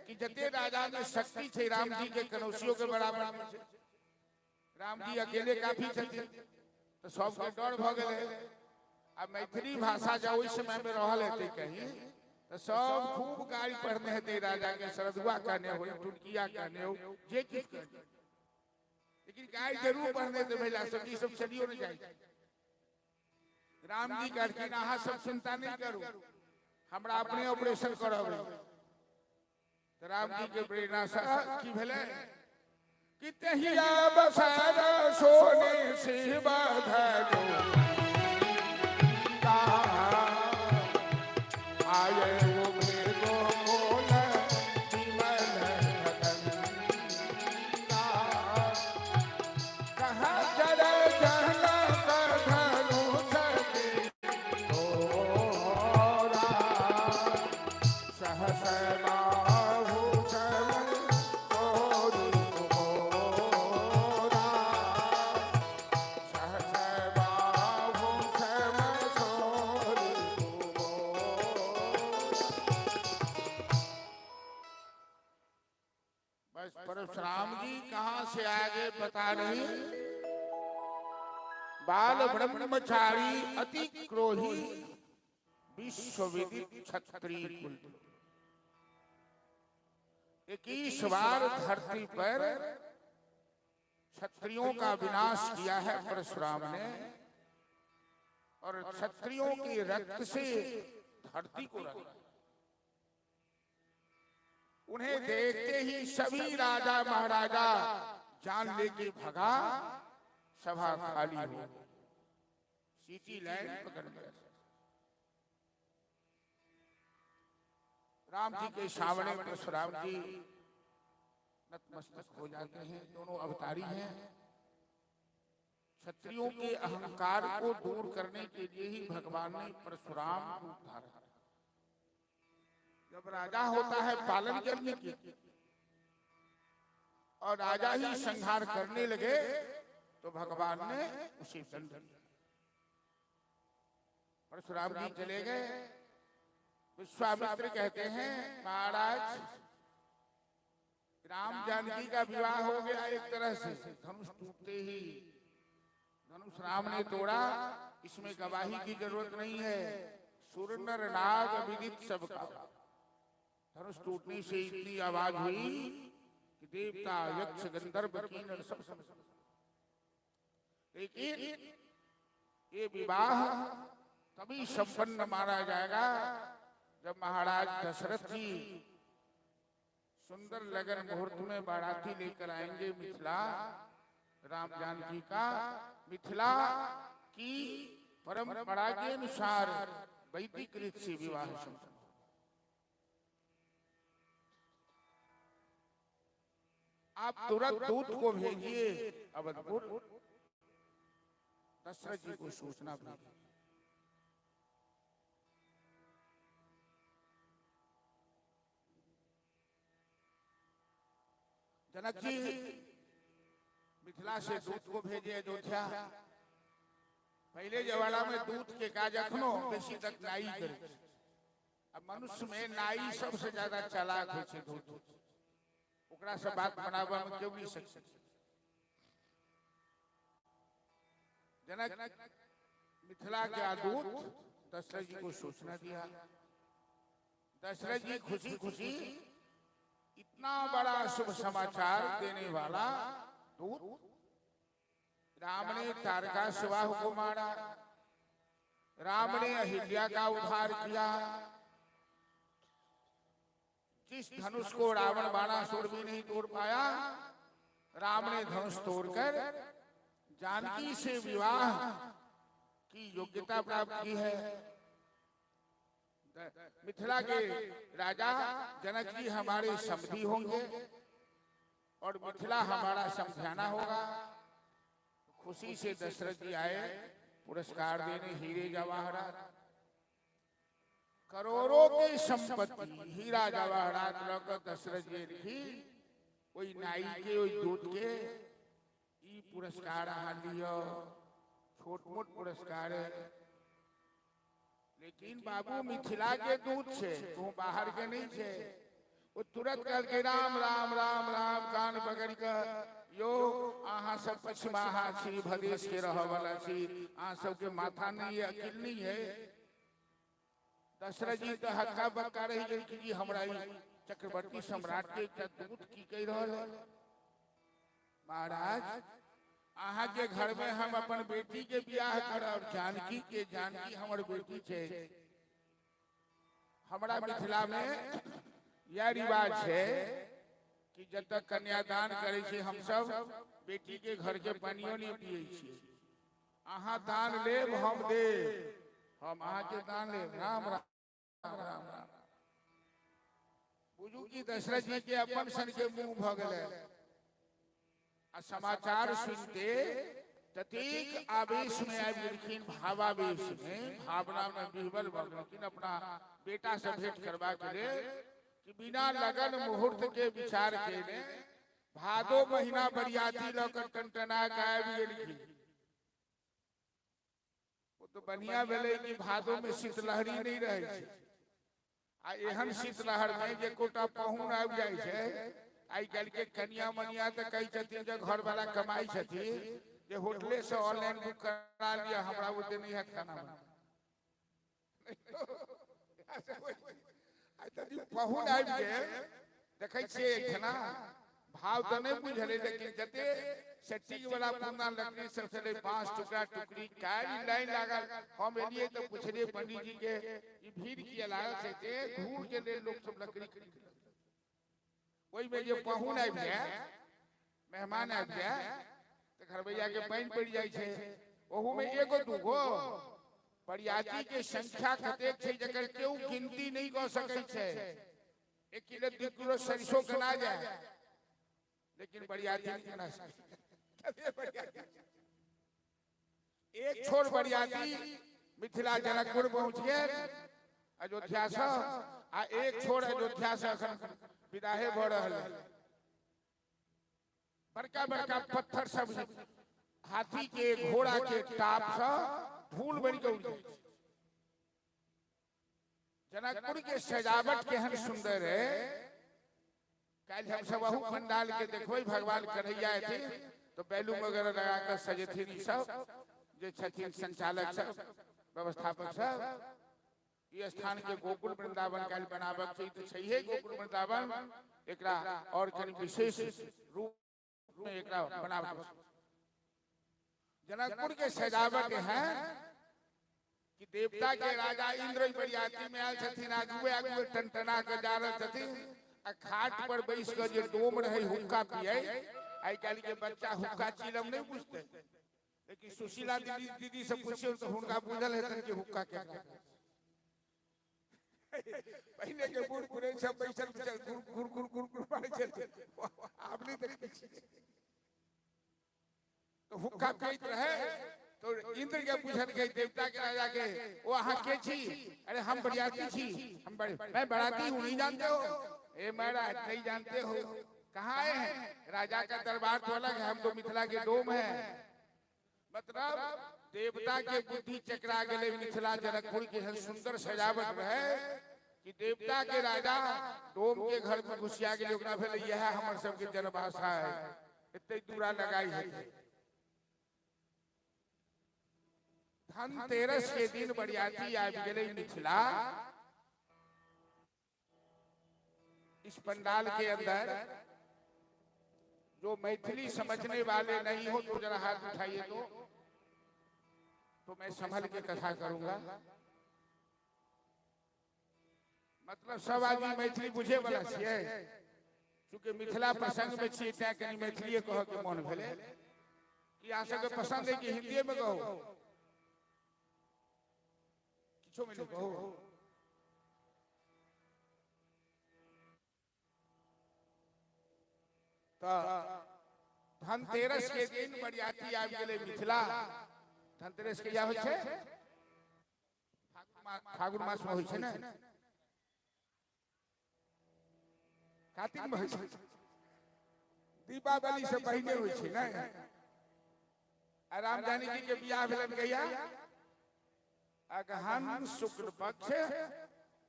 कि जते राजा में शक्ति थे राम जी के कनौसियों के बराबर में छे, राम जी अकेले काफी छथिन, तो सबके डर भ गए। अब मैथिली भाषा जब उस समय में रह लेते कहीं, तो सब खूब गाड़ी पढ़ने हेते राजा के, सरदुआ कहने हो, टुटकिया कहने हो, जे किस कहने, लेकिन गाय जरूर पढ़ने थे महिला सब, की सब चलियो न जाए। राम जी कहलखिन अहाँ सब चिंता नहीं करू, हमरा अपने ऑपरेशन करब। तो राम जी के प्रेरणा से की भेले कि तहिया बसर सोने से बाधलो, आये वो भेदो मोल विमल भगंता, कहा जर जन कधनु सती तोरा, सहस बाहुचरण तोरी मोरा, सहस बाहुचरण तोरी बस। परशुराम जी कहाँ से आगे पता नहीं, बाल ब्रह्मचारी अति क्रोही विश्वविदित क्षत्रिय कुल, 21 बार धरती पर क्षत्रियों का विनाश किया है परशुराम ने, और क्षत्रियों के रक्त से धरती को रंगा। उन्हें देखते ही सभी राजा महाराजा जान लेके भगा, सभा खाली हो, सीटी लाइन पकड़ गए। राम जी के सामने परशुराम जी नतमस्तक हो जाते हैं। दोनों अवतारी हैं, क्षत्रियों के अहंकार को दूर करने के लिए ही भगवान ने परशुराम रूप धारण। जब राजा होता है पालन करने के, और राजा ही संहार करने लगे, तो भगवान ने उसे दंड दिया। परशुराम जी चले गए। विश्वामित्र कहते हैं महाराज राम जानकी का विवाह हो गया एक तरह से, धनुष टूटते ही धनुष राम ने तोड़ा, इसमें गवाही की जरूरत नहीं है, सुरनर नाग विदित सबका। धनुष टूटने से इतनी आवाज हुई कि देवता यक्ष गंधर्व किन्नर सब समझ। लेकिन ये विवाह तभी संपन्न माना जाएगा जब महाराज दशरथ जी सुंदर लगन मुहूर्त में बाराती लेकर आएंगे मिथिला, राम जानकी का। मिथिला की परंपरा के अनुसार वैदिक रीत से विवाह संपन्न। आप तुरंत दूत को भेजिए अवधपुर, दशरथ जी को सूचना भेजिए। जनक जी मिथिला से दूत को भेजे अयोध्या। पहले जमाना में दूत के काज अखनो बेसी तक नाई करे, अब मनुष्य में नाई सबसे ज्यादा चालाक होय छै। दूत ओकरा से बात बनाबा में क्यों नहीं सकते। जनक मिथिला के दूत दशरथ जी को सूचना दिया। दशरथ जी खुशी खुशी, इतना बड़ा शुभ समाचार देने वाला दूत, राम ने तारकासुर को मारा, राम ने अहिल्या का उद्धार किया, जिस धनुष को रावण बाणासुर भी नहीं तोड़ पाया, राम ने धनुष तोड़कर जानकी से विवाह की योग्यता प्राप्त की है। मिथिला के राजा जनक जी हमारे समधी होंगे और मिथिला हमारा समझाना होगा। खुशी से दशरथ जी आए पुरस्कार देने, हीरे जवाहरात, करोड़ों की संपत्ति, हीरा जवाहरात लौकर दशरथ जी लिखी, कोई नाई के कोई दूध के ई पुरस्कार अहाँ लियो, छोट मोट पुरस्कार है। लेकिन बाबू मिथिला के दूध छे, तू बाहर के नहीं छे। वो तुरंत कल के राम राम राम राम कान पकड़ कर, यो अहाँ सब पछिमाहा छी, भदेश के रह वाला छी, अहाँ सबके माथा नहीं है, अकिल नहीं है। दशरथ जी तो हक्का बक्का रही गई कि जी हमरा चक्रवर्ती सम्राट के दूत की कही रहल है। महाराज अहाँ के घर में हम अपन बेटी के ब्याह करब, जानकी के, जानकी हमर बेटी छे। हमरा मिथिला में यह रिवाज है कि जब तक कन्यादान करे छे हम सब बेटी के घर के पानियो नहीं पिए छे। अहाँ दान लेब हम दे, हम अहाँ के दान लेब। राम राम राम राम। बुझू की दशरथ जी के अपन सन के मुंह भ गए। समाचार सुनते ततीक आवेश में आबि गेलखिन, भावावेश में, भावना में विह्वल भ गेलखिन अपना बेटा से भेंट करबा के लेल, कि बिना लगन मुहूर्त के विचार केने भादो महीना बरियाती लकर टनटना के आबि गेलखिन। वो तो बढ़िया भेलै कि भादो में शीतलहरी नहीं रहे छे। आ एहन शीतलहर में जे कोटा पहुन आबि जाय छे। आई कल के कन्या मनिया तो कही छथिन जे घर वाला कमाई छथिन, जे होटले से ऑनलाइन बुक करा लिया, हमरा ओते नहीं है खाना बना। आई तो पहुन आबि गेल, देखै छियै एखना भाव तो नहीं बुझले, लेकिन जते सेटिंग वाला पुरना लकड़ी सब चले, 5 टुकड़ा टुकड़ी काई लाइन लागल। हम एलिए तो पूछलिए पंडित जी के ई भीड़ किया लागल छै, ते घूर के ले लोग सब लकड़ी खरीद। ओई में जे पहुन आबि जाए, मेहमान आबि जाए, तो घरवैया के पानी पड़ जाय छे। ओहू में एगो दूगो बरियाती के संख्या कतेक छै जकर केहू गिनती नहीं क सकै छै। 1 किलो 2 किलो सरसों गना जाए, लेकिन बरियाती नहीं गना सके। एक छोर बरियाती मिथिला जनकपुर पहुंच गए अयोध्या से, आ एक छोर अयोध्या से विदाहे भ रहल है। बड़का बड़का पत्थर सब, हाथी के, घोड़ा के टाप से धूल बन के उड़ जाए। जनकपुर के सजावट केहन सुंदर है। कल हम सब अहू पंडाल के देखो, भगवान कन्हैया थे तो बैलून वगैरह लगा कर सजेथिन सब, जे छथिन संचालक सब, व्यवस्थापक सब। ये स्थान के गोकुल वृंदावन कल बनाबक छै, तो छैहे गोकुल वृंदावन, एकरा और कनी विशेष रूप में एकरा बनाबक। जनकपुर के सजावट है कि देवता के राजा इंद्र बरियाती में आयल छथिन, आगुए आगुए टनटना के जा रहल छथिन। खाट पर बैस कर जे डोम रहे हुक्का पिए, आई काल के बच्चा हुक्का चिलम नहीं बुझते, लेकिन सुशीला दीदी से पूछियो तो हुनका बुझल हेतन कि हुक्का क्या है। पहले के बूढ़ बुढ़े सब बैसल गुर गुर गुर गुर मारे चलते, आप नहीं देखते तो हुक्का पीत रहे। तो इंद्र के पूछत के देवता के राजा के, वो अहाँ के छी? अरे हम बरियाती छी, हम मैं बराती हूँ, नहीं जानते हो? ए महाराज नहीं जानते हो, कहाँ आए हैं? राजा का दरबार तो अलग है, हम तो मिथिला के डोम है। मतलब देवता के बुद्धि चकरा गए। मिथिला जनकपुर की सुंदर सजावट है कि देवता के राजा डोम के घर में घुसिया गए। ओकरा भेल यह हमर सबके जनभाषा है, इतने दूरा लगाई है। धनतेरस के दिन बरियाती आबि गेलै मिथिला। इस पंडाल के अंदर जो मैथिली समझने वाले नहीं हो तो जरा हाथ उठाइए, तो मैं संभल के कथा करूंगा। मतलब सब आदमी मैथिली बुझे वाला छियै, चूँकि मिथिला प्रसंग में छियै तैं कनी मैथिलीए कह के मन भेलै कि अहाँ सबके पसंद है कि हिंदी में कहू, किछो में नहीं कहू। तो धनतेरस के दिन बरियाती आबि गेलै मिथिला। धनतेरस के या होइ छै फागुन मास में होइ छै ने, कार्तिक में होइ छै, दीपावली से पहले होइ छै ने। राम जानकी के बियाह भेलन कहिया? अगहन शुक्ल पक्ष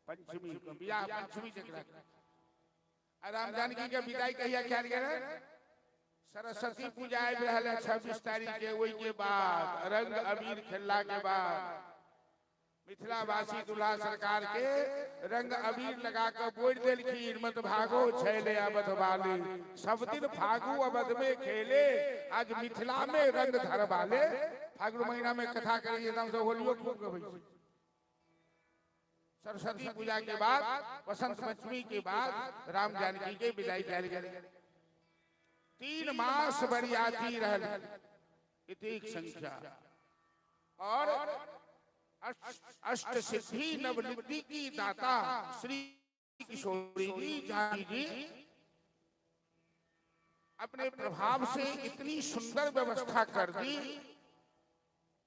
पंचमी को बियाह, पंचमी जकरा राम जानकी के विदाई कहिया कैल गेलै? सरस्वती पूजा आबि रहल है 26 तारीख के, ओहि के बाद रंग अबीर खेलला के बाद मिथिलावासी दुल्हा सरकार के रंग अबीर लगा कर बोल देलखिन मत भागो छैले अवध वाले, सब दिन फागु अवध में खेले, आज मिथिला में रंग धर वाले। फागुन महीना में कथा करिए एकदम से होलियो खूब गबै। सरस्वती पूजा के बाद वसंत पंचमी के बाद राम जानकी के विदाई कैल गेलै। 3 मास बरियाती रहल, इतिक संख्या और अष्ट सिद्धि नवनिधि की दाता श्री किशोरी जी जानकी जी अपने प्रभाव से इतनी सुंदर व्यवस्था कर दी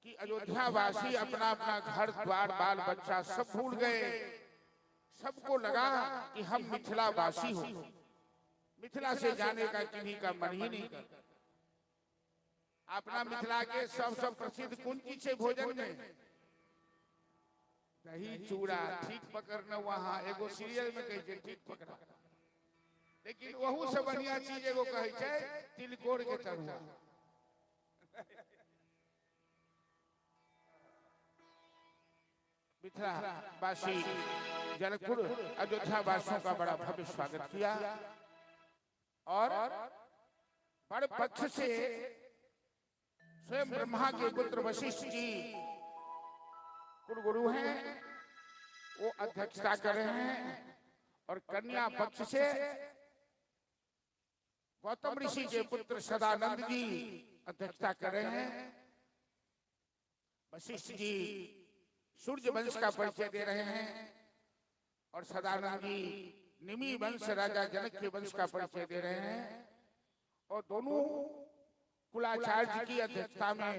कि अयोध्या वासी अपना अपना घर द्वार बाल बच्चा सब भूल गए। सबको लगा कि हम मिथिला वासी हो, मिथिला से जाने का किन्हीं का मन ही नहीं करता। अपना मिथिला के सब प्रसिद्ध कौन चीज है भोजन में? दही चूड़ा। ठीक पकड़ना वहां एगो सीरियल में कहे छै ठीक पकड़ा, लेकिन वहू से बढ़िया चीज एगो कहे छै तिलकोर के तरुआ। मिथिला वासी जनकपुर अयोध्या वासियों का बड़ा भव्य स्वागत किया और बड़े पक्ष से स्वयं ब्रह्मा के पुत्र वशिष्ठ जी कुलगुरु हैं, वो अध्यक्षता कर रहे हैं और कन्या पक्ष से गौतम ऋषि के पुत्र सदानंद जी अध्यक्षता कर रहे हैं। वशिष्ठ जी सूर्य वंश का परिचय दे रहे हैं और सदानंद जी निमि वंश राजा जनक के वंश का परिचय दे रहे हैं। और दोनों कुलाचार्य की अध्यक्षता में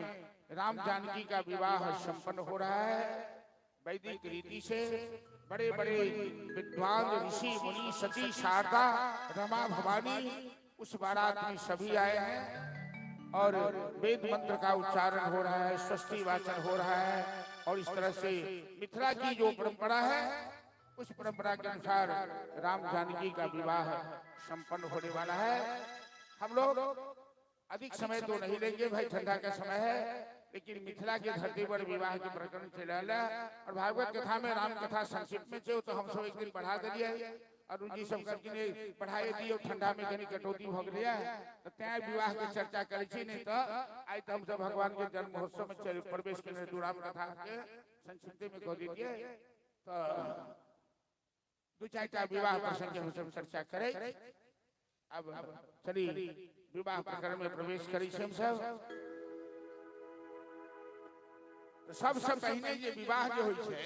राम जानकी का विवाह संपन्न हो रहा है वैदिक रीति से। बड़े बड़े विद्वान ऋषि मुनि सती शारदा रमा भवानी उस बारात में सभी आए हैं और वेद मंत्र का उच्चारण हो रहा है, स्वस्ति वाचन हो रहा है। और इस तरह से मिथिला की जो परंपरा है उस परंपरा के अनुसार राम जानकी का विवाह संपन्न होने वाला है। हम लोग अधिक समय तो नहीं लेंगे भाई, ठंडा का समय है, लेकिन मिथिला की धरती पर विवाह के प्रकरण चल और भागवत कथा में राम कथा संक्षिप्त में तो हम सब एक दिन बढ़ा दिए अरुण जी सब करके पढ़ाई दी और ठंडा में कहीं कटौती हो गया तो त्या विवाह के चर्चा करे नहीं तो आज तो हम सब भगवान के जन्म महोत्सव में प्रवेश के राम कथा के संक्षिप्त में कह दीजिए तो 2-4 विवाह प्रसंग के हम सब चर्चा करे। अब चलिए विवाह प्रकरण में प्रवेश करी हम सब। तो सबसे पहले ये विवाह जो होय छे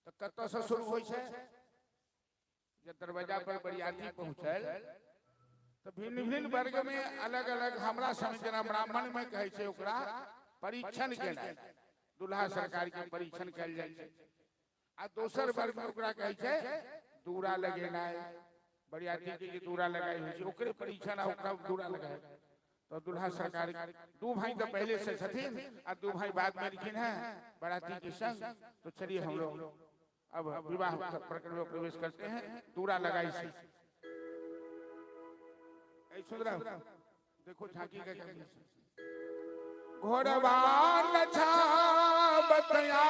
तो कत से शुरू होय छे? जब दरवाजा पर बरियाती पहुंचल तो भिन्न भिन्न वर्ग में अलग अलग हमरा समझ जना ब्राह्मण में कहे छे ओकरा परीक्षण केनाइ, दुल्हा सरकार के परीक्षण कैल जाय छे। आ दोसर वर्ग में ओकरा कहे छे दूरा लगेनाइ, बरियाती के दूरा लगाई होय छे ओकरे परीक्षण आ ओकरा दूरा लगाए। तो दुल्हा सरकार 2 भाई तो पहले से छथिन और 2 भाई बाद में लिखिन है बराती के संग। तो चलिए हम लोग अब विवाह प्रकरण में प्रवेश करते हैं। दूरा लगाई से सुंदर देखो झांकी का घोड़वान बतया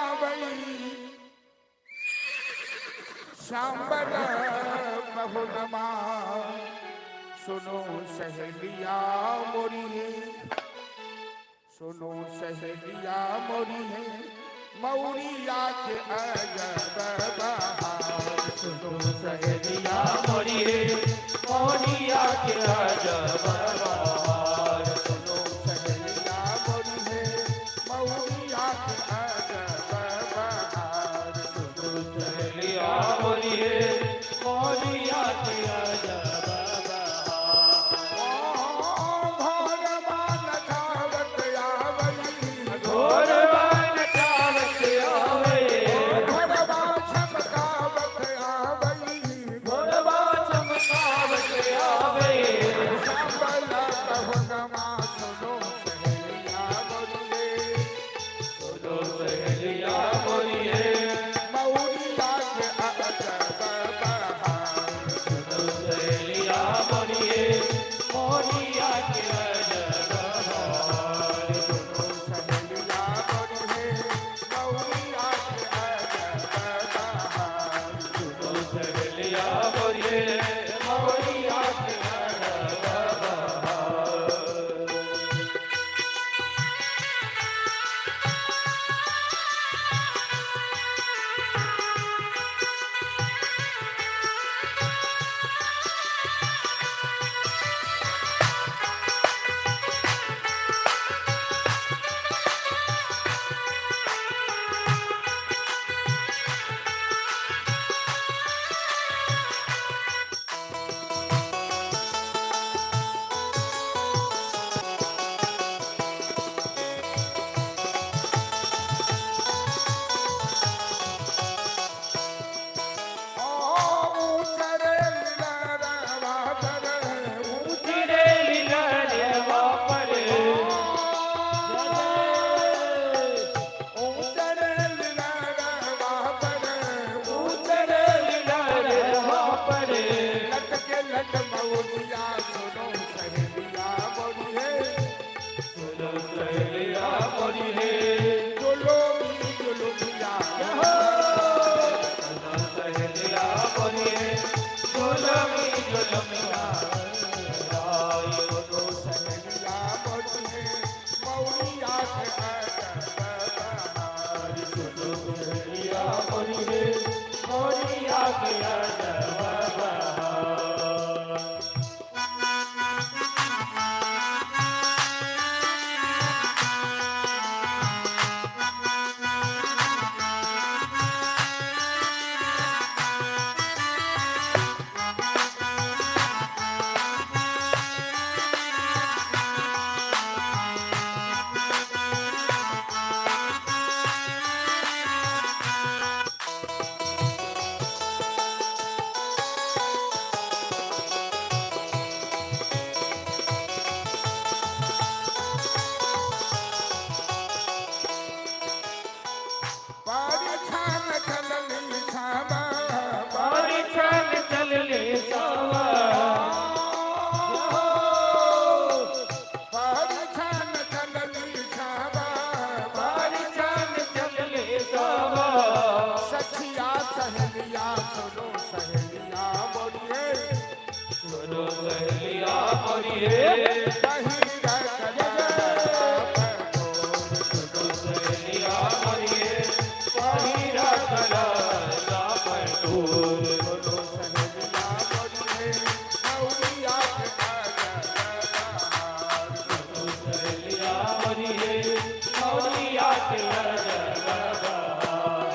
सांबर बहुनमा सुनो सहेलिया मोरी है, सुनो सहेलिया मोरी है, मौरिया के अजब बहार। सुनो सहेलिया मोरी है मोरिया के अजब बहार सुनो सहेलिया मोरी है मऊरिया के अजब बहार सुनो सहेलिया मोरी है मोरिया के अजब घोर बान बहार चावत आवे घोरबा छमकावत आवई घोरबा चमकावत आवे सांबला कहुनमा सुनो सहेलिया मोरी सुनो सहेलिया मोरी है मऊरिया के अजब बहार सुनो सहेलिया मोरी है मोरिया के अजब बहार सुनो सहेलिया मोरी है मऊरिया के अजब बहार सुनो सहेलिया मोरी है मोरिया के अजब बहार तेरे लीला पर तेरे लीला पर सुनो सहेलिया मोरी है सुनो सहेलिया मोरी है गुलामी गुलामिया आई सुनो सहेलिया मोरी है मोरिया के अजब बहार बारी छान चल ले सावा बारी छान चल ले सावा सखिया सहेलिया सुनो सहेलिया बोलिए सुनो सहेलिया मोरी है सुनो सहेलिया मोरी है पहिरा कला पर दूर सुनो सहेलिया मोरी है मोरिया के अजब बहार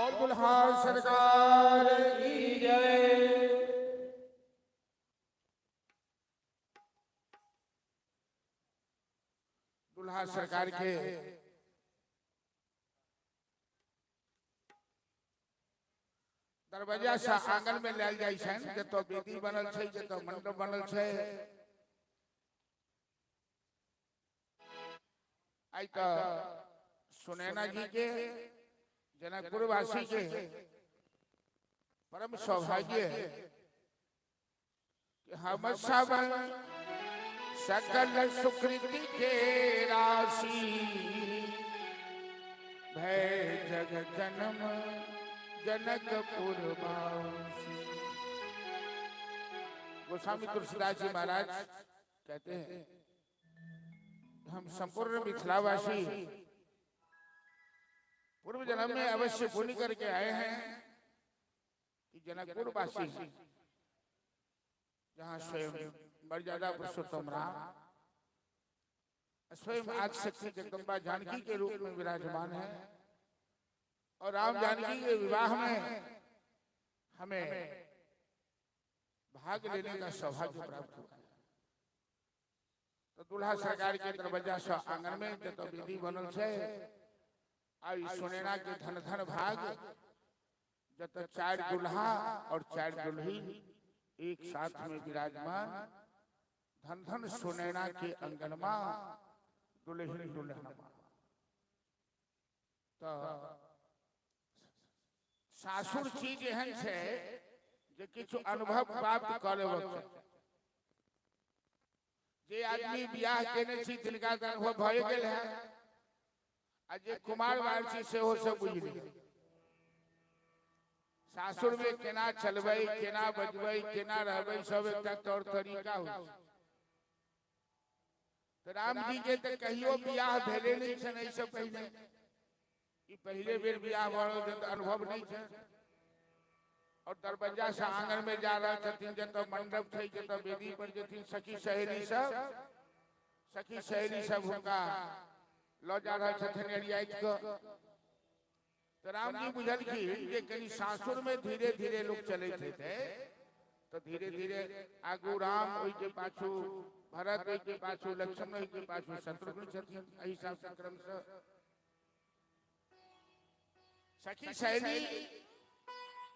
और दुल्हा सरकार की जय। दुल्हा सरकार के दरवाजा से आंगन में लेल जाइ छन, जतो वेदी बनल छै, जतो मंडप बनल छै। आई तो सुनैना जी के जनकपुर वासी के परम सौभाग्य है कि हम सब सकल सुकृति के राशि भय जग जन्म जनकपुर वासी। गोस्वामी तुलसीदास जी महाराज कहते हैं हम संपूर्ण मिथिलावासी पूर्व जन्म में अवश्य पुण्य करके आए हैं कि जनकपुर वासी जहाँ स्वयं मर्यादा पुरुषोत्तम राम स्वयं आज शक्ति जगदम्बा जानकी के रूप में विराजमान है और राम जानकी के विवाह में हमें भाग लेने का सौभाग्य प्राप्त हुआ है। तो दूल्हा सरकार के दरवाजा से आंगन में जतो विधि बनल छै, आई सुनैना के धन धन भाग जतो 4 दूल्हा और 4 दुल्हीन एक साथ में विराजमान, धन धन सुनैना के अंगनमा दुल्हीन दुल्हनमा। तो सासुर चीज एहन छै जे किछु अनुभव प्राप्त कर लेबाक छै। जे आदमी बियाह केने छी तिनका अनुभव भए गेल है, आ जे कुमार बाल छी सेहो सब बुझि लिअ। सासुर में केना चलबै, केना बजबै, केना रहबै, सब एकटा तौर तरीका होइ छै। तो राम जी के तो कहियो बियाह भेले नहीं छन, एहि से पहले ई पहले बेर बियाह भऽ अनुभव नहीं छै। और दरवाजा से आंगन में जा रहा छथिन, जतो मंडप छै, जतो वेदी पर जथिन सखी सहेली सब हुनका लऽ जा रहा छथिन एरियाइत को। तो राम जी बुझलखिन जे कनी सासुर में धीरे धीरे लोग चलैत हेतै, तो धीरे धीरे आगू राम ओहि के पाछू भरत, ओहि के पाछू लक्ष्मण, ओहि के पाछू शत्रुघ्न छथिन। एहि हिसाब से क्रम से सखी सहेली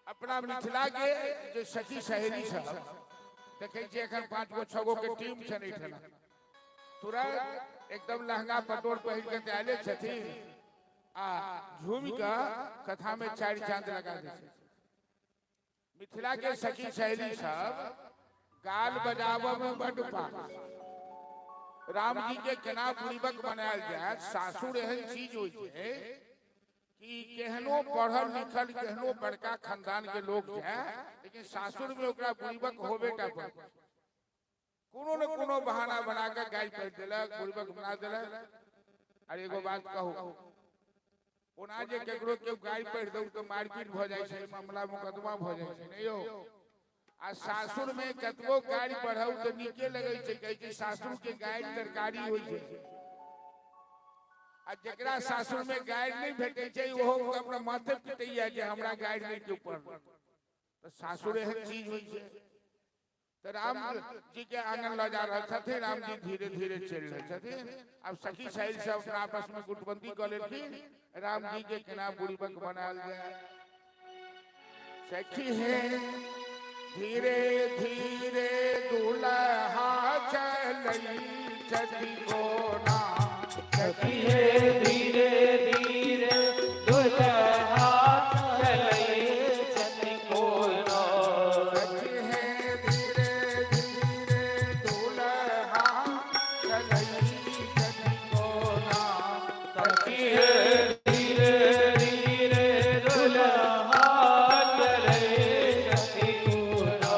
अपना मिथिला के जो सखी सहेली सब देखे छी एखन 5 गो 6 गो के टीम छै नहीं ठना, तुरंत एकदम लहंगा पटोर पहिर के आले छथिन आ झूम का कथा में 4 चांद लगा दे छै। मिथिला के सखी सहेली सब गाल बजाबे में बड़ पास। राम जी के केना पूर्वक बनायल जाए। सासुर एहन चीज होय छै कि केहनो पढ़ल लिखल केहनो बड़का खानदान के लोग जाए, लेकिन सासुर में ओकरा पूर्वक होबेटा पर कोनो न कोनो बहाना बना के गाय पढ़ देलक, पूर्वक बना देलक। अरे एगो बात कहू, ओना जे केकरो के गाय पढ़ दऊ तो मारपीट भ जाय छै, मामला मुकदमा भ जाय छै नहीं हो। आ सासुर में कतबो गाय पढ़ाऊ तो नीके लगे छै, कहै छै सासुर के गाय तरकारी होय छै। आ जकरा सासुर में गाय नहीं भेटे छै ओहो अपना माथे पिटैया जे हमरा गाय नहीं के ऊपर। तो सासुर एहन चीज होय छै। तो राम जी के आंगन ल जा रहल छथिन, राम जी धीरे धीरे चल रहे छथिन। अब सखी सहेली सब अपना आपस में गुटबंदी कर लेथिन, राम जी के केना पूर्वक बनायल जाए। सखी है धीरे धीरे दुल्हा चलई छथि कोना, सखी है धीरे धीरे दुल्हा चलई छथि कोना। सखी है धीरे धीरे दुल्हा चलई छथि कोना। सखी है धीरे धीरे दुल्हा चलई छथि कोना।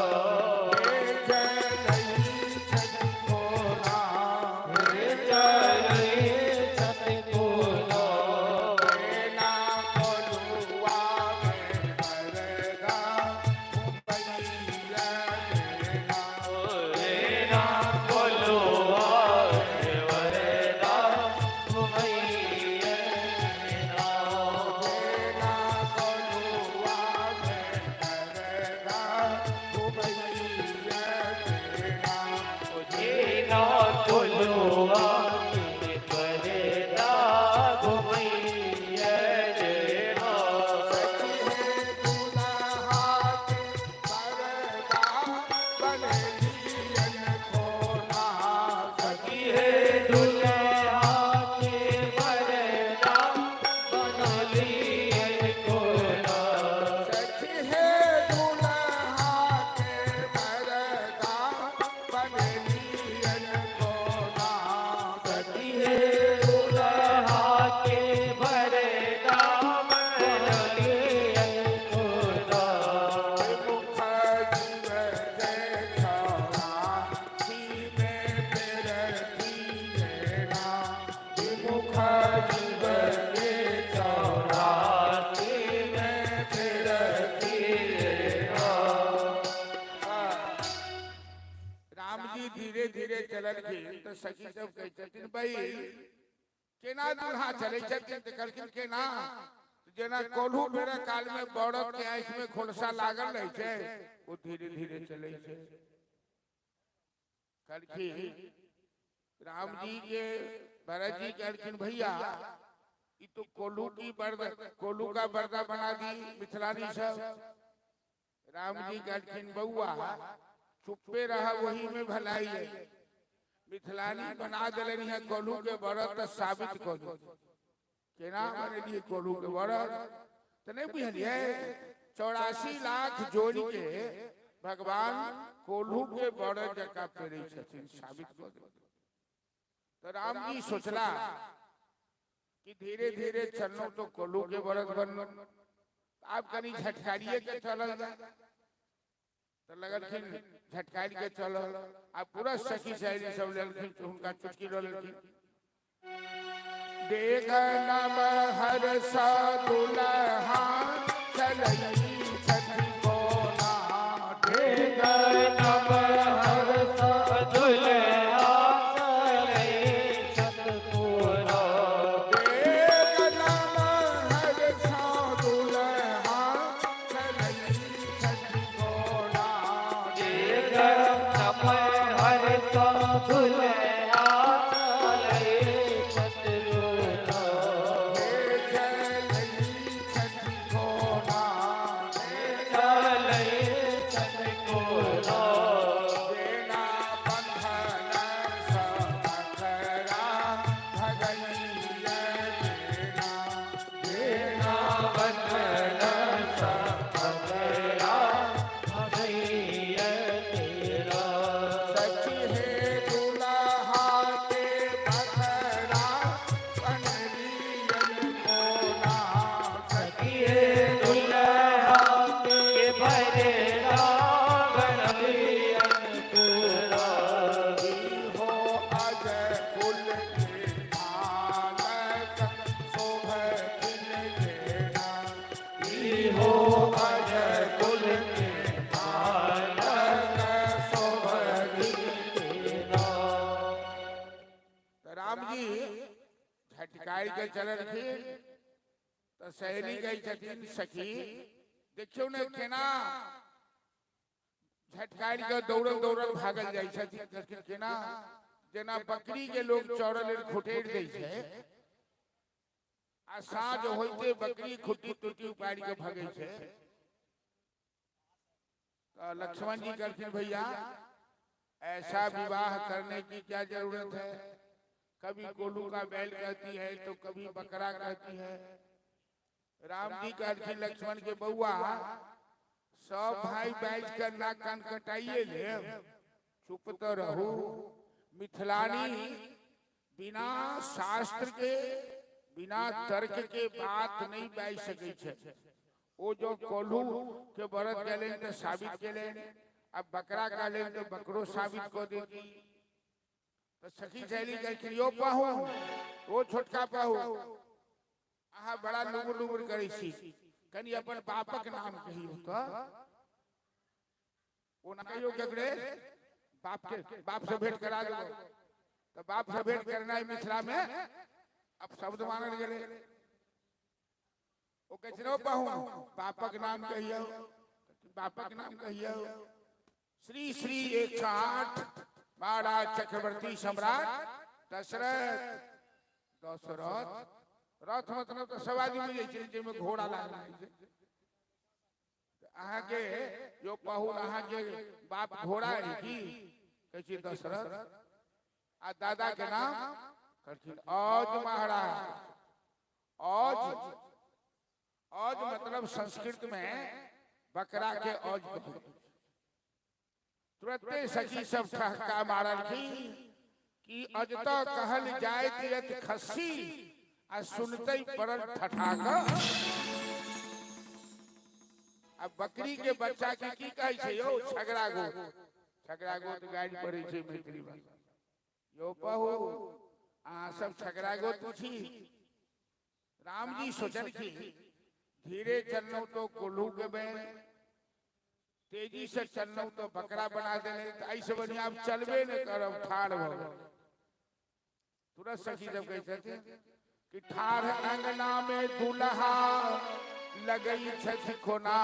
चलई छथि कोना। चललखिन तो सखी सब कहे छथिन भाई केना दूल्हा चले छथिन तो कहलखिन केना जेना कोल्हू बेरा काल में बौड़त के आंख में खोलसा लागल रहे छे वो धीरे धीरे चले छे। कहलखिन राम जी के भरत जी कहलखिन भैया ये तो कोल्हू का बरदा बना दी मिथिलानी सब। राम जी कहलखिन बउआ चुप्पे रहा वही में भलाई है, मिथिलानी बना दिले है कोल्हू के बरद साबित कर दो केना बनेलिए कोल्हू के बरद तो नहीं बुझलिए 84 लाख जोड़ के भगवान कोल्हू के बरद जका पेरे छथिन साबित कर दो। तो राम जी सोचला कि धीरे धीरे चलनो तो कोल्हू के बरद बननो आप कहीं झटकारिए के चलल जाए तो लगलखिन झटकारि के चलो आप पूरा सखी सहेली सब लेलखिन तो उनका चुटकी लेलखिन देखनम हर सा दुल्हा चलई छठी कोना देखनम हर सा दुल्हा चलई छठ कोना देखनम हर सा दुल्हा चलई छठी कोना देखनम हर सा दुल्हा के चललखिन तो सहेली गई छथिन सखी देखियो ने केना झटकारि के दौड़ल दौड़ल भागल जाई छथिन कहलखिन केना जेना बकरी के लोग चौरल खुटेर दै छै आ साँझ होइते बकरी खुट्टी टूटी उपाड़ि के भागे छै। तो लक्ष्मण जी कहलखिन भैया ऐसा विवाह करने की क्या जरूरत है, कभी कोल्हू का बैल कहती है तो कभी बकरा कहती है। राम जी कहलखिन लक्ष्मण के बउआ सब भाई बैठ कर नाक कान कटाइए ले चुप तो रहो। मिथिलानी बिना शास्त्र के बिना तर्क के बात नहीं बाज सके छे। वो जो कोल्हू के बरद गले तो साबित केले, अब बकरा गले तो बकरो साबित कर देगी। तो सखी सहेली कहलखिन यो पाहु वो छोटका पाहु आहा बड़ा लुबुर लुबुर करै छी, कनी अपन बापक नाम कहियो तो वो ना कहियो केकरे बाप से भेंट करा दो। तो बाप से भेंट करना है मिथिला में अब शब्द मानल गेले। वो कहै पाहु बापक नाम कहियो, बापक नाम कहियो श्री श्री 108 महाराज चक्रवर्ती सम्राट दशरथ। रथ मतलब तो सवारी में जाई छै में घोड़ा लागल छै। अहाँ के जो पाहुन अहाँ के बाप घोड़ा है की कहै छै दशरथ आ दादा के नाम कहलखिन औज महाराज। औज मतलब संस्कृत में बकरा के औज कहै। तुरंते सखी सब ठहका मारलखिन कि अजत कहल जायत यत खस्सी आ सुनते पड़ल ठठाका। अब बकरी के बच्चा के की कहै छै यौ छगड़ा गोत गाड़ी पड़ै छै मैथिली भाषा। यो पहु अहाँ सब छगड़ा गोत पूछी। राम जी सोचलखिन धीरे चलनो तो कोल्हू के बैल तेजी से चलना तो बकरा बना देने ऐसे बनी आप चलबे न करब ठाड़ हो तुरंत सखी जब कैसे थे कि ठाड़ अंगना में दूल्हा लगई छथि खोना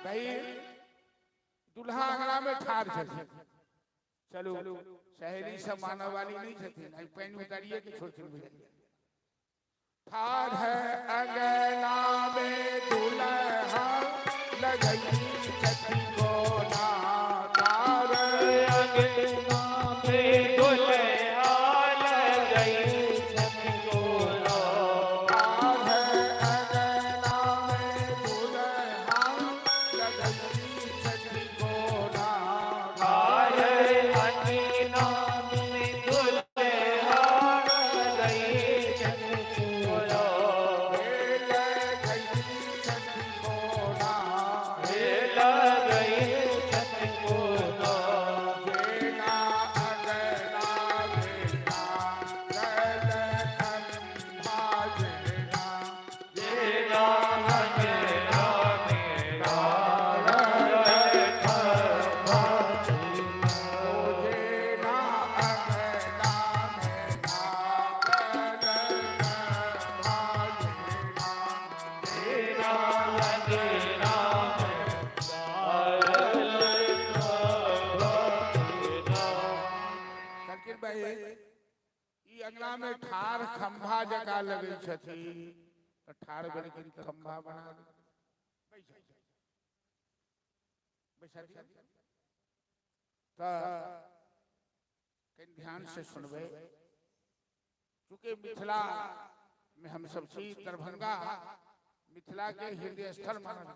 भाई दूल्हा अंगना में ठाड़ छथि चलो सहेली सब मानव वाली नहीं छथि नहीं पैन उतारिए कि छोड़ छोड़ ठाड़ है अंगना में दूल्हा लगई छथि खोना ठाड़ अंगना में दुल्हा लगई छथि खोना ठाड़ है अंगना में दूल्हा लगई छथि खोना ठाड़ अंगना में दुल्हा लगई छथि खोना अंगना में ठाड़ खंभा जगह लगे छथि तो ठाड़ बन के खंभा बना तो ध्यान से सुनबे चूंकि मिथिला में हम सब छी दरभंगा मिथिला के हृदय स्थल मानल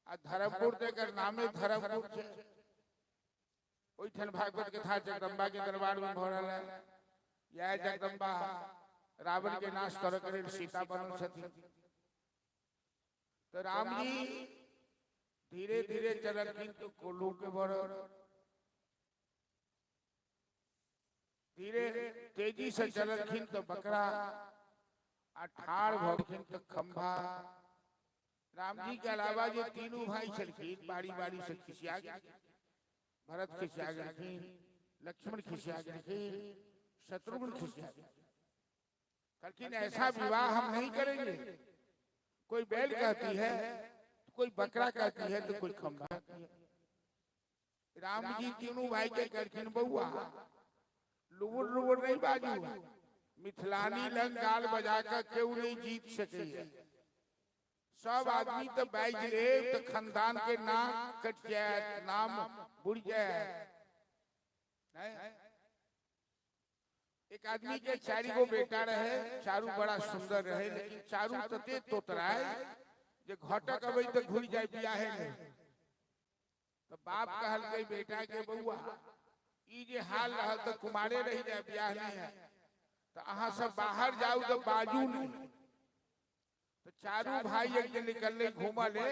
आ धर्मपुर देकर नामे धर्मपुर छे ओइठन भागवत कथा जगदम्बा के दरबार में भ रहल है यह जगदम्बा रावण के नाश कर के सीता बनल छथि तो राम जी धीरे धीरे चललखिन तो कोल्हू के बर धीरे तेजी से चललखिन तो बकरा आ ठाड़ भखिन तो खंभा राम जी के अलावा जो तीनों भाई छलखिन बारी बारी से खिसिया गए भरत खिसिया गए लक्ष्मण खिसिया गए शत्रुघ्न खिसिया गए लेकिन ऐसा विवाह हम नहीं करेंगे कोई बैल कहती है कोई बकरा कहती है तो कोई खंभा कहती है राम जी तीनों भाई के करखिन बउआ लुबुर लुबुर नहीं बाजू मिथिलानी लंग गाल बजाकर क्यों नहीं जीत सके सब आदमी तो बाइज ले तो खानदान के नाम कट जाए नाम बुढ़ जाए एक आदमी के चारी गो बेटा रहे चारू बड़ा सुंदर रहे लेकिन चारू तते तोतराए जे घटक अबै तो घुर जाए बियाहे नहीं तो बाप कहल के बेटा के बउआ ई जे हाल रहल तो कुमारे रह जाए बियाह नहीं है तो अहाँ सब बाहर जाऊ तो बाजू नहीं तो चारू भाई एक दिन निकलले घूमले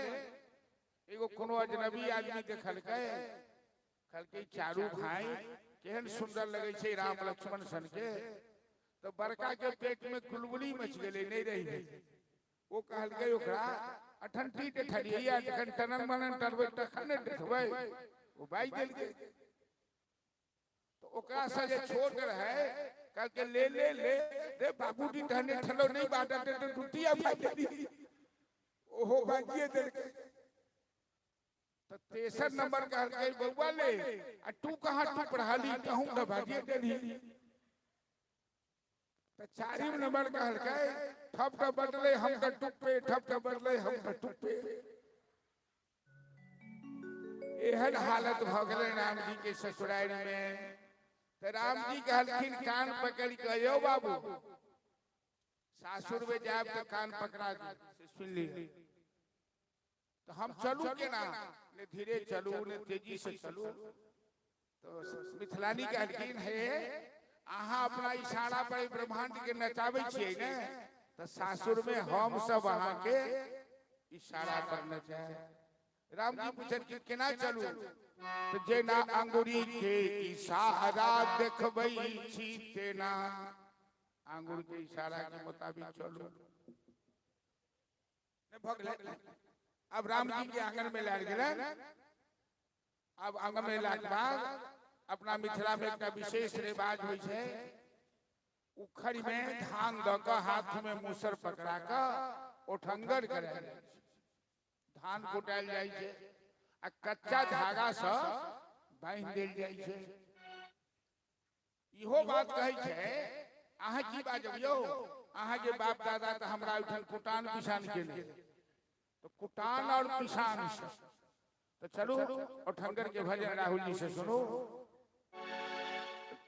एगो कोनो अजनबी आदमी देखल के चारू भाई केहन सुंदर लगे छे राम लक्ष्मण सन के तो बड़का के पेट में कुलबुली मच गेले नहीं रही गई वो कहल के ओकरा अठंठी के ठड़िया जखन टनन मनन टरबे तखन ने देखबै वो बाई देल के तो ओकरा से जे छोट रहे कह के ले ले ले रे बाबूजी ठने ठलो नहीं बाटा तो टूटिया फाट दी ओहो भागिए देल के तो तेसर नंबर कहल के बउआ ले आ तू कहां तू पढ़ाली कहूं न भागिए देली तो चारिम नंबर कहल के ठप ठप बदले हम का टुप्पे ठप ठप बदले हम का टुप्पे एहन हालत भ गेलै राम जी के ससुराल में तो राम जी कहलखिन कान पकड़ के यो बाबू सासुर में जाब तो कान पकड़ा से सुन ली तो हम चलू के ना ने धीरे चलू ने तेजी से चलू तो मिथिलानी कहलखिन है अहाँ अपना इशारा पर ब्रह्मांड के नचाबै छियै ने तो सासुर में हम सब अहाँ के इशारा पर नचाए राम जी पूछन कि केना चलू तो जेना अंगुरी के इशारा देखबै छी तेना अंगुर के इशारा के मुताबिक चलू ने भगले अब राम जी के आंगन में लाग गए। अब आंगन में लाग बाद अपना मिथिला में एक विशेष रिवाज हुई है, उखड़ में धान द के हाथ में मूसर पकड़ा के ओठंगर करे, धान कुटाल जाय छै आ कच्चा धागा से बांध देल जाय छै। इहो बात कहै छै, अहाँ की बाजब यौ, अहाँ के बाप दादा तो हमरा उठल कुटान पिसान केने, तो कुटान और पिसान से तो चलो ओठंगर के भजन राहुल जी से सुनो।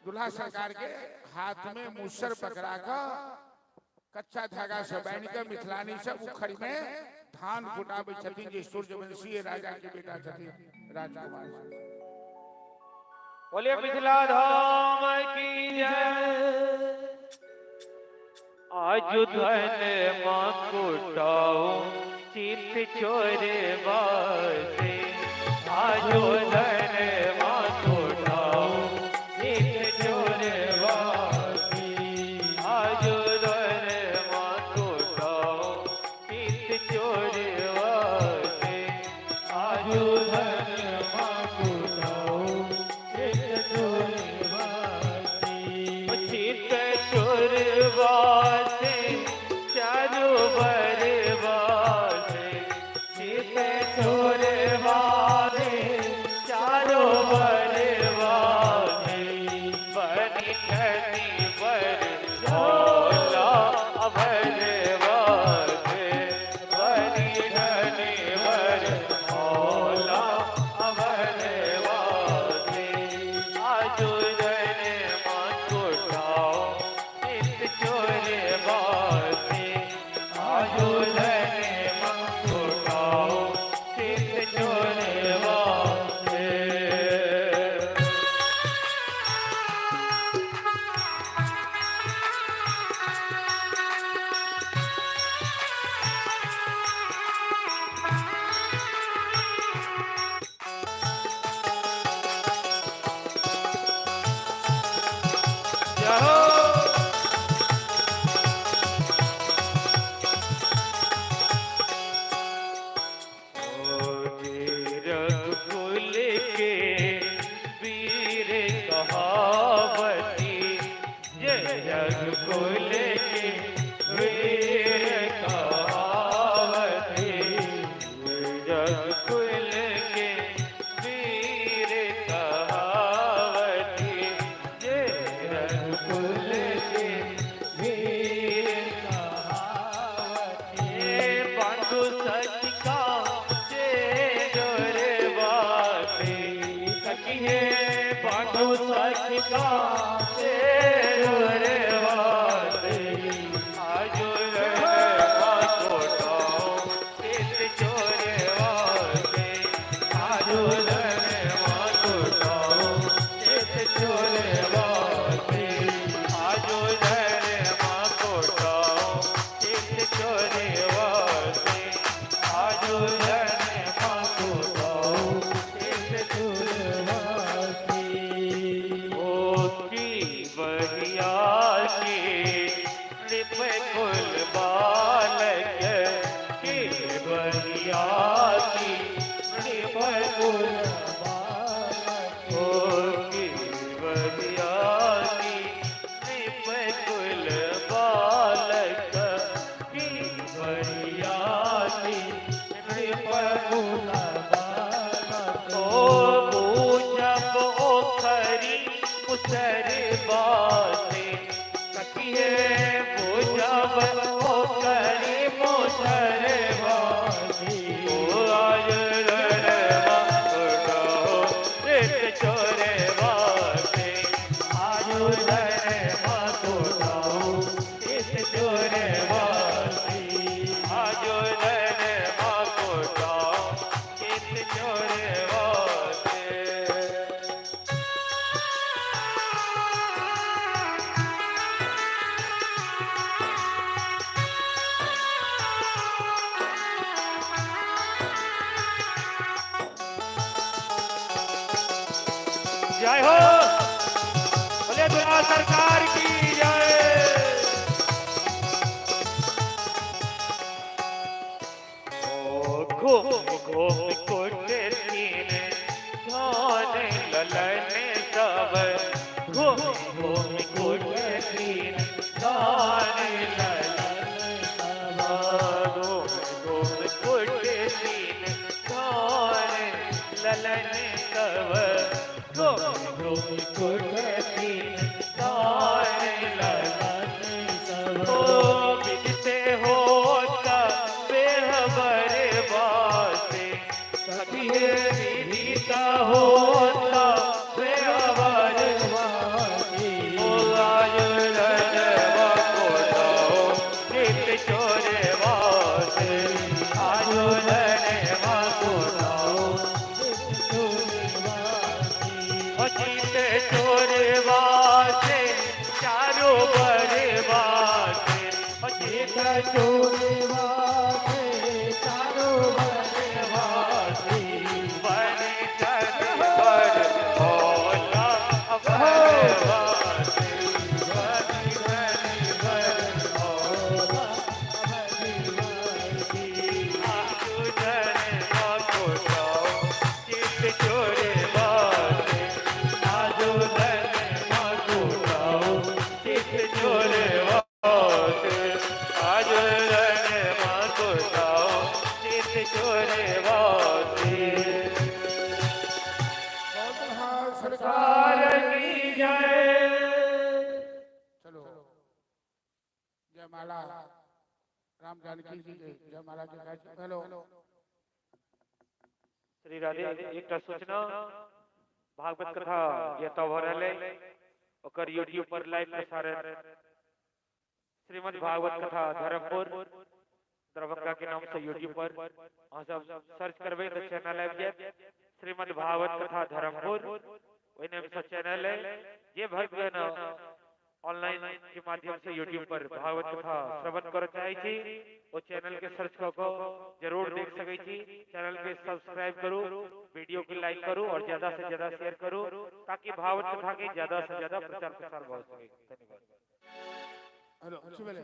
दूल्हा सरकार के हाथ में मूसर पकड़ा का कच्चा धागा से बांध के मिथिलानी से उखड़ में धान कुटाबे छथिन, जे सूर्यवंशी राजा के बेटा छथिन राजकुमार। बोलिए मिथिला धाम की जय। आजु धन मां कुटाओ चित चोरे बासे, आजु धन मां कुटाओ चित चोरे बासी, आजु धन मां कुटाओ चित चोरे बासे, आजु धन मां कुटाओ चित चोरे बासी, चित चोरे बासे चारू बरबासे, चित चोरे बासे चारू बरबासे, बनी धनी बर झोला भरबासे, बनी धनी बर झोला भरबासे, आजु धन मां कुटाओ चित चोरे बासे, आजु धन मां कुटाओ चित चोरे बासे। जय हो। रघुकुल के वीर कहावती, जय रघुकुल के वीर कहावती, रघुकुल के वीर कहावती, जय रघुकुल के वीर कहावती, बंधु सच का पांडु सच का रे वासे, आजु मां कुटाओ चित चोरे वासे, आजु मां कुटाओ चित चोरे वासे, आजु मां कुटाओ चित चोरे वासे, आजु मां कुटाओ चित चोरे वासे। ओ की बढ़िया की लिप कुल बालक, की बढ़िया की लिप कुल बालक, ओ की बढ़िया की लिप कुल बालक, की बढ़िया की लिप कुल बालक, ओ बूझब ओखरी उसर बासे, कटिए बूझब ओखरी मुसर बासे, ओ आज रणवा कुटाओ चित चोरे बासे, आजु रणवा कुटाओ चित चोरे बासे, आजु रणवा कुटाओ चित चोरे बासे। जय हो। बोले दूल्हा सरकार की जय। ओ घूम घूम कुटे तीन धान ललन सब घूम घूम कुटे तीन धान ललन सब घूम घूम कुटे तीन धान ललन सब घूम घूम कुटे तीन धान ललन सब बिजते होता बेहबर बाते कभी विदिता होता बेहबर बाते ओ आयुर रजवा को जाओ नित चोरे वासे आयुर रजवा को जाओ नित चोरे वासे अचित चोरे वासे चारों बड़े वासे अचित चोरे वासे चारों बड़े वासे बड़े चर बर भोला अभय वासे बड़े चर बर भोला अभय वासे आजू जन को जाओ चित चोरे वासे आजू जन को जाओ चित चोरे वासे आजू जन को जाओ चित चोरे वासे सरकार की जय। चलो जयमाला राम जानकी जी के जयमाला के गायक हेलो श्री राधे एक सूचना भागवत कथा यथा हो रहे ओकर यूट्यूब पर लाइव प्रसारण श्रीमद् भागवत कथा धर्मपुर दरभंगा के नाम से यूट्यूब पर अहाँ सब सर्च करबे तो चैनल आबि जायत श्रीमद् भागवत कथा धर्मपुर ओहि नाम से चैनल है जे भक्त न ऑनलाइन के माध्यम से यूट्यूब पर भागवत कथा श्रवण कर चाहे छी ओ चैनल के सर्च क के जरूर देख सकै छी चैनल के सब्सक्राइब करू वीडियो को लाइक करू और ज्यादा से ज्यादा शेयर करू ताकि भागवत कथा के ज्यादा से ज्यादा प्रचार प्रसार हो सके धन्यवाद हेलो अच्छी बेले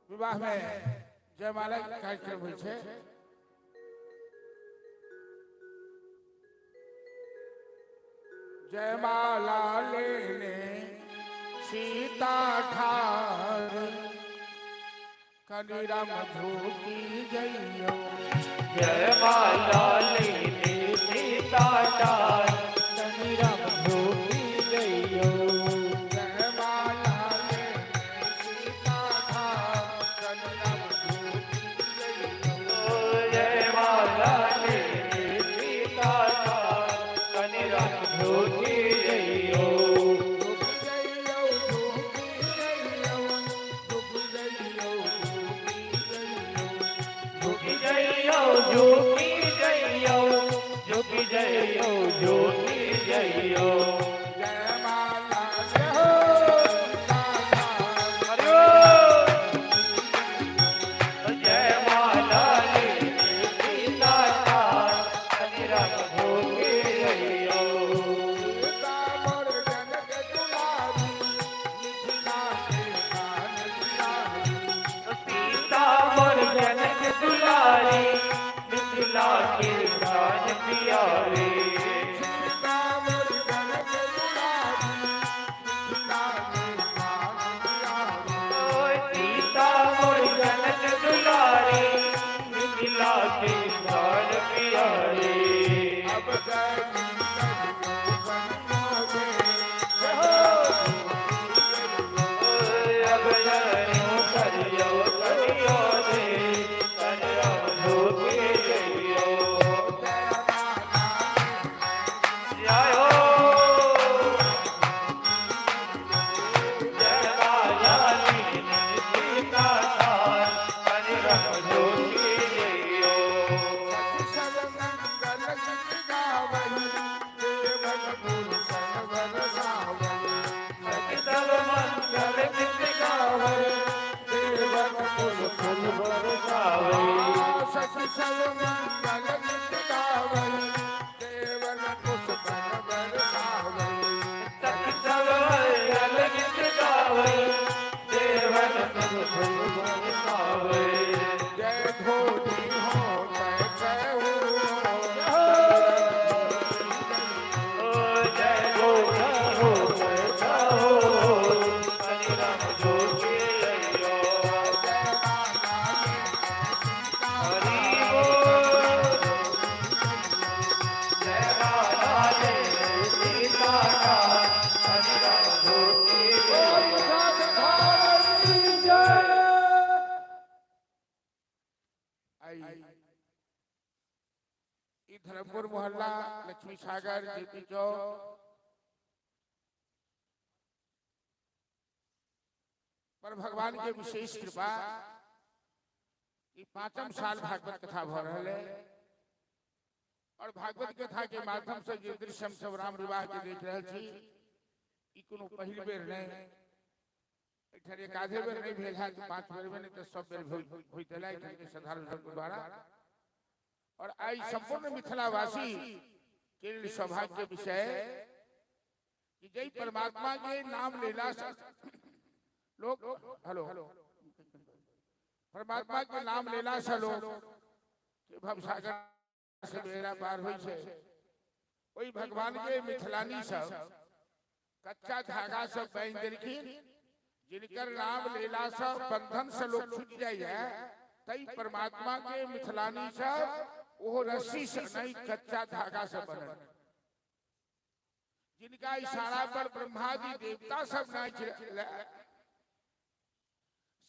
विवाह में जयमाला कार्यक्रम होइ छै जयमाला लेने सीता ठार कनी राम धोकी जइयो जयमाला लेने सीता ठार कनी राम धोकी जइयो जयमाला लेने सीता ठार कनी राम धोकी जइयो जयमाला लेने सीता ठार कनी राम धोकी जइयो झुकी जइयो झुकी जइयो झुकी जइयो झुकी जइयो जयमाला जय हो हरिओ जयमाला लेने सीता ठार कनी राम धोकी जइयो सीता मोर जनक दुलारी मिथिला के कान दुलारी सीता मोर जनक दुलारी मिथिला के प्राण प्यारे सीता मोर जनक दुलारी मिथिला के कान दुलारी ओय सीता मोर जनक दुलारी मिथिला के प्राण प्यारे अब गई करियो कनियो दे जय हो ओय अब जनो करियो करियो दे कनि राम धोखे जइयो जय हो जयमाला लेने सीता ठार कनि राम धोखे जइयो सर्वमंगल गीत गावई देवन गुण सर्वर सावई सब मंगल गीत गावै देवन गुण फूल बरसावै सखी सर्वमंगल गीत गावई देवन धर्मपुर मोहल्ला, लक्ष्मी सागर, जेपी चौक पर भगवान के विशेष कृपा कि 5म साल भागवत कथा भ रहा है और भागवत कथा के माध्यम से जो दृश्य हम सब राम विवाह के देख रहे छी ई कोनो पहिल बेर नहीं, इधर एक आधे बेर नहीं भेल है, 5 बेर में नहीं तो 100 बेर होइत है इधर के साधारण लोग द्वारा। और आई संपूर्ण मिथिलावासी के लिए सौभाग्य के विषय कि जय परमात्मा के नाम लेला से लोग परमात्मा के नाम लेला से लोग के भवसागर से बेड़ा पार होई छे। ओई भगवान के मिथिलानी सब कच्चा धागा सब बांध देलखिन, जिनकर नाम लेला से बंधन से लोग छूट जाइए, तई परमात्मा के मिथिलानी सब वो रस्सी से नहीं कच्चा धागा से बनल, जिनका इशारा पर ब्रह्मादि देवता सब नाच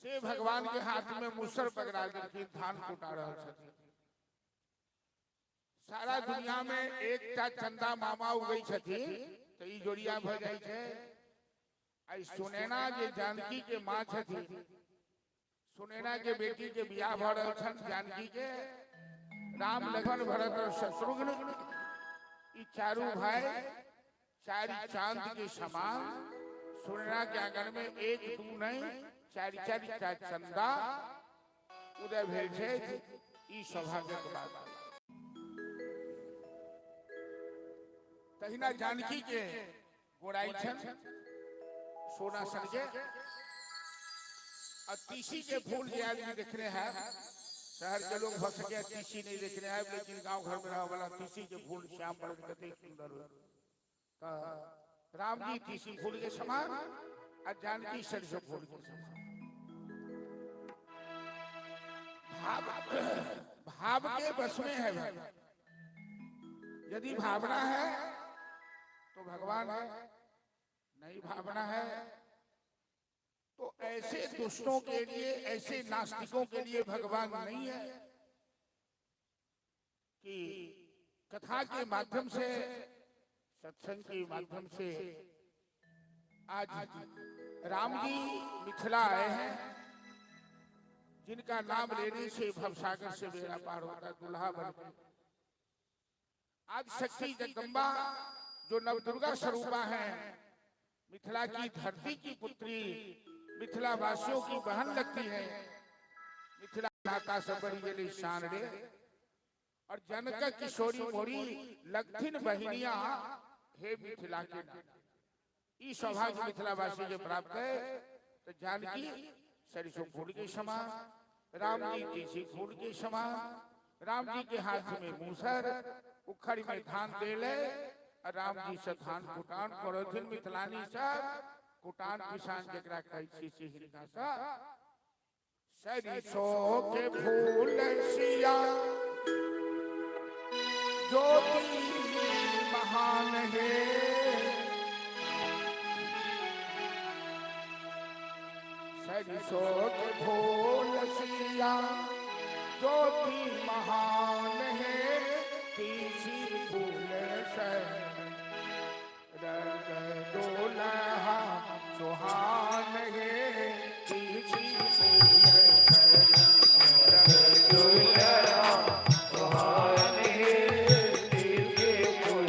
से भगवान के हाथ में मुसर पकड़ा देलखिन, धान कुटा रहल छथिन। सारा दुनिया में एकटा चंदा मामा उगई छथिन तो ई जोड़िया भ जाय छै। आई सुनैना जे जानकी के मां छथिन, सुनैना के बेटी के बियाह भ रहल छन जानकी के, राम लक्ष्मण भरत और शत्रुघ्न ई चारों भाई चारी चांद के समान सुनैना के आंगन में एक दू नहीं चारी चारी चंदा उदय भेल छै। ई सौभाग्यक बात है। तहिना जानकी के गोराई छन सोना सन के, और तीसी के फूल जे आदमी देखने हैं, शहर के लोग हो सके तीसी नहीं देखने हैं, लेकिन गांव घर में रहा वाला तीसी के फूल श्याम बरन कते सुंदर हो। राम जी तीसी फूल के समान और जानकी सरसों फूल के समान। भाव के बस में है भाई। यदि भावना है तो भगवान है, नहीं भावना है तो ऐसे दुष्टों के लिए, ऐसे नास्तिकों के लिए भगवान नहीं है कि कथा के माध्यम से, सत्संग के माध्यम से आज राम जी मिथिला आए हैं, जिनका नाम लेने से भवसागर से बेड़ा पार होता, दुल्हा बनकर। आज शक्ति जगदम्बा जो नवदुर्गा स्वरूपा है, मिथिला की धरती की पुत्री, मिथिला वासियों की बहन लगती है। मिथिला माता से बड़ी जली शान रे और जनक किशोरी मोरी लगथिन बहिनिया हे मिथिला के नाम। ई सौभाग्य मिथिला वासी के प्राप्त है। तो जानकी सरसों फूल के समान, राम जी तीसी फूल के समान, राम जी के हाथ में मूसर, उखड़ में धान देले, राम जी से धान कुटान करथिन। मिथिलानी सब कुटान किसान जकरा कहै छी से हिनका सा सरसों के फूल सिया ज्योति महान है, सरसों के फूल सिया ज्योति महान है, तीसी फूल से दुल्हा सुहान है, तीसी फूल से दुल्हा सुहान है, तीसी फूल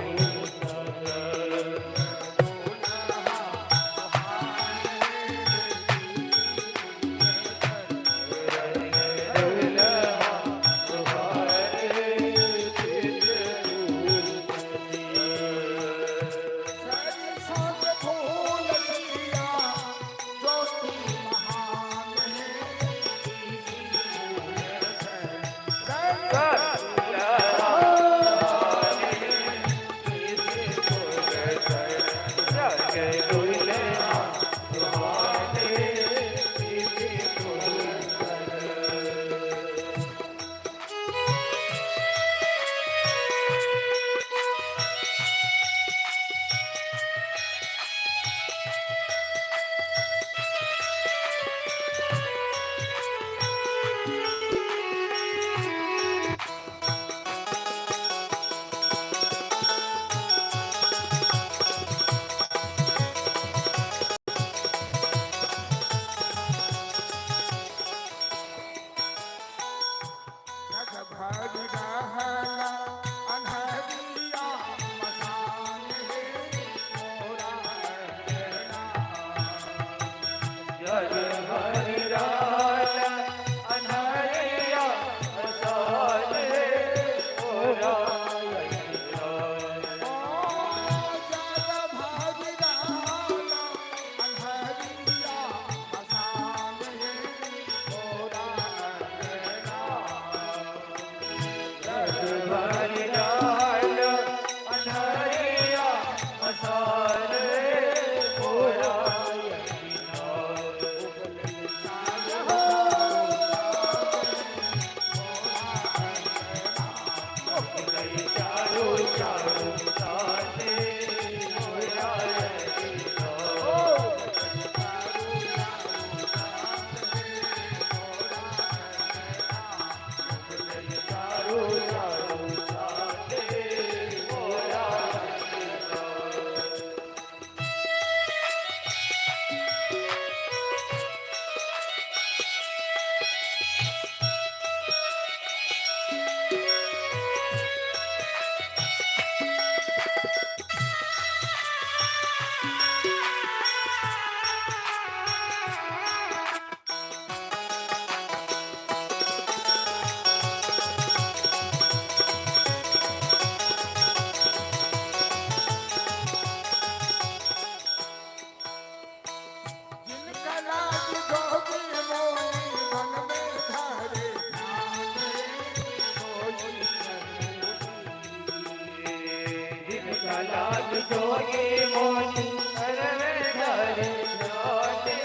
लाल जोगी मोती करवे घर जाते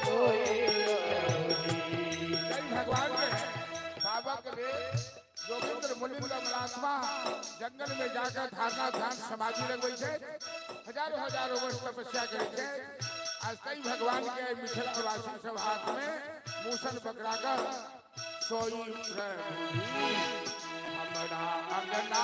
कोई कई भगवान के बाबा के योगेंद्र मुनिंद महात्मा जंगल में जाकर धारणा ध्यान समाधि लगबै छै, हजारों हजारों वर्ष तपस्या करै छै। आज कई भगवान के मिथिल निवासी सब हाथ में मूसल पकड़ा कर सोई हमरा अंगना